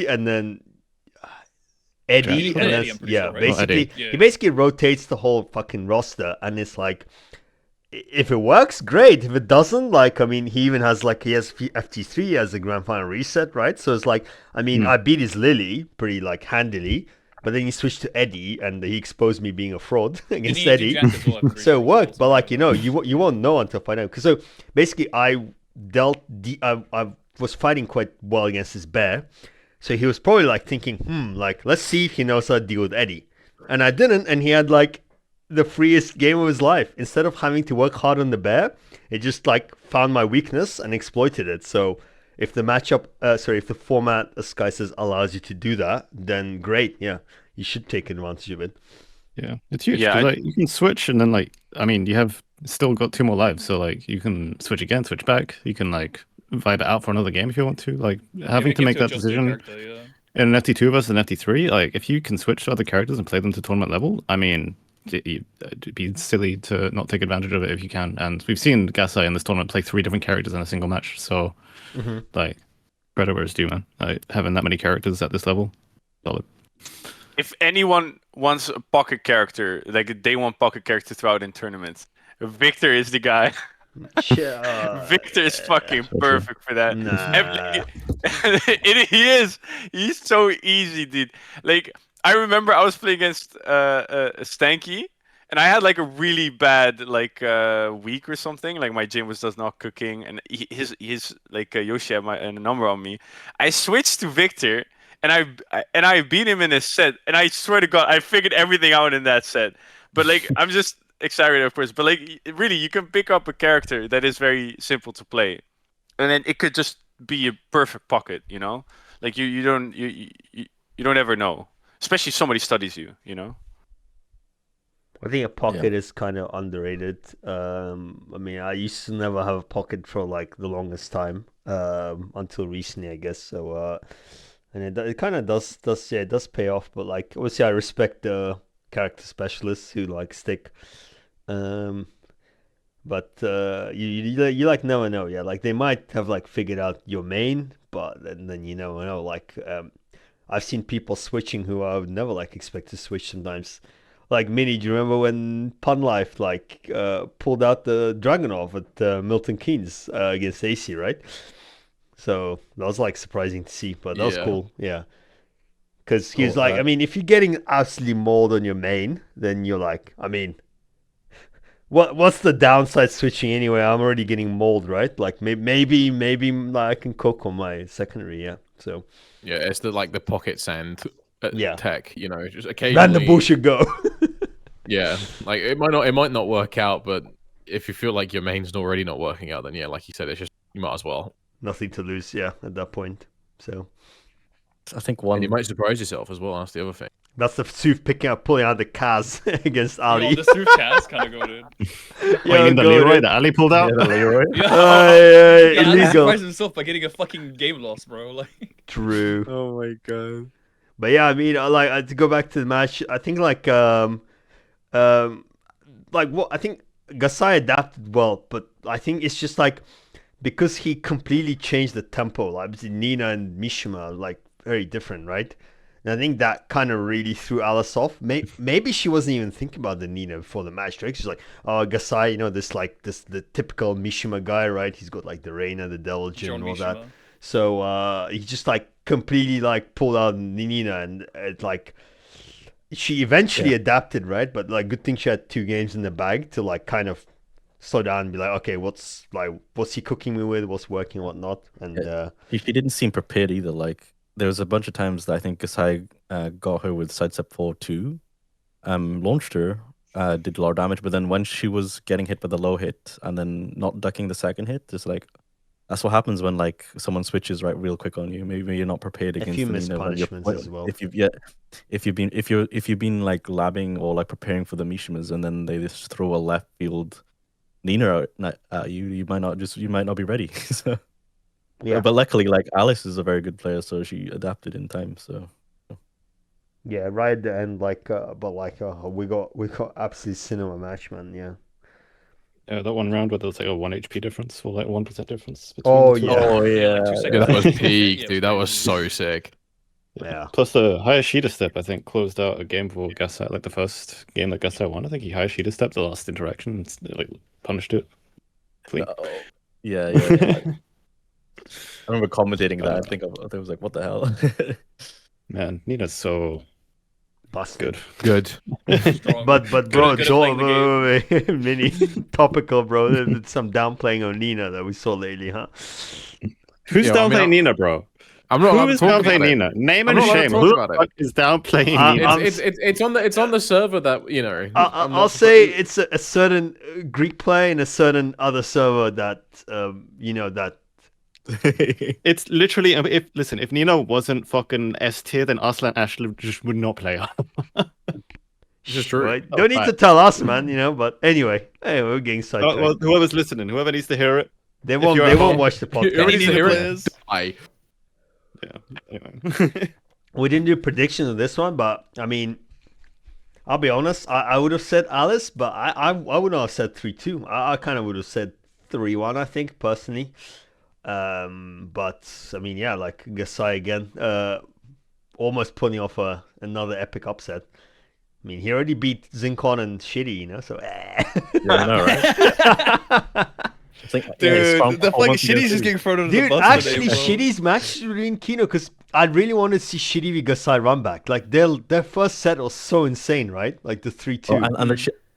and then Eddie, Jack? and Eddie, that's I'm pretty yeah. sure, right? Basically, Eddie. Yeah. he basically rotates the whole fucking roster, and it's like, if it works, great. If it doesn't, like, I mean, he even has like he has FT3 as a grand final reset, right? So it's like, I mean, I beat his Lily pretty like handily, but then he switched to Eddie, and he exposed me being a fraud against Didn't he Eddie. do Jack as well, I'm pretty So sure, it as worked, well, but like something you won't know until final. Because so basically, I was fighting quite well against this bear. So he was probably like thinking, like, let's see if he knows how to deal with Eddie. And I didn't, and he had like the freest game of his life. Instead of having to work hard on the bear, it just like found my weakness and exploited it. So if the if the format, as Skye says, allows you to do that, then great. Yeah, you should take advantage of it. Yeah, it's huge. Yeah, 'Cause, like you can switch, and then like I mean, you have still got 2 more lives, so like you can switch again, switch back. You can like vibe it out for another game if you want to. Like having to make that decision in an FT2 versus an FT3, like if you can switch to other characters and play them to tournament level, I mean, it'd be silly to not take advantage of it if you can. And we've seen Gasai in this tournament play 3 different characters in a single match, so like credit where it's due, man. Like, having that many characters at this level, solid. If anyone wants a pocket character, like a day one pocket character throughout in tournaments, Victor is the guy. Victor is fucking perfect for that. Nah. He is. He's so easy, dude. Like I remember I was playing against Stanky, and I had like a really bad like week or something. Like my gym was just not cooking, and his like Yoshi had a number on me. I switched to Victor. And I beat him in a set, and I swear to God, I figured everything out in that set. But like, I'm just excited, of course. But like, really, you can pick up a character that is very simple to play, and then it could just be a perfect pocket. You know, like you don't ever know, especially if somebody studies you. You know. I think a pocket is kind of underrated. I mean, I used to never have a pocket for like the longest time until recently, I guess. So. And it kind of it does pay off, but like obviously I respect the character specialists who like stick, but you like never know, yeah, like they might have like figured out your main, but then you never know. Like I've seen people switching who I would never like expect to switch sometimes. Like Mini, do you remember when Pun Life like pulled out the Dragonov at Milton Keynes against AC, right? So that was like surprising to see, but that was cool. Yeah. Because he was like, I mean, if you're getting absolutely mauled on your main, then you're like, I mean, What's the downside switching anyway? I'm already getting mauled, right? Like maybe I can cook on my secondary, yeah. So Yeah, it's the pocket sand Yeah. tech, you know, just ban occasionally. the bullshit go. Yeah, like it might not work out, but if you feel like your main's already not working out, then yeah, like you said, it's just you might as well. Nothing to lose, yeah, at that point. So I think And one. you might surprise yourself as well. That's the other thing. that's the Sooth pulling out the Kaz against Ali. Yo, the Sooth Kaz kind of got it. Wait, in the Leroy that Ali pulled out? Yeah, the Leroy. Yeah, Ali illegal. surprised himself by getting a fucking game loss, bro. Like, True. Oh my god. But yeah, I mean, to go back to the match, I think what I think Gasai adapted well, but I think it's just like because he completely changed the tempo. Like obviously Nina and Mishima are like very different, right? And I think that kind of really threw Alice off. Maybe she wasn't even thinking about the Nina before the match, right? She's like, oh, Gasai, the typical Mishima guy, right? He's got like the Reina, the Devil Jin, and all that. So he just like completely like pulled out Nina, and it like she eventually adapted, right? But like good thing she had 2 games in the bag to like kind of slow down and be like, okay, what's he cooking me with? What's working, what not? And She didn't seem prepared either. Like there was a bunch of times that I think Gasai got her with sidestep 4-2, launched her, did a lot of damage, but then when she was getting hit by the low hit and then not ducking the second hit, it's like that's what happens when like someone switches right real quick on you. Maybe you're not prepared against few the missed Nina when punishments as well. If you've been like labbing or like preparing for the Mishimas and then they just throw a left field Nina at you, you might not be ready. So yeah, but luckily like Alice is a very good player, so she adapted in time. So yeah, right at the end, we got absolute cinema match, man. Yeah. Yeah, that one round where there was like a 1 HP difference or like 1% difference between Oh the two. yeah. oh Yeah, yeah, like 2 Yeah, seconds. that was Yeah, peak, it dude. That was so sick. Yeah. Plus the higher Sheeta step, I think, closed out a game for Gasai, like the first game that Gasai won. I think he higher Sheeta stepped the last interaction and like punished it. Clean. yeah. I remember commentating that. I think I was like, what the hell? Man, Nina's so Busted. good. Good. Strong. But bro, Good at Joel, playing the mini topical, bro. There's some downplaying on Nina that we saw lately, huh? Who's Yeah, I mean, downplaying Nina, bro? I'm not allowed Who to is talk about downplaying it. Nina? Name I'm and not allowed to shame. talk Who about the it. fuck is downplaying Nina? It's on the server that you know. I'm I'll not say supposed it's a certain Greek player in a certain other server that that. It's literally if Nina wasn't fucking S tier, then Arslan Ashley just would not play her. This is true. Right? Don't need to tell us, man. But anyway, we're getting sidetracked. Well, whoever's listening, whoever needs to hear it, they if won't. you're They at won't home- watch the You already podcast. Need to the hear players. it. Die. yeah. Anyway. We didn't do predictions of this one, but I mean, I'll be honest. I would have said Alice, but I would not have said 3-2. I kind of would have said 3-1. I think personally. But I mean, yeah, like Gasai again, almost pulling off another epic upset. I mean, he already beat Zinkon and Shittey, so. Yeah, I know, right? I think, Dude, the fucking Shittey's just getting thrown under the Dude, bus actually, today, bro. Shitty's match is really Kino because I really wanted to see Shittey with Gasai run back. Like their first set was so insane, right? Like the 3-2.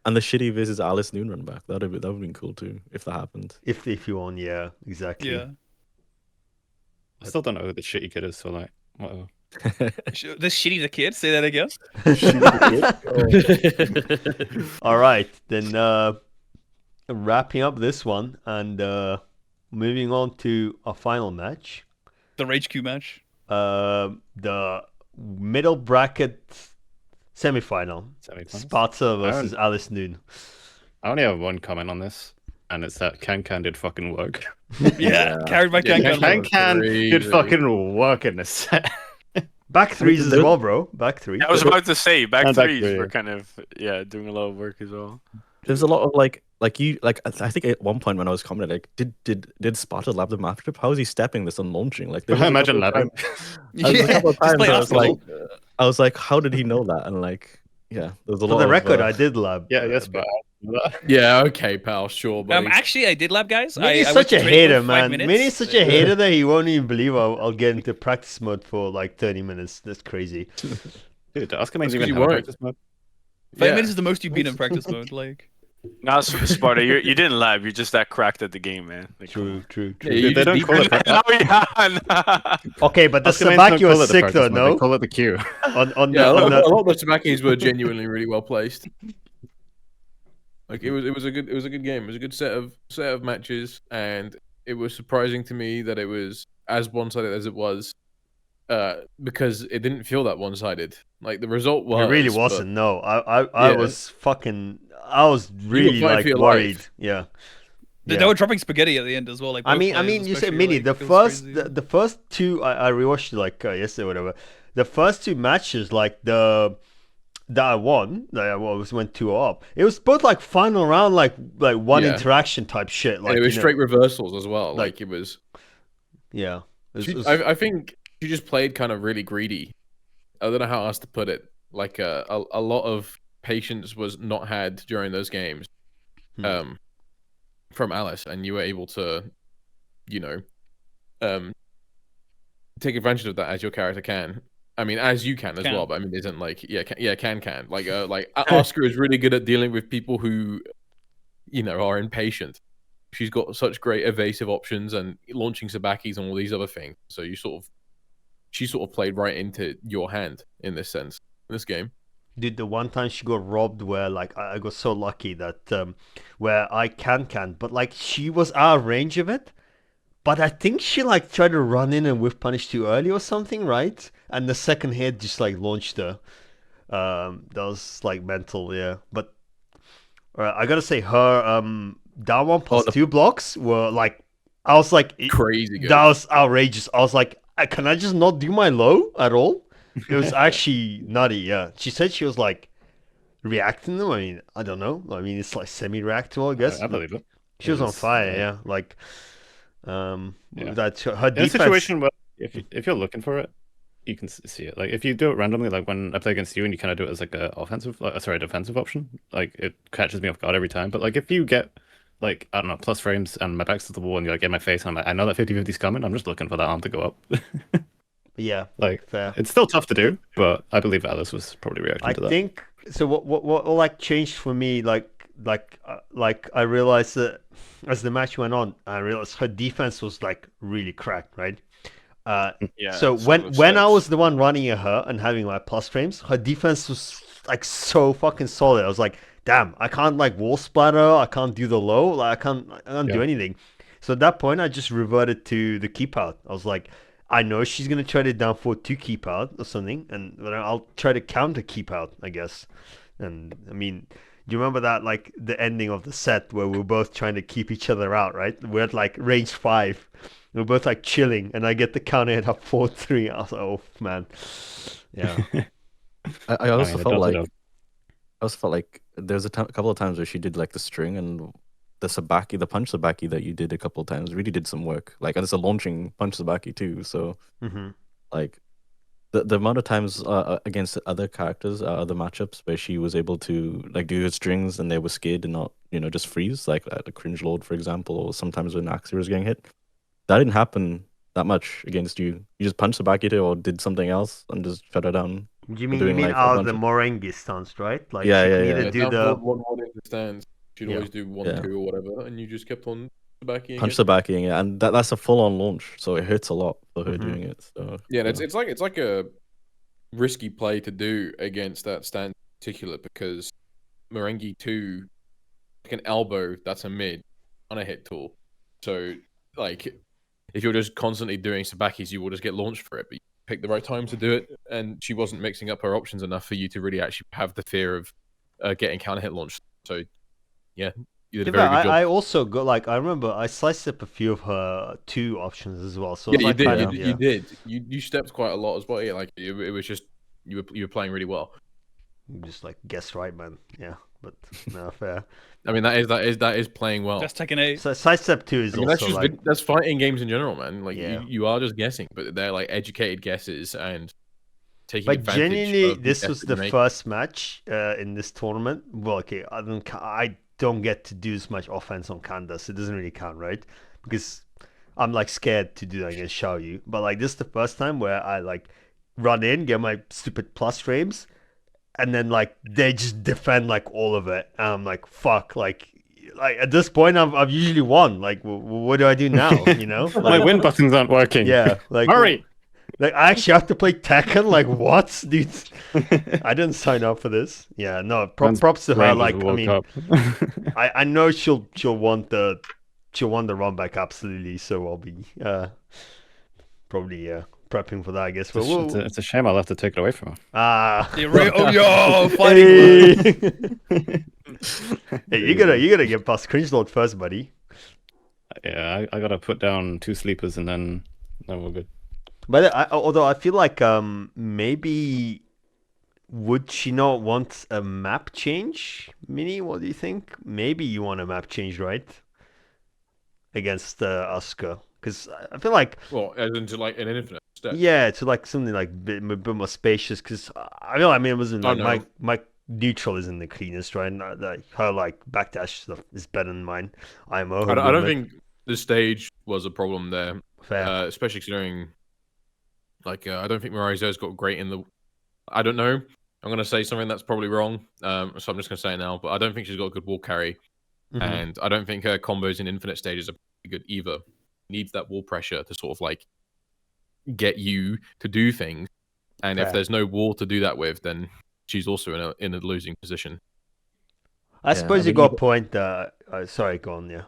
and the Shittey versus Alicenoon run back. That would have been cool too if that happened. If you want, yeah, exactly. Yeah. I still don't know who the shitty kid is, so like, whatever. This Shittey the kid? Say that again? All right, then wrapping up this one and moving on to our final match. The Rage Q match. The middle bracket semifinal. Sparta versus Alicenoon. I only have one comment on this, and it's that Can did fucking work. Yeah, carried by Yeah, Kankan. Can did Crazy. fucking work in the set. Back threes as well, bro. Back three. I was about to say back And back threes three, were yeah. kind of doing a lot of work as well. There's a lot of like I think at one point when I was commenting, like, did Sparta lab the map trip? How is he stepping this and launching? Like, there was a Imagine couple of labbing. times- a couple of Just times play Arsenal. I was like, how did he know that? And like, yeah, there's a lot. For the of, record, I did lab. Yeah, yes, but Yeah, I pal, sure. Buddy. Actually, I did lab, guys. Mini's I such a went to training hater, for 5 man. minutes. Mini's such a hater that he won't even believe I'll get into practice mode for like 30 minutes. That's crazy. dude, ask him That's even 'cause you have a weren't. practice mode. 5 Yeah. minutes is the most you've been in practice mode. Like, Now, Sparta, you didn't lag. You're just that cracked at the game, man. Like, come True, on. true, Yeah, true. you Dude, they just don't call it. Oh, yeah. Okay, but the Oscar Sabaki don't call was it the sick though, practice mode. They no? call it the queue. On Yeah, the, a on lot, the a lot of the Tsubakis were genuinely really well placed. Like it was a good game. It was a good set of matches, and it was surprising to me that it was as one-sided as it was, because it didn't feel that one-sided. Like the result was, it really but wasn't. No, I Yeah. was fucking. I was You were really fighting like for your worried. life. Yeah. They Yeah. were dropping spaghetti at the end as well. Like I both mean, players, you said especially, mini. like, The it was first, crazy. the first two, I rewatched it like yesterday, or whatever. The first two matches, like that I won, that I was went 2 up. It was both like final round, like one Yeah. interaction type shit. Like and it was you know, straight reversals as well. like- Like it was. yeah. It was- I think she just played kind of really greedy. I don't know how else to put it. Like a lot of patience was not had during those games, Hmm. from Alice, and you were able to, you know, take advantage of that as your character can. I mean, as you can as well, but I mean, isn't like can like Oscar is really good at dealing with people who, you know, are impatient. She's got such great evasive options and launching Sabakis and all these other things. So she sort of played right into your hand in this sense, in this game. Dude, the one time she got robbed where like I got so lucky that where I can, but like she was out of range of it. But I think she like tried to run in and whiff punish too early or something, right? And the second hit just like launched her. That was like mental, yeah. But I gotta say her down one plus 2 blocks were like I was like Crazy good. that was outrageous. I was like, can I just not do my low at all? It was actually nutty, yeah. She said she was like reacting them. I mean, I don't know. I mean, it's like semi-reactable, I guess. I believe it. She was on fire, like- yeah. Like, Yeah. that her In a defense. situation where if you're looking for it, you can see it. Like if you do it randomly, like when I play against you and you kind of do it as like a offensive, defensive option, like it catches me off guard every time. But like if you get like I don't know plus frames and my back's to the wall and you're like in my face and I'm like I know that 50-50 is coming, I'm just looking for that arm to go up. Yeah, Like fair. it's still tough to do, but I believe Alice was probably reacting I to that. think so. What like changed for me, like I realized that as the match went on, I realized her defense was like really cracked, right? Yeah. So some of the when I stats. was the one running at her and having my plus frames, her defense was like so fucking solid. I was like, damn, I can't like wall splatter, I can't do the low, like I can't do Yeah. anything. So at that point, I just reverted to the keep out. I was like, I know she's gonna try to down forward to keep out or something, and but I'll try to counter keep out, I guess. And I mean, do you remember that like the ending of the set where we were both trying to keep each other out, right? We're at like range 5. We're both like chilling, and I get the counter hit up 4-3. I was like, oh man, yeah. I also mean, it felt does, it like does. I also felt like there was a couple of times where she did like the string and the punch Sabaki that you did a couple of times really did some work. Like there's a launching punch Sabaki too. So Hmm. like the amount of times against other characters, other matchups where she was able to like do her strings and they were scared and not just freeze like the Cringe Lord for example, or sometimes when AxiR was getting hit. That didn't happen that much against you. You just punched Sabaki to or did something else and just shut her down. You mean doing, like, a out of bunch the of- Morengi stance, right? Like Yeah, she yeah, can yeah. either Yeah, do down the forward, one in the stands. She'd Yeah. always do 1-2 or whatever, and you just kept on Sabaki. Punch Sabaki, yeah, and that's a full on launch, so it hurts a lot for her Mhm. doing it. So Yeah, and it's like a risky play to do against that stand in particular because Merengue 2, like an elbow, that's a mid on a hit tool. So like if you're just constantly doing Sabakis, you will just get launched for it. But you pick the right time to do it, and she wasn't mixing up her options enough for you to really actually have the fear of getting counter hit launched. So yeah, you did a very good job. I also got like I remember I sliced up a few of her 2 options as well. So Yeah, it was you like did. kind You of, did. yeah. You did. You stepped quite a lot as well. Yeah, like it was just you were playing really well. Just like guess right, man. Yeah, but no fair. I mean that is playing well. Just taking a. So sidestep 2 is I mean also like that's fighting games in general, man. Like Yeah. you are just guessing, but they're like educated guesses and taking but advantage. genuinely, of the this guess was that the you make. first match in this tournament. Well, okay, I don't get to do as much offense on Kanda, so it doesn't really count, right? Because I'm like scared to do that against Xiaoyu. But like this is the first time where I like run in, get my stupid plus frames, and then like they just defend like all of it. And I'm like, fuck, like at this point I've usually won. Like what do I do now? You know, My like win buttons aren't working. yeah, like Hurry! like I actually have to play Tekken. Like what, dude? I didn't sign up for this. Yeah, no. Props to her. Brain just Like I woke mean, up. I know she'll want the run back absolutely. So I'll be probably prepping for that. I guess. It's a shame I'll have to take it away from her. Oh, yo, fighting Hey, word. hey, you gotta get past Cringe Lord first, buddy. Yeah, I gotta put down 2 sleepers and then we're good. But although I feel like maybe would she not want a map change, Mini? What do you think? Maybe you want a map change, right? Against Asuka, because I feel like Well, as into like an infinite step. yeah, to like something like a bit more spacious. Because I mean, it wasn't like my neutral isn't the cleanest, right? And, her like backdash stuff is better than mine. I don't think the stage was a problem there, fair. especially considering. Like, I don't think Marizo's got great in the. I don't know. I'm gonna say something that's probably wrong. So I'm just gonna say it now. But I don't think she's got a good wall carry, and I don't think her combos in infinite stages are pretty good either. Needs that wall pressure to sort of like get you to do things, and if there's no wall to do that with, then she's also in a losing position. I suppose you got a point. Sorry, go on. Yeah.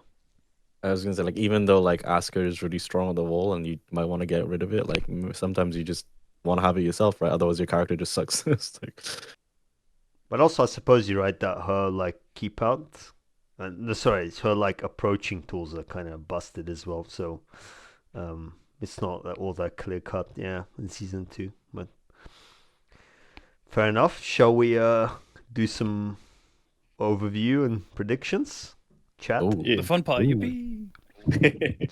I was gonna say, like, even though like AxiR is really strong on the wall and you might want to get rid of it, like sometimes you just want to have it yourself, right? Otherwise, your character just sucks. But also, I suppose you're right that her like keep out, it's her like approaching tools are kind of busted as well. So, it's not all that clear cut, yeah, in season 2. But fair enough. Shall we do some overview and predictions? Chat. The fun part. Yippee.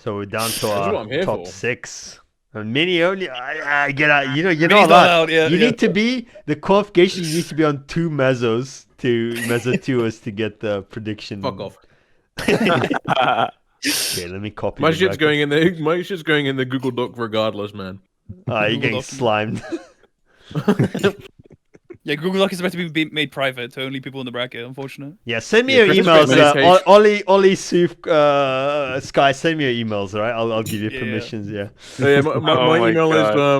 So we're down to what our I'm here top for. 6. And Mini only, I get out. You know Mini's that. not out, yeah, you yeah. need to be the qualification. You need to be on 2 Mezzos to Mezzo Tuahs to get the prediction. Fuck off. Okay, let me copy. My shit's going in the Google Doc regardless, man. You're Google getting Doc. slimed. Yeah, Google Doc is about to be made private to only people in the bracket. Unfortunate. Yeah, send me Yeah, your Chris emails. Bateman Ollie, Suf, Skye, send me your emails. All right, I'll give you Yeah. permissions. Yeah. Yeah, my email is My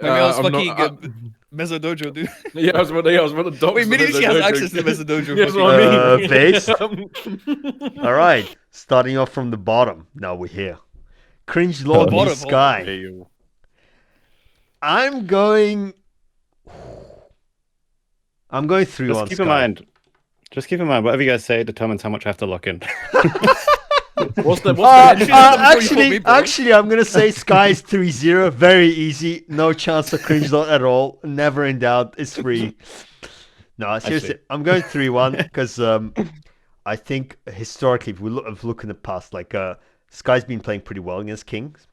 email's I'm fucking not- Mezzo Dojo, dude. yeah, I was about to dox Wait, the Mini Mezzo she has Dojo. access to the Mezzo Dojo. Yes, fucking- what I mean. All right, starting off from the bottom. Now we're here. Cringe Lord Bottom, v Skye. Hey, I'm going 3-1. Just keep in mind, whatever you guys say determines how much I have to lock in. What's the Actually, I'm gonna say Sky's 3-0. Very easy. No chance of Cringe Lord at all. Never in doubt. It's free. No, seriously, I'm going 3-1 because I think historically, if we look in the past, like Sky's been playing pretty well against Kings,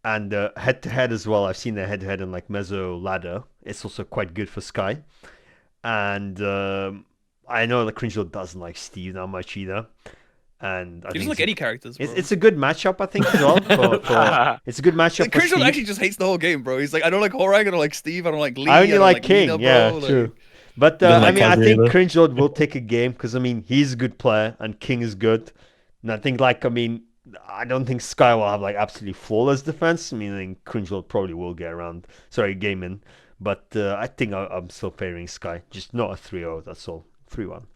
and head to head as well. I've seen the head to head in like Mezzo ladder. It's also quite good for Skye, and I know that Cringe Lord doesn't like Steve that much either. And I He think doesn't like any characters. Bro. it's a good matchup, I think, as well. It's a good matchup Like, for Cringe Steve. actually just hates the whole game, bro. He's like, I don't like Horag, I don't like Steve, I don't like Lee. I only don't like King, Nina, yeah, bro. true. Like, But Doesn't I like mean, I Kazuya think either. Cringe Lord will take a game because I mean he's a good player and King is good, and I think I don't think Skye will have like absolutely flawless defense. I mean, I think Cringe Lord probably will get around. Sorry, game in, but I think I'm still favoring Skye, just not a 3-0. That's all. 3-1.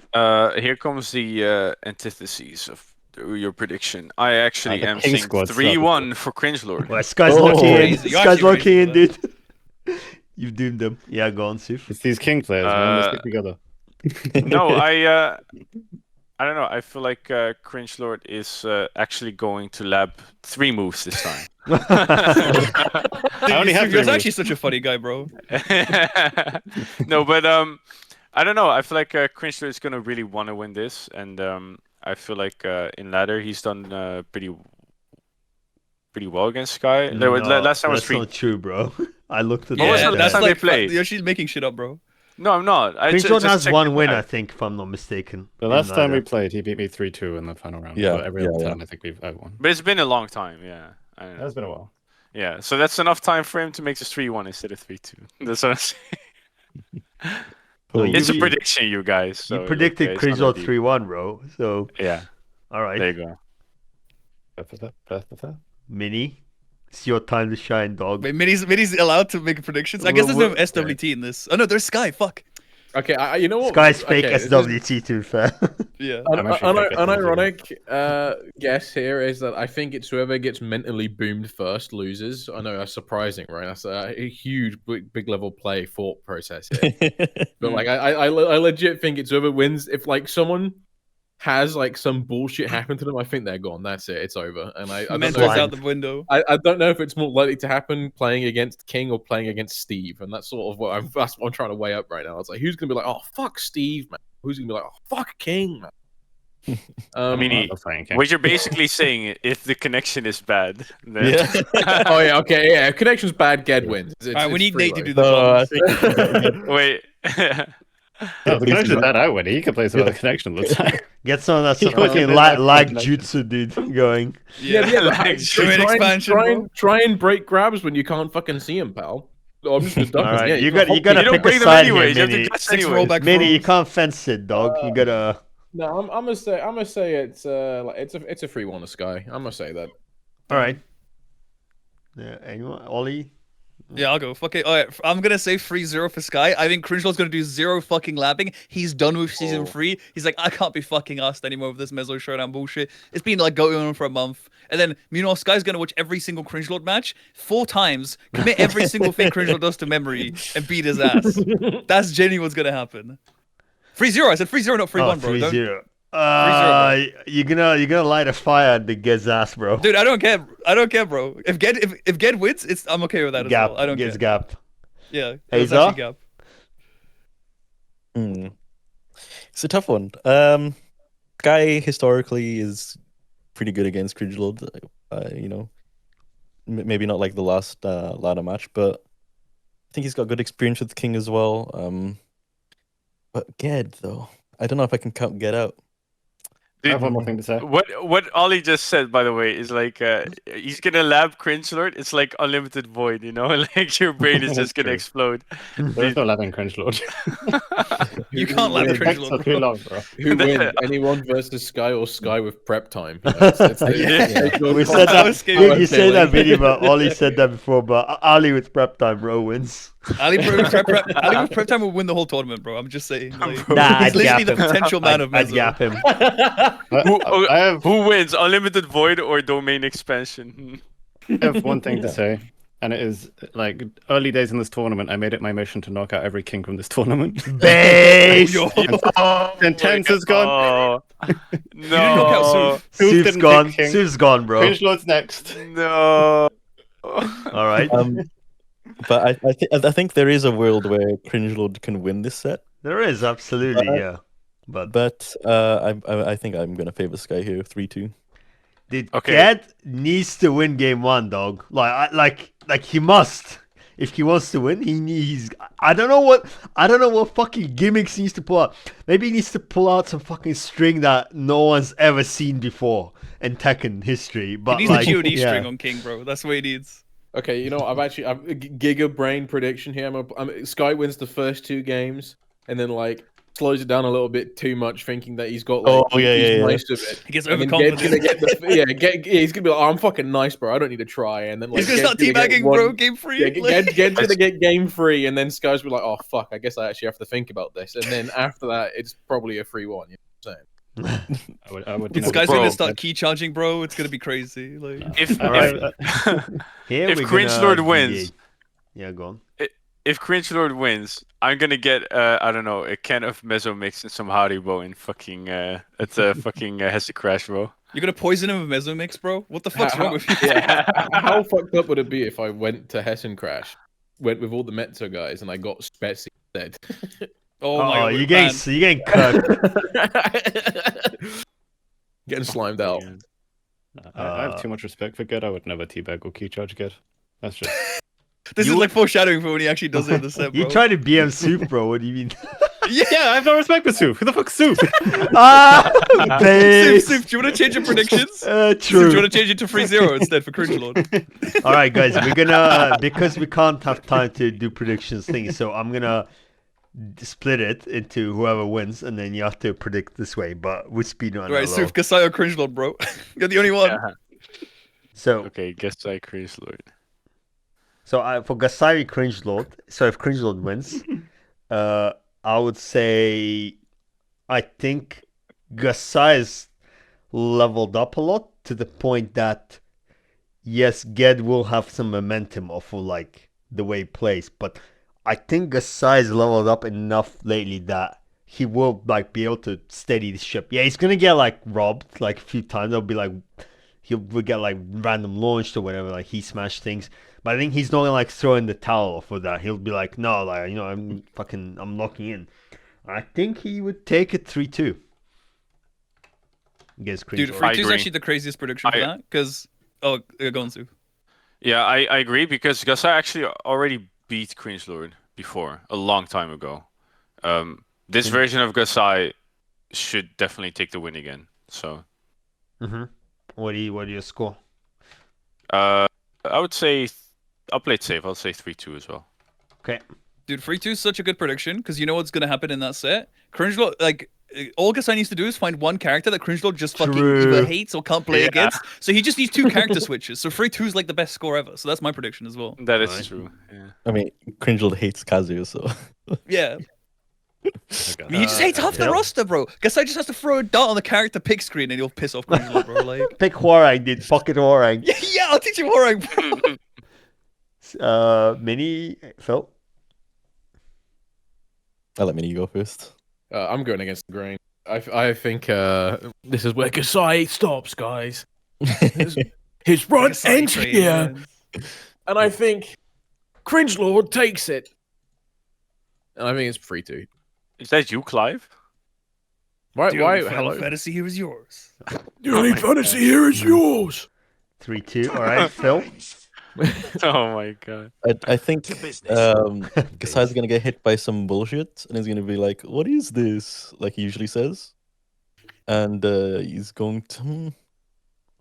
Here comes the antitheses of your prediction. I actually the am King saying squad 3-1 for Cringe Lord. Well, Sky's Oh, locking in. crazy. You're Sky's actually locking in, crazy dude. You've doomed them. Yeah, go on, Sif. It's these King players, man. Let's stick together. No, I don't know. I feel like Cringe Lord is actually going to lab 3 moves this time. I only have You're 3 actually such a funny guy, bro. No, but I don't know. I feel like Cringe Lord is gonna really want to win this, and I feel like in ladder he's done pretty well against Skye. Last time was that's 3. not true, bro. I looked at What was that. the last time they played? You're actually making shit up, bro. No, I'm not. Cringe Lord has checked one it win, out. I think, if I'm not mistaken. The in last time we ladder. played, he beat me 3-2 in the final round. Yeah, But every other yeah. time, I think I've won. But it's been a long time. Yeah, I don't know. It's been a while. Yeah, so that's enough time for him to make this 3-1 instead of 3-2. That's what I'm saying. So Cool. It's a you- prediction, you guys. So, You predicted it's not Cringe deep. 3-1, bro. So Yeah, all right, there you go. Mini, it's your time to shine, dog. Wait, Mini's allowed to make predictions. I guess there's no SWT in this. Oh no, there's Skye. Fuck. Okay, you know what? Sky's fake Okay, this is- SWT, to be fair. Yeah. I'm actually thinking Unironic guess here is that I think it's whoever gets mentally boomed first loses. I know that's surprising, right? That's a huge, big level play thought process here. But like, I legit think it's whoever wins. If like someone has like some bullshit happen to them, I think they're gone. That's it. It's over. And I don't Mental's know. out the window. I don't know if it's more likely to happen playing against King or playing against Steve, and that's sort of that's what I'm trying to weigh up right now. It's like who's gonna be like, oh fuck Steve, man. Who's gonna be like, oh fuck King, man. I mean, what you're basically saying, if the connection is bad, then oh yeah, okay, yeah. If connection's bad, Ged wins. All right, we need Nate to do I the think wait. Yeah, the connection that I win. He can play some other connection all the time. Get some of that He fucking wasn't like in that jutsu, dude, going. Yeah, like, try and break grabs when you can't fucking see him, pal. Oh, I'm just gonna dump All him. right, Yeah, you can't gotta You pick don't a bring them side here, anyways. You have to Mini. guess 6 anyway. rollback Mini, you throws. can't fence it, dog. You gotta. No, I'm gonna say it's it's a 3-1 to Skye. I'm gonna say that. All right. Yeah, anyone? Ollie? Yeah, I'll go. Fuck it. All right, I'm gonna say 3-0 for Skye. I think Cringelaw's gonna do 0 fucking lapping. He's done with season 3. He's like, I can't be fucking asked anymore with this Mezzo Showdown bullshit. It's been like going on for a month. And then meanwhile, Skye's gonna watch every single Cringelord match 4 times, commit every single thing Cringelord does to memory, and beat his ass. That's genuinely what's gonna happen. 3-0. I said 3-0, not 3-1, bro. 3-0. Don't- You're gonna light a fire at the Ged's ass, bro. Dude, I don't care. I don't care, bro. If Ged wins, I'm okay with that Gap. as well. I don't Ged's care. gap. Yeah. Hey, It's actually Gap. It's a tough one. Guy historically is pretty good against Cringelord. You know, maybe not like the last ladder match, but I think he's got good experience with King as well. But Ged though, I don't know if I can count Ged out. I have one more thing to say. What Ollie just said, by the way, is like he's gonna lab Cringelord. It's like unlimited void, you know, like your brain is just gonna True. explode. There's no lapping Cringe Lord. You can't lap It takes Cringelord, too bro. long, bro. Who wins? Anyone versus Skye or Skye with prep time? You know, We said that. Okay, You said that video, but Ollie said that before. But Ali with prep time, bro, wins. Ali with prep time will win the whole tournament, bro. I'm just saying. Like, Nah, he's I'd literally gap the him. potential man of I'd Mezzo. gap him. I have Who wins, unlimited void or domain expansion? I have one thing to say, and it is like early days in this tournament. I made it my mission to knock out every king from this tournament. Base. And Tense is gone. Oh, You didn't knock out no, Suf. Suf Soup's didn't gone. pick king. Soup's gone, bro. Cringe Lord's next. no. All right. But I think there is a world where Cringelord can win this set. There is absolutely, yeah. But I think I'm gonna favor Skye here, 3-2. Dude, Okay. Ged needs to win game 1, dog. Like he must. If he wants to win, he needs. I don't know what fucking gimmicks he needs to pull out. Maybe he needs to pull out some fucking string that no one's ever seen before in Tekken history. But He needs like, the GOD yeah. string on King, bro. That's what he needs. Okay, you know what? I've Giga Brain prediction here. Skye wins the first 2 games, and then like slows it down a little bit too much, thinking that he's got like he's nice with it. He gets And then overconfident. Ged's gonna get he's gonna be like, oh, I'm fucking nice, bro. I don't need to try. And then like He's gonna start Ged's gonna get teabagging, one- bro. Game 3. Yeah, Ged's gonna get game 3, and then Skye's be like, oh fuck, I guess I actually have to think about this. And then after that, it's probably a 3-1. You know what I'm saying? I would This never- guy's Bro. gonna start key charging, bro. It's gonna be crazy. Like, If All right. Here if we're Cringelord gonna wins, deviate. Yeah, go on. if Cringelord wins, I'm gonna get I don't know, a can of Mezzo mix and some Haribo and fucking it's a fucking Hesse Crash, bro. you're gonna poison him with Mezzo mix, bro? What the fuck's How- wrong with you? How fucked up would it be if I went to Hessen Crash, went with all the Mezzo guys, and I got Spetsy instead? Oh my Oh, god. you're getting cut. Getting slimed out. I have too much respect for Ged. I would never teabag or key charge Ged. That's just. This is like foreshadowing for when he actually does it in the set, bro. You trying to BM Soup, bro? What do you mean? Yeah, I have no respect for Soup. Who the fuck's Soup? Soup, Base. Soup, do you want to change your predictions? True. Soup, do you want to change it to 3-0 instead for Cringelord? All right, guys, we're gonna because we can't have time to do predictions things, so I'm gonna split it into whoever wins, and then you have to predict this way. But we speed on Right, so Gasai or Cringe Lord, bro. You're the only one. So Okay, Gasai Cringe Lord. for Gasai Cringe Lord. So if Cringe Lord wins, I would say I think Gasai is leveled up a lot to the point that yes, Ged will have some momentum off of like the way he plays, but I think Gasai is leveled up enough lately that he will like be able to steady the ship. Yeah, he's gonna get like robbed like a few times. It'll be like he'll get like random launched or whatever, like he smashed things. But I think he's not gonna like throw in the towel for that. He'll be like, no, like I'm locking in. I think he would take it 3-2 against Cringe. Dude, I 3-2 is agree. actually the craziest prediction for that, because go on, Sue. Yeah, I agree because Gasai actually already beat Cringe Lord before a long time ago. This version of Gasai should definitely take the win again. So, What do you score? I would say I'll play it safe. I'll say 3-2 as well. Okay. Dude, 3-2 is such a good prediction, because you know what's gonna happen in that set? Cringe Lord, like, all Gasai needs to do is find one character that Cringe Lord just fucking either hates or can't play against. So he just needs 2 character switches. So 3-2 is like the best score ever. So that's my prediction as well. That is true. Yeah. I mean, Cringe Lord hates Kazuya, so Yeah. I mean, he just hates half the roster, bro. Gasai just has to throw a dart on the character pick screen and he'll piss off Cringe Lord, bro. Like, Pick Hwarang, dude. Pocket Hwarang. yeah, I'll teach you Hwarang, bro. Mini Phil. I'll let Mini go first. I'm going against the grain. I think this is where Gasai stops, guys. His run Gasai ends train, here, man. and I think Cringe Lord takes it. And I think it's 3-2. Is that you, Clive? Why? Dude, Why? Final Hello. Fantasy here is yours. The only fantasy here is yours. 3-2. All right, Phil. Oh my god. I think Gasai's gonna get hit by some bullshit, and he's gonna be like, "What is this?" Like he usually says, and he's going to.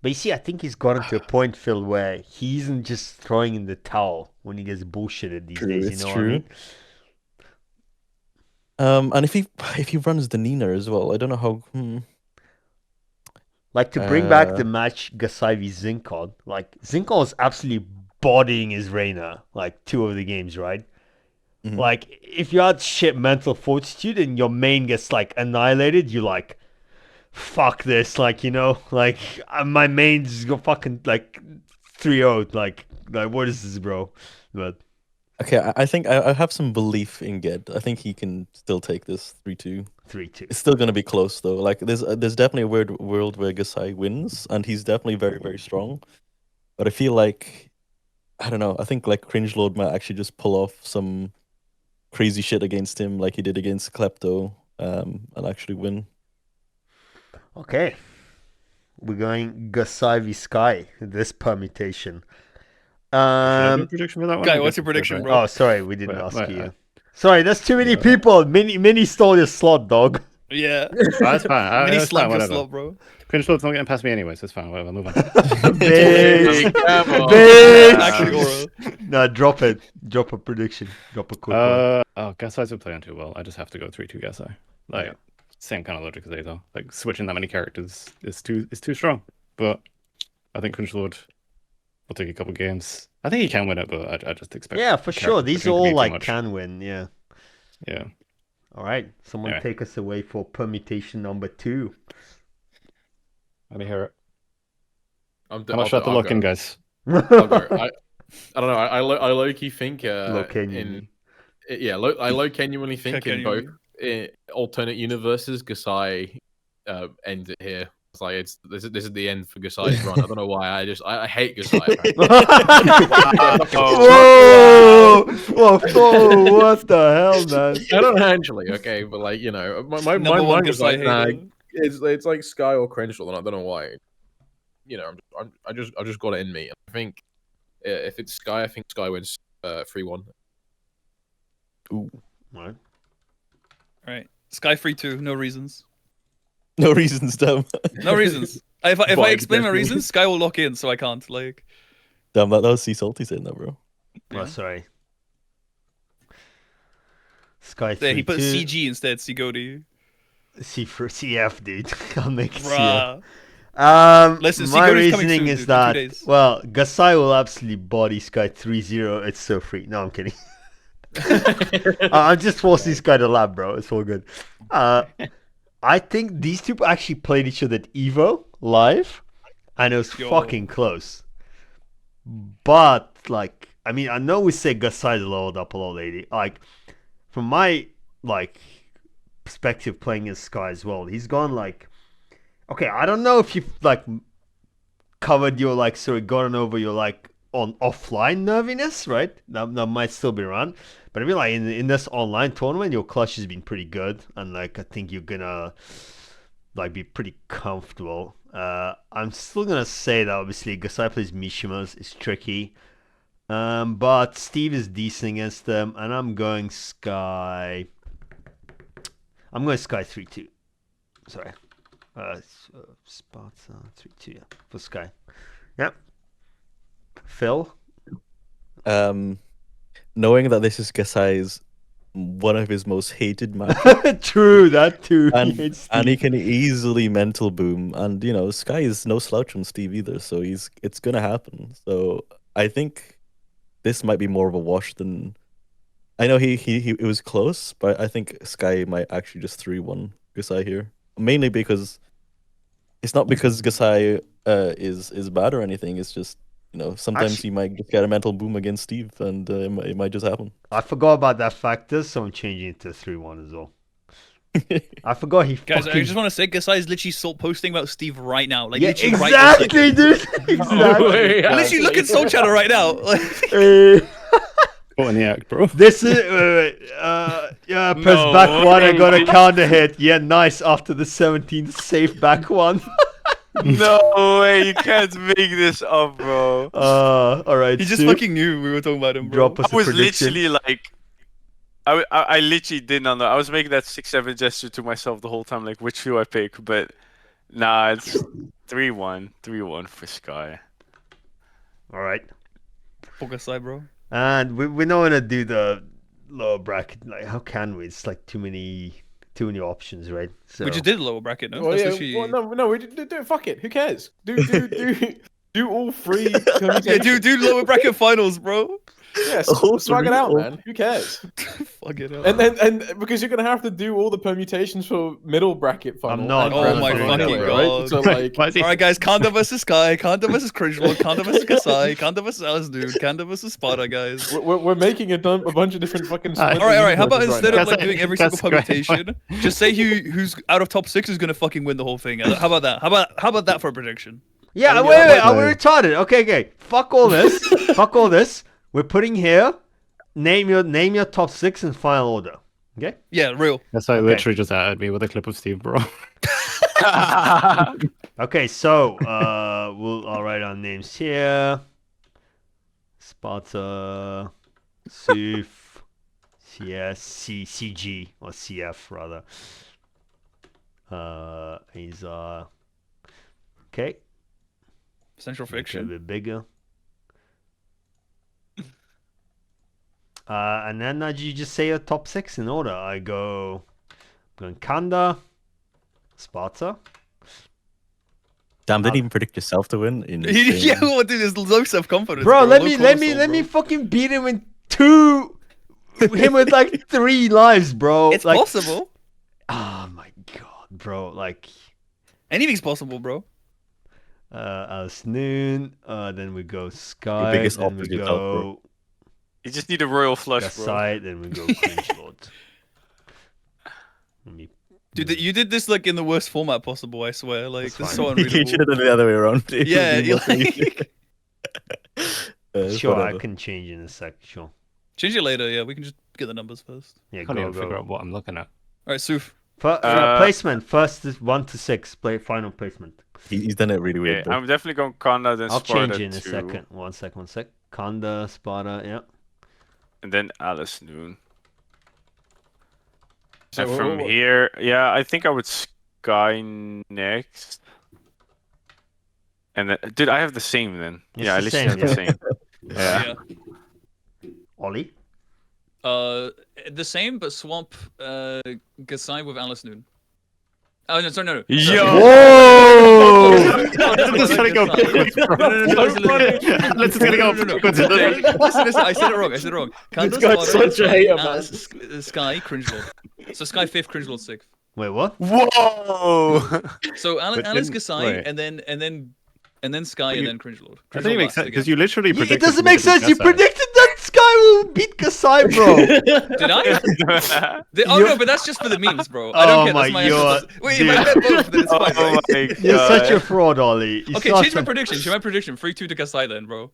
But you see, I think he's gotten to a point, Phil, where he isn't just throwing in the towel when he gets bullshitted these days. You know what I mean? And if he runs the Nina as well, I don't know how. Like to bring back the match Gasai v Zinkon. Like Zinkon was absolutely bodying his Reina like 2 of the games, right? Like if you had shit mental fortitude and your main gets like annihilated, you're like, fuck this, like, you know, like my main's go fucking like 3-0, like what is this, bro? But okay, I think I have some belief in Ged. I think he can still take this 3-2. 3-2. It's still gonna be close though. Like there's definitely a weird world where Gasai wins, and he's definitely very, very strong. But I feel like I don't know. I think like Cringe Lord might actually just pull off some crazy shit against him, like he did against Klepto, and actually win. Okay. We're going Gasai v Skye, this permutation. Prediction for that one? Guy, what's your prediction, bro? Oh, sorry, we didn't ask you. Sorry, there's too many people. Mini stole your slot, dog. Yeah. That's fine. Mini That's slap fine, your whatever. slot, bro. Cringe Lord's not getting past me anyways. That's fine. Whatever. Move on. Big. Big. Actually, Oro. No, drop it. Drop a prediction. Drop a quick one. Gasai's are playing too well. I just have to go 3-2 Gasai. Like same kind of logic as Azar. Like switching that many characters is too strong. But I think Cringe Lord will take a couple games. I think he can win it, but I just expect. Yeah, for sure. These switching to all be too like much. can win. Yeah. Yeah. All right. Someone Anyway. take us away for permutation number 2. Let me hear it. I'm How much do I have to lock in, guys? I'll go. I don't know. I low-key think Low-key. I low-genuinely think in both alternate universes, Gasai ends it here. It's like this is the end for Gasai's run. I don't know why. I hate Gasai. Whoa! What the hell, man? I don't actually, okay, but like you know, my Number one mind is like, Gasai nah, hater. it's like Skye or Cringe, and I don't know why. You know, I just got it in me. I think if it's Skye, I think Skye wins 3-1. Ooh, Right. Right. Skye 3-2. No reasons. no reasons, damn. No reasons. If I explain my reasons, Skye will lock in, so I can't. Like, Damn, that was C Salty saying that, bro. Oh, sorry. Skye There, he 3-2. put CG instead. Sigodi. C for CF, dude. I'll make it CF. Bruh. Listen, My Sigodi's coming reasoning soon, is dude, in 2 that days. well, Gasai will absolutely body Skye 3-0. It's so free. No, I'm kidding. I'm just forcing Skye to lap, bro. It's all good. I think these two actually played each other at Evo live, and it was fucking close. But like, I mean, I know we say Gasai's leveled up a lot lately. Like, from my like perspective, playing as Skye as well, he's gone like, okay, I don't know if you've like covered your like, sorry, gotten over your like on offline nerviness, right? That might still be around. But I mean, like in this online tournament, your clutch has been pretty good, and like I think you're gonna like be pretty comfortable. I'm still gonna say that obviously Gasai plays Mishimas, it's tricky, but Steve is decent against them, and I'm going Skye. I'm going Skye 3-2. Sorry, Sparta 3-2 for Skye. Yep. Phil. Knowing that this is Gasai's one of his most hated matches, True, that too. and he can easily mental boom, and you know Skye is no slouch on Steve either, so it's gonna happen. So I think this might be more of a wash than. I know he it was close, but I think Skye might actually just 3-1 Gasai here, mainly because it's not because Gasai is bad or anything. It's just, you know, sometimes Actually, he might just get a mental boom against Steve, and it might just happen. I forgot about that factor, so I'm changing it to 3-1 as well. I forgot he Guys, fucking... I just want to say, Gasai is literally salt posting about Steve right now. Like, yeah, literally exactly, right dude. Exactly. Literally, look at Soul Channel right now. What in the act, bro? This is... yeah, press No back one, I got a way. counter hit. Yeah, nice. After the 17th, safe back one. No way, you can't make this up, bro. Alright, He just Sue, fucking knew we were talking about him, bro. drop us I a was prediction. literally like, I literally did not know. I was making that 6-7 gesture to myself the whole time, like which shoe I pick, but nah, it's 3-1 for Skye. Alright. For Gasai, bro. And we're not gonna do the lower bracket. Like, how can we? It's like too many options, right? So We just did a lower bracket, no? Well, That's yeah, literally... well, no, we do it. Fuck it. Who cares? Do all three. Yeah, permutations. do lower bracket finals, bro. Yeah, All swag it three, out, all- man. Who cares? Fuck it up. And because you're gonna have to do all the permutations for middle bracket final. not- and Oh grand my final fucking anyway, God. right? So like, Why is he? All right, guys. Kanda versus Skye. Kanda versus Cringe. Kanda versus Gasai. Kanda versus Alicenoon. Kanda versus Sparta, guys. we're making a bunch of different fucking. All right, split All right. How about universes instead right of like Gasai- doing every single Gasai- permutation, just say who's out of top 6 is gonna fucking win the whole thing? How about that? How about that for a prediction? yeah, Oh, wait, yeah, I'm right. retarded. Okay. Fuck all this. Fuck all this. We're putting here. Name your top 6 in final order. Okay. Yeah, real. That's why literally just added me with a clip of Steve, bro. Okay, so I'll write our names here. Sparta, Suf, CS, CG or CF rather. AxiR. Okay, Central make it a Fiction. bit bigger. And then you just say your top 6 in order. I'm going Kanda, Sparta. Damn, didn't even predict yourself to win. Yeah, what dude? There's low self confidence. Bro, let me fucking beat him in 2. Him with like 3 lives, bro. It's like, possible. oh my god, bro. Like, Anything's possible, bro. Alicenoon. Then we go Skye. biggest Then we opposite out, go bro. You just need a royal flush, bro. Gasai. Then we go Cringe Lord. Let me. Dude, you did this like in the worst format possible. I swear. Like, That's this is fine. so You should have unreadable. done it the other way around. It Yeah, would be you're more easy. like... Sure, I Whatever. can change in a sec. Sure. Change it later. Yeah, we can just get the numbers first. Yeah, I can't go, even figure go. out what I'm looking at. All right, Suf. Placement first is 1 to 6. Play final placement. He's done it really Okay, weird. Bro. I'm definitely going Kanda, then I'll Sparta change it in a 2, second. One sec. Kanda, Sparta. Yeah. and then Alicenoon. So And from what- here, yeah, I think I would Skye next. And then, dude, I have the same then. It's yeah, I the literally same, have the same. Yeah. Yeah. Ollie. The same, but swap Gasai with Alicenoon. Oh no, sorry, no. Yo! Whoa! I'm just gonna go backwards, bro. Let's just gonna go backwards. Listen, I said it wrong. Kanda, guy's Sparta, such a hater, man. Skye, Cringe Lord. So Skye 5th, Cringe Lord 6th. Wait, what? Whoa! So But Alice then- Gasai, wait. and then Skye, you- and then Cringe Lord. I Cringe think it Lord makes sense last because again. you literally It predicted. doesn't make sense. You Gasai. predicted that Skye will beat Gasai, bro. Did I? Oh no, but that's just for the memes, bro. I don't Oh care. That's my my actual God, thoughts. Wait, if I bet both, then it's fine, Oh right? my You're such a God. fraud, Ollie. You're Okay, such change my a- prediction. 3-2 to Gasai then, bro.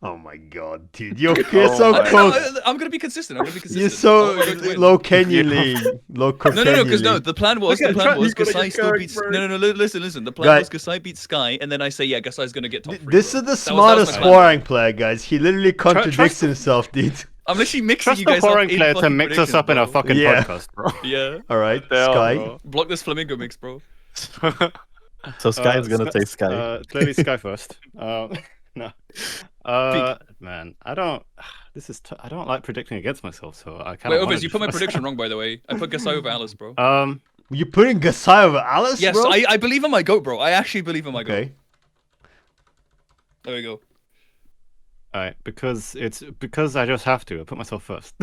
Oh my god, dude. You're so my close. I'm gonna be consistent. You're so I'm gonna win. low canyonly. Low No, because no, the plan was Look at Gasai still Kirk, beats. bro. No, listen. The plan Guys- was Gasai beats Skye, and then I say, yeah, Gasai's gonna get top 3. This bro. is the That was smartest my plan. sparring player, guys. He literally contradicts trust- himself, dude. I'm literally mixing Trust you the guys up foreign in player to fucking mix us up in a predictions, bro. fucking Yeah. podcast, bro. Yeah. All right, Hell, Skye. bro. Block this flamingo mix, bro. So Sky is gonna say Sky. Clearly Sky first. No. Man, I don't. This is. I don't like predicting against myself, so I kind Wait, of. Ovis, you put my prediction wrong, by the way. I put Gasai over Alice, bro. You putting Gasai over Alice, Yes, bro? I believe in my goat, bro. I actually believe in my goat. Okay. There we go. Alright, because I just have to. I put myself first,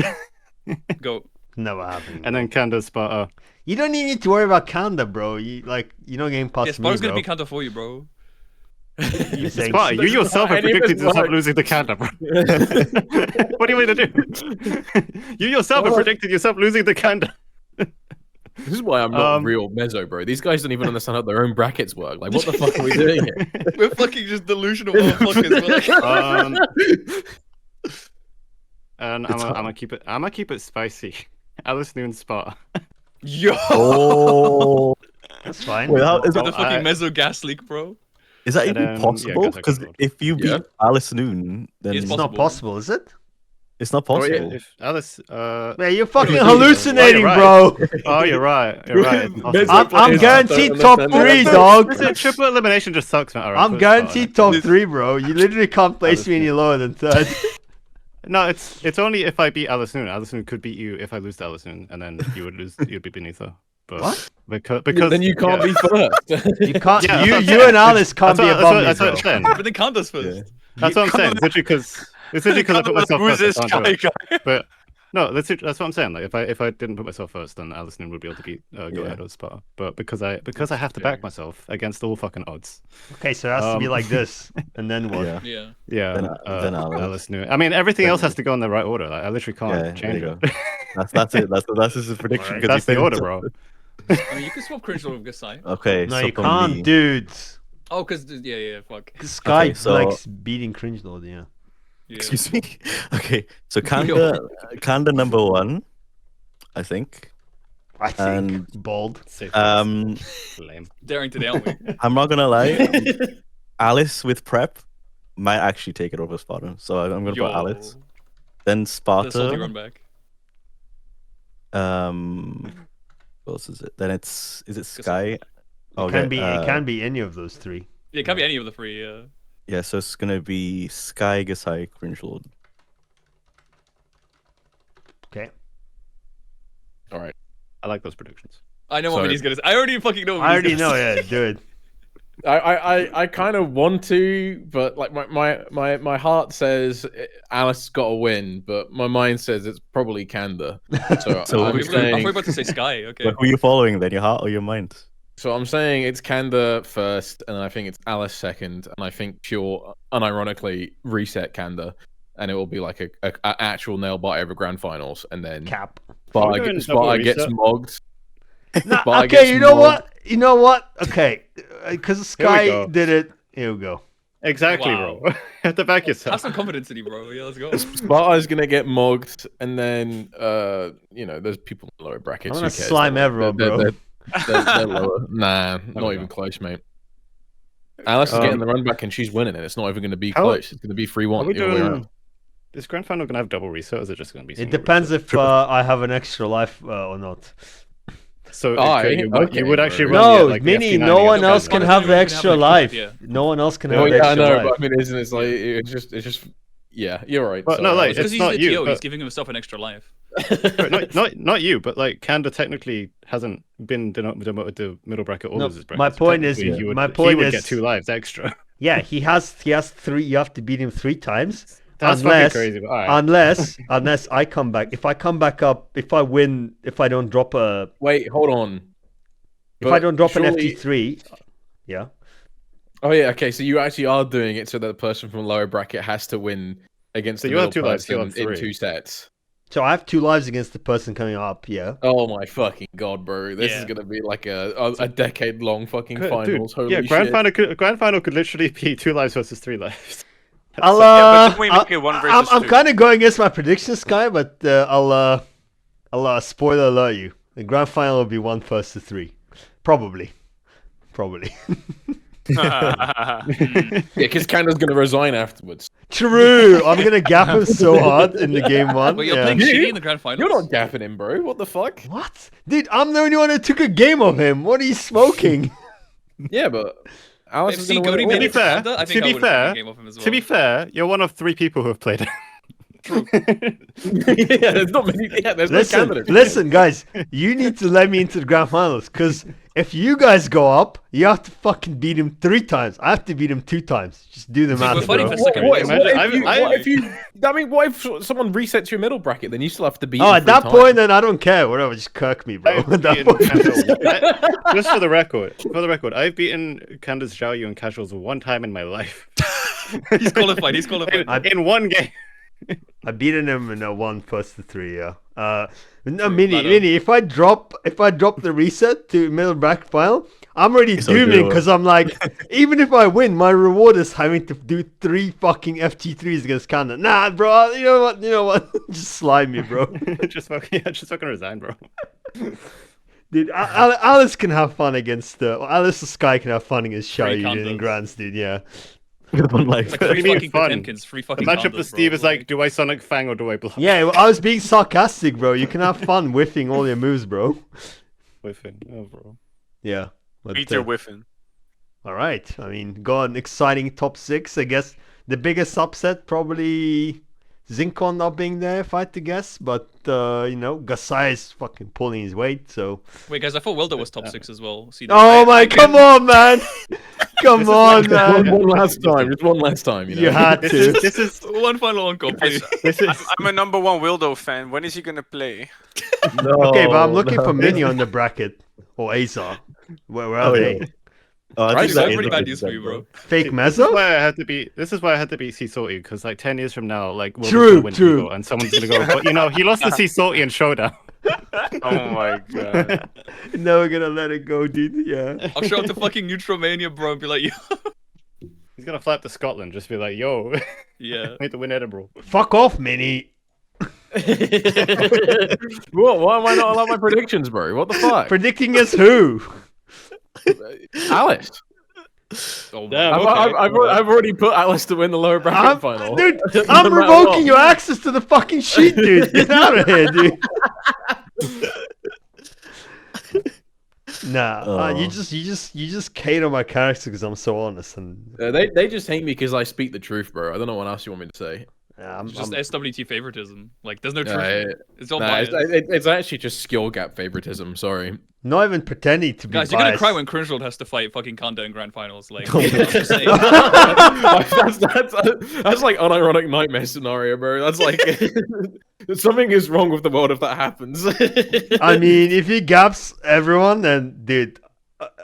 Goat. Never happened. and then Kanda, Sparta. You don't even need to worry about Kanda, bro. You're not getting past Yeah, me, Sparta's bro. gonna be counter for you, bro. You're saying Sparta, you yourself have any of predicted his yourself work. losing the Kanda, bro. What do you mean to do? You yourself have predicted yourself losing the Kanda. This is why I'm not real Mezzo, bro. These guys don't even understand how their own brackets work. Like, what the fuck are we doing here? We're fucking just delusional motherfuckers. We're like, And I'm gonna keep it. I'm gonna keep it spicy. Alicenoon, Sparta. yo, Oh, That's fine. wait, how, is, with that, the fucking I- Mezzo gas leak, bro. is that And even then- yeah, possible? Gasai Because control. if you beat Yeah. Alicenoon, then It's It's not possible, is it? it's not Oh, possible. yeah, if Alice. Man, you're fucking you're hallucinating, right. bro. Oh, you're right. You're right. It's Mezzo possible. I'm players guaranteed don't top understand 3, that. dog. Listen, triple elimination just sucks, man. All right, I'm put Sparta guaranteed next. top 3, bro. You literally can't place me any lower than 3rd. No, it's only if I beat Alicenoon. Alicenoon could beat you if I lose to Alicenoon, and then you would lose. You'd be beneath her. But What? Because Then you can't yeah. be first. You can't. Yeah, that's you what I'm you saying. and Alice can't be That's above what, me, that's what bro. I'm saying. But then Kanda's first. That's what I'm saying. It's literally because I put myself Who's first. I this can't do guy? it. But no, that's what I'm saying. Like if I didn't put myself first, then Alicenoon would be able to beat go ahead of Sparta. But because I have to back myself against all fucking odds. Okay, so it has to be like this, and then what? Yeah. Yeah. Yeah, Then Alice. Alicenoon. I mean, everything else has to go in the right order. Like, I literally Yeah, can't there change you it. go. That's it. That's his prediction. Alright, 'cause That's he the failed order, to- bro. I mean, you can swap Cringe Lord with Gasai. Okay. No, so you from can't, me- dude. Oh, because yeah, fuck. Sky Okay, so- likes beating Cringe Lord, yeah. Yeah. Excuse me. Okay, so Kanda number 1, I think. I think And bold. Lame. Daring today, aren't we? I'm not gonna lie. Alice with prep might actually take it over Sparta. So I'm gonna Yo. put Alice. Then The salty Sparta. run back. What else is it? Then is it Skye? It can be any of those 3. Yeah, it can't be any of the 3. Yeah. Yeah, so it's gonna be Skye, Gasai, Cringe Lord. Okay. All right. I like those predictions. I know what So- Vinny's gonna say. I already fucking know. What I already Vinny's gonna know, say. yeah, do it. I kind of want to, but like my heart says Alice got to win, but my mind says it's probably Kanda. So, So I'm we're I'm saying, about to say Skye. Okay. But who are you following then? Your heart or your mind? so I'm saying it's Kanda first, and I think it's Alice second, and I think she'll unironically reset Kanda, and it will be like a actual nail biter over grand finals, and then Cap. We're doing Sparta double gets reset. mogged. Nah, Sparta okay, gets you know mogged. what? You know what? Okay, because Sky go. did it. Here we go. Exactly, Wow. bro. You have to back Have yourself. some confidence in you, bro. Yeah, let's go. Sparta's gonna get mogged, and then there's people in the lower brackets. I'm Who gonna cares? slime They're- everyone, they're- bro. they're lower. Nah, not no. even close, mate. Alice is getting the run back, and she's winning, and it's not even going to be How- close. It's going to be 3-1. Are we the other way doing? around. Is grand final gonna have double reset? Or is it just gonna be? It single depends reset? if I have an extra life or not. So Aye, you okay, would actually bro. run No, like, the Mini, FP9 no one against else Kanda. can have the You can have extra like, life. yeah. No one else can Oh have the yeah, I extra know, life. but I mean, it's like it's just Yeah, you're right. But no, sorry, I like, was- Because it's he's not the you, TO, he's but- giving himself an extra life. not you, but like Kanda technically hasn't been demoted to middle bracket or No, losers bracket. my so point is- technically my he point would is- get 2 lives extra. Yeah, he has 3. You have to beat him 3 times. That's unless, fucking crazy. But all right. unless I come back. If I come back up, if I win, if I don't drop a, Wait, hold on. if I But don't drop surely- an FT3, yeah. Oh yeah, okay. So you actually are doing it so that the person from lower bracket has to win against So the you have middle 2 lives, person you have in 3. 2 sets. So I have 2 lives against the person coming up. Yeah. Oh my fucking god, bro! This is Yeah. gonna be like a decade long fucking finals. Dude, Holy yeah, shit! grand final could literally be 2 lives versus 3 lives. I'll, but then we make it 1 versus I'm 2. kind of going against my prediction, Skye, but I'll spoiler alert you. The grand final will be 1 versus 3, probably. Yeah, because Kanda's gonna resign afterwards. True. I'm gonna gap him so hard in the game 1. Wait, you're yeah. playing You- Shittey in the grand finals? You're not gapping him, bro. What the fuck? What? Dude, I'm the only one who took a game of him. What are you smoking? Yeah, but Alice If is gonna Cody win. made To be it fair, Kanda, I to think I be would've taken fair, a game off him as well. To be fair, you're one of 3 people who have played it. Yeah, there's not many. Yeah, there's no candidates. Listen, guys, you need to let me into the grand finals because if you guys go up, you have to fucking beat him 3 times. I have to beat him 2 times. Just do the See, we're math, fighting bro. for second What, place. what if I've- you, I've- what if you? I mean, what if someone resets your middle bracket? Then you still have to beat. Oh, him at 3 that times. point, then I don't care. Whatever, just kirk me, bro. I've At that beaten point. casuals. Just for the record, I've beaten Candace Zhao Yu in casuals 1 time in my life. He's qualified. He's qualified. In 1 game. I beaten him in a 1 versus 3. Yeah. No, True, Mini. ladder. If I drop the reset to middle bracket final, I'm already So dooming good. because I'm like, even if I win, my reward is having to do 3 fucking FT3s against Kanda. Nah, bro. You know what? Just slide me, bro. just fucking resign, bro. Dude, Alice can have fun against Alice or Skye can have fun against Free Xiaoyu in Kandas. Grands, dude. Yeah. With 1 life. Like What do free you mean fucking fun? Potemkins, free The fucking matchup Kandas, with Steve bro. is like, do I Sonic Fang or do I block? Yeah, I was being sarcastic, bro. You can have fun whiffing all your moves, bro. With him. Oh, bro. Yeah. But, Peter Whiffen. all right. I mean, go on. Exciting top 6. I guess the biggest upset probably Zinkon not being there, if I had to guess. But, Gasai is fucking pulling his weight, so. Wait, guys, I thought Welder was top 6 as well. See, Oh my, come on, man. Come on, One, man. one last time, just one last time. You know? You had to. This is One final encore, please. this is I'm a number 1 Wildo fan. When is he gonna play? No, Okay, but I'm looking no. for Mini on the bracket. Or AxiR. Where are Oh, they? yeah. Oh, I Right, think so that pretty is bad a news good for you, set, bro. Fake This is Mezzo? why I had to beat Cisorti because like 10 years from now, like Will True, win true. Evo, and someone's gonna go. But he lost to Cisorti in Showdown. Oh my god. Never gonna let it go, dude. Yeah. I'll show up to fucking Neutromania, bro, and be like, yo. He's gonna fly up to Scotland, just be like, "Yo, Yeah. I need to win Edinburgh." Fuck off, Mini. What? Why am I not allowed my predictions, bro? What the fuck? Predicting as who? Alice. Oh, Damn, I've already put Alice to win the lower bracket final. Dude, No I'm matter revoking what. your access to the fucking sheet, dude. Get out of here, dude. Nah, you Oh. just hate on my character because I'm so honest, and They just hate me because I speak the truth, bro. I don't know what else you want me to say. I'm, It's just I'm- SWT favoritism. Like, there's no Yeah, truth. It's all Nah, bias. it's actually just skill gap favoritism. Sorry. not even pretending to be Guys, you're gonna biased. cry when Cringe has to fight fucking Kanda in grand finals. Like, Oh, I'm just saying. that's like unironic nightmare scenario, bro. That's like something is wrong with the world if that happens. I mean, if he gaps everyone, then dude,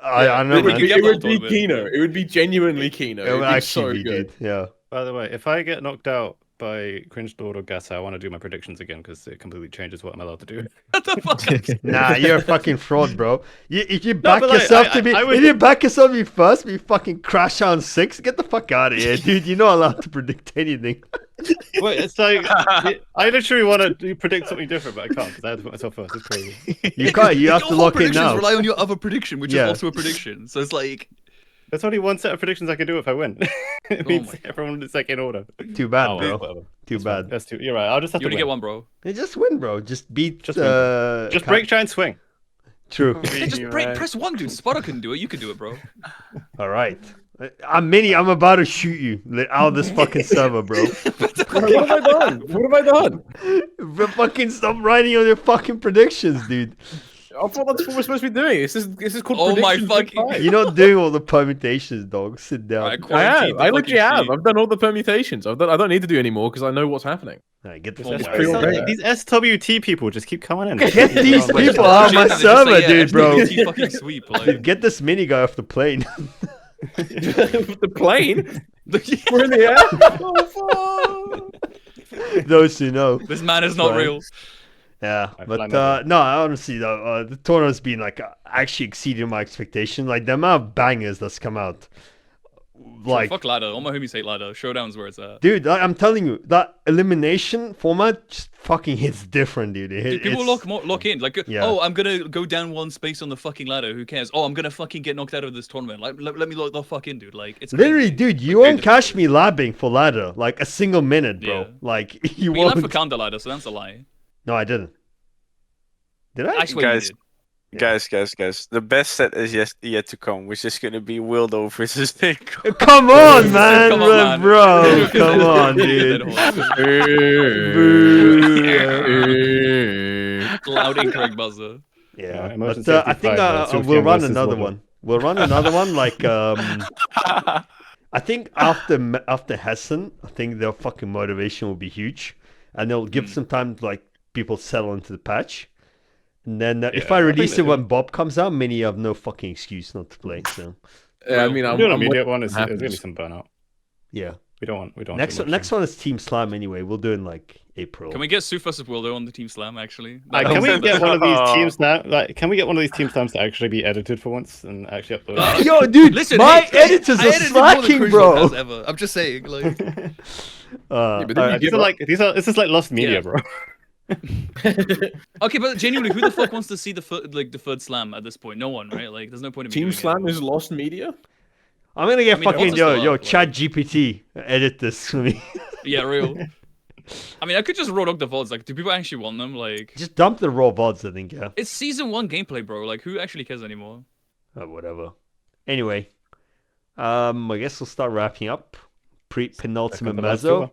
I don't know, it would, man. You be, get it would both be of it. Kino. It would be genuinely Kino. It would It'd be actually be, so good. dude. Yeah. By the way, if I get knocked out by Cringe Lord or Gasai, I want to do my predictions again because it completely changes what I'm allowed to do. What the fuck? Nah, you're a fucking fraud, bro. If you back but, like, yourself I- to be, I would- if you back yourself to be first, but you fucking crash out on 6, get the fuck out of here, dude. You're not allowed to predict anything. Wait, it's like I literally want to predict something different, but I can't because I have to put myself first. It's crazy. You can't. You have Your to whole lock in predictions now. rely on your other prediction, which Yeah. is also a prediction. So it's like, There's only one set of predictions I can do if I win. It Oh means my God. everyone is like in order. Too bad, Oh, bro. whatever. Too bad. That's too. You're right. I'll just have you to only win. get one, bro. You just win, bro. Just beat. Just win. Just break, try, and swing. True. Hey, just You're break, right. press one, dude. Sparta couldn't do it. You could do it, bro. All right. I'm Mini. I'm about to shoot you out of this fucking server, bro. What have I done? What have I done? Fucking stop writing on your fucking predictions, dude. I thought that's what we're supposed to be doing. This is called Oh my predictions. fucking- You're not doing all the permutations, dog. Sit down. Alright, I quarantine have. the I fucking literally have. sheet. I've done all the permutations. I don't need to do any more because I know what's happening. Alright, get the Oh fuck my out of God. here. These SWT people just keep coming in. Get these Oh my people God. out of my Just server, say, yeah, dude, bro. LGBT fucking sweep. Like. Get this mini guy off the plane. The plane? We're in the air. Those who know. This man is not Right. real. Yeah, I but fly Mezzo. no, honestly though, the tournament's been like actually exceeding my expectation. Like the amount of bangers that's come out. Like, Fuck ladder. All my homies hate ladder. Showdown's where it's at. dude, I'm telling you, that elimination format just fucking hits different, dude. Dude, people lock in. Like, Yeah. oh, I'm gonna go down one space on the fucking ladder. Who cares? Oh, I'm gonna fucking get knocked out of this tournament. Like, let me lock the fuck in, dude. Like, it's Literally, crazy. dude, you won't catch me labbing for ladder like a single minute, bro. Yeah. Like you But you won't. laughed for Kanda ladder, so that's a lie. No, I didn't. Did I? I swear Guys, you did. Guys, the best set is yet to come, which is going to be Wildo versus Zinkon. Come on, man, Come on, man. bro. Come on, dude. Loud incorrect buzzer. Yeah, Emergency but I think 55, Super we'll Team run versus another Wildo. one. We'll run another one like I think after Hessen, I think their fucking motivation will be huge, and they'll give some time to like people settle into the patch. And then if I I release think it when Bob comes out, many have no fucking excuse not to play. So Yeah, I mean, I'm I'm doing a I'm immediate one. There's happens. gonna be some burnout. yeah, We don't want too next much. one is Team Slam anyway. We'll do it in like April. Can we get Suf versus Wildo on the Team Slam, actually? Can we get one of these Oh. teams now? Like, can we get one of these team slams to actually be edited for once and actually upload? Yo, dude, Listen, my hey, editors I are edited more than slacking, Cringe bro. has ever. I'm just saying, like. but then you These give are up. like this is like lost media, Yeah. bro. Okay, but genuinely, who the fuck wants to see the third slam at this point? No one, right? Like, there's no point in me Team doing Slam it. is lost media. I'm gonna get I mean, the fucking odds are still up, Chat GPT edit this for me. Yeah, real. I mean, I could just raw dog the VODs. Like, do people actually want them? Like, Just dump the raw VODs, I think. Yeah. it's season 1 gameplay, bro. Like, who actually cares anymore? Whatever. Anyway, I guess we'll start wrapping up. Penultimate Second to last Mezzo. tour.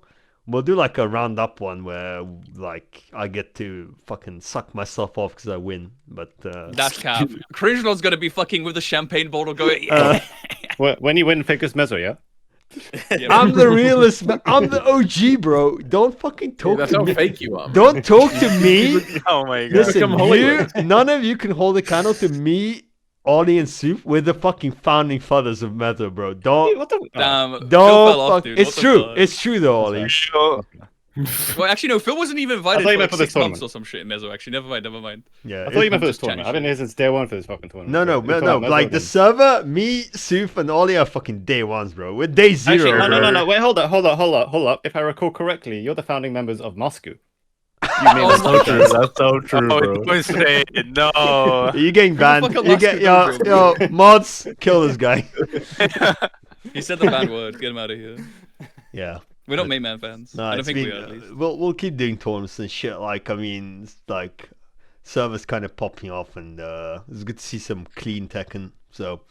We'll do like a roundup one where like I get to fucking suck myself off because I win. But That's cap. Cringe Lord's gonna be fucking with the champagne bottle going. When you win Figures Mezzo, yeah. Yeah, I'm the realist. I'm the OG, bro. Don't fucking talk That's to how me. fake you are. Don't talk to me. Oh my god. Listen, Become Hollywood. none of you can hold a candle to me, Ollie, and Soup. We're the fucking founding fathers of Mezzo, bro. Don't. What the? Damn. Phil fell Don't off, fuck. dude. It's What the true. fuck? It's true though, Ollie. Well, actually, no. Phil wasn't even invited thought you for meant like for this 6 months tournament. or some shit in Mezzo. Actually, never mind. Never mind. Yeah. I thought you meant for this Just chatting tournament. I've been here since day one for this fucking tournament. No, So if no. Mezzo, Like the then- server, me, Suf, and Ollie are fucking day ones, bro. We're day zero. Actually, no. bro. Wait, hold up. If I recall correctly, you're the founding members of Moscow. You made Oh this my podcast. That's so true, Oh, bro. don't say it. No. You're getting banned. fuck You get Alaska yo mods. Kill this guy. He said the bad word. Get him out of here. Yeah. We're not main man fans. No, I don't it's think been, we are, at least. we'll keep doing tournaments and shit. Like I mean, it's like servers kind of popping off, and it's good to see some clean Tekken. So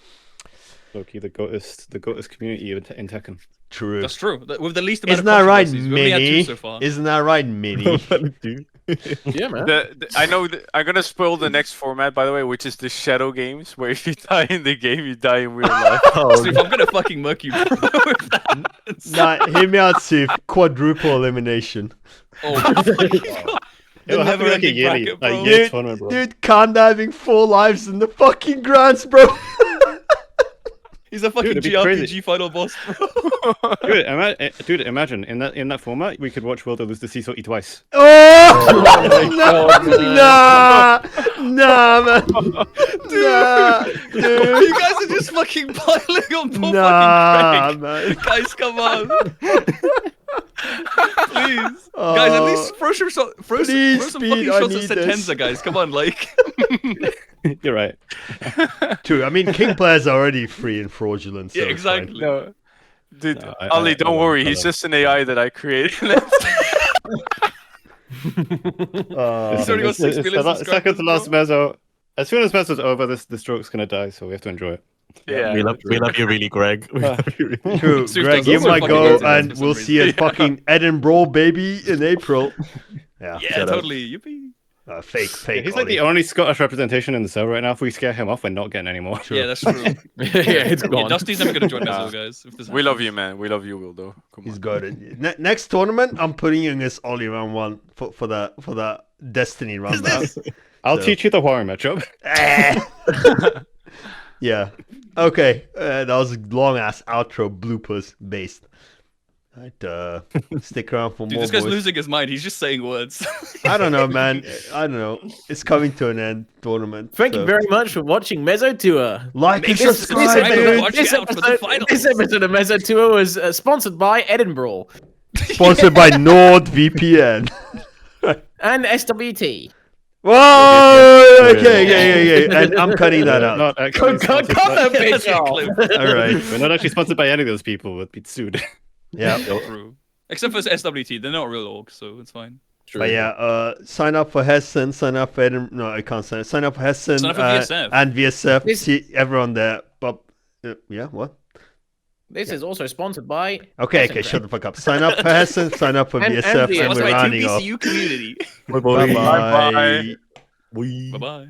Loki, the goatest community in Tekken. true. That's true. With the least amount Isn't of that right, controversies. We only had 2 Mini? so far. Isn't that right, Mini? Yeah, man. I know. I'm gonna spoil the next format, by the way, which is the shadow games, where if you die in the game, you die in real life. Steve, I'm gonna fucking murk you, bro. with that. Nah, hear me out, Sif. Quadruple elimination. Oh my god. It'll have to be like a never-ending yearly, bracket, bro. year Dude, tournament, bro. Dude, Kanda having 4 lives in the fucking grants, bro. He's a fucking it'd be GRPG crazy. final boss, bro. Dude, imagine in that format we could watch Wildo lose to Seesaw twice. Oh! Nah, man. Nah, dude. You guys are just fucking piling on poor Nah, fucking man. Craig. Guys, come on. Please. Guys, at least throw some, please, throw some Speed, fucking I shots need at this. Sentenza, guys. Come on, like. You're right. True. I mean, King players are already free and fraudulent. So Yeah, it's fine. exactly. No. Dude, No, Ali, don't worry. He's just an AI that I created. He's only got 6 it's million the second to subscribers, last bro. Mezzo. As soon as Mezzo's over, this joke's gonna die, so we have to enjoy it. Yeah, we love you really, Greg. We love you really. True. Seuss Greg, does you also might fucking go hate it and for some we'll reason. see you at Yeah. fucking Edinburgh, baby, in April. Yeah. Yeah, Shut up. totally. Yippee. Fake. He's like the Ollie. only Scottish representation in the server right now. If we scare him off, we're not getting any more. Yeah, that's true. Yeah, it's Yeah, gone. Dusty's never gonna join Mezzo, guys. If this We love happens. you, man. We love you, Wildo. Come He's on. got it. Next tournament, I'm putting you against Ollie round one for the Destiny round. I'll So- teach you the horror matchup. Yeah. Okay. That was a long ass outro bloopers based. Right. Stick around for Dude, more. this guy's boys. losing his mind. He's just saying words. I don't know, man. I don't know. It's coming to an end. Tournament. Thank you so- very much for watching Mezzo Tour. Like and This- subscribe, this- dude. watch out for the finals. This episode of Mezzo Tour was sponsored by Edinburgh Sponsored by NordVPN. and SWT. Whoa! Okay. And I'm cutting that out. Not actually Cut sponsored by- that That's bitch a off. clip. All right. We're not actually sponsored by any of those people. We'd be sued. Yeah. True. Except for SWT, they're not real orgs, so it's fine. But yeah, sign up for Hessen, sign up for No, I can't sign up. Sign up for Hessen Sign up for VSF. and VSF. This- See everyone there. But yeah, what? This is also sponsored by. Okay, shut the fuck up. Sign up for Hessen, sign up for And VSF, the- and Sponsored we're by rounding off. 2VCU community. Bye-bye. Bye bye. We- Bye-bye.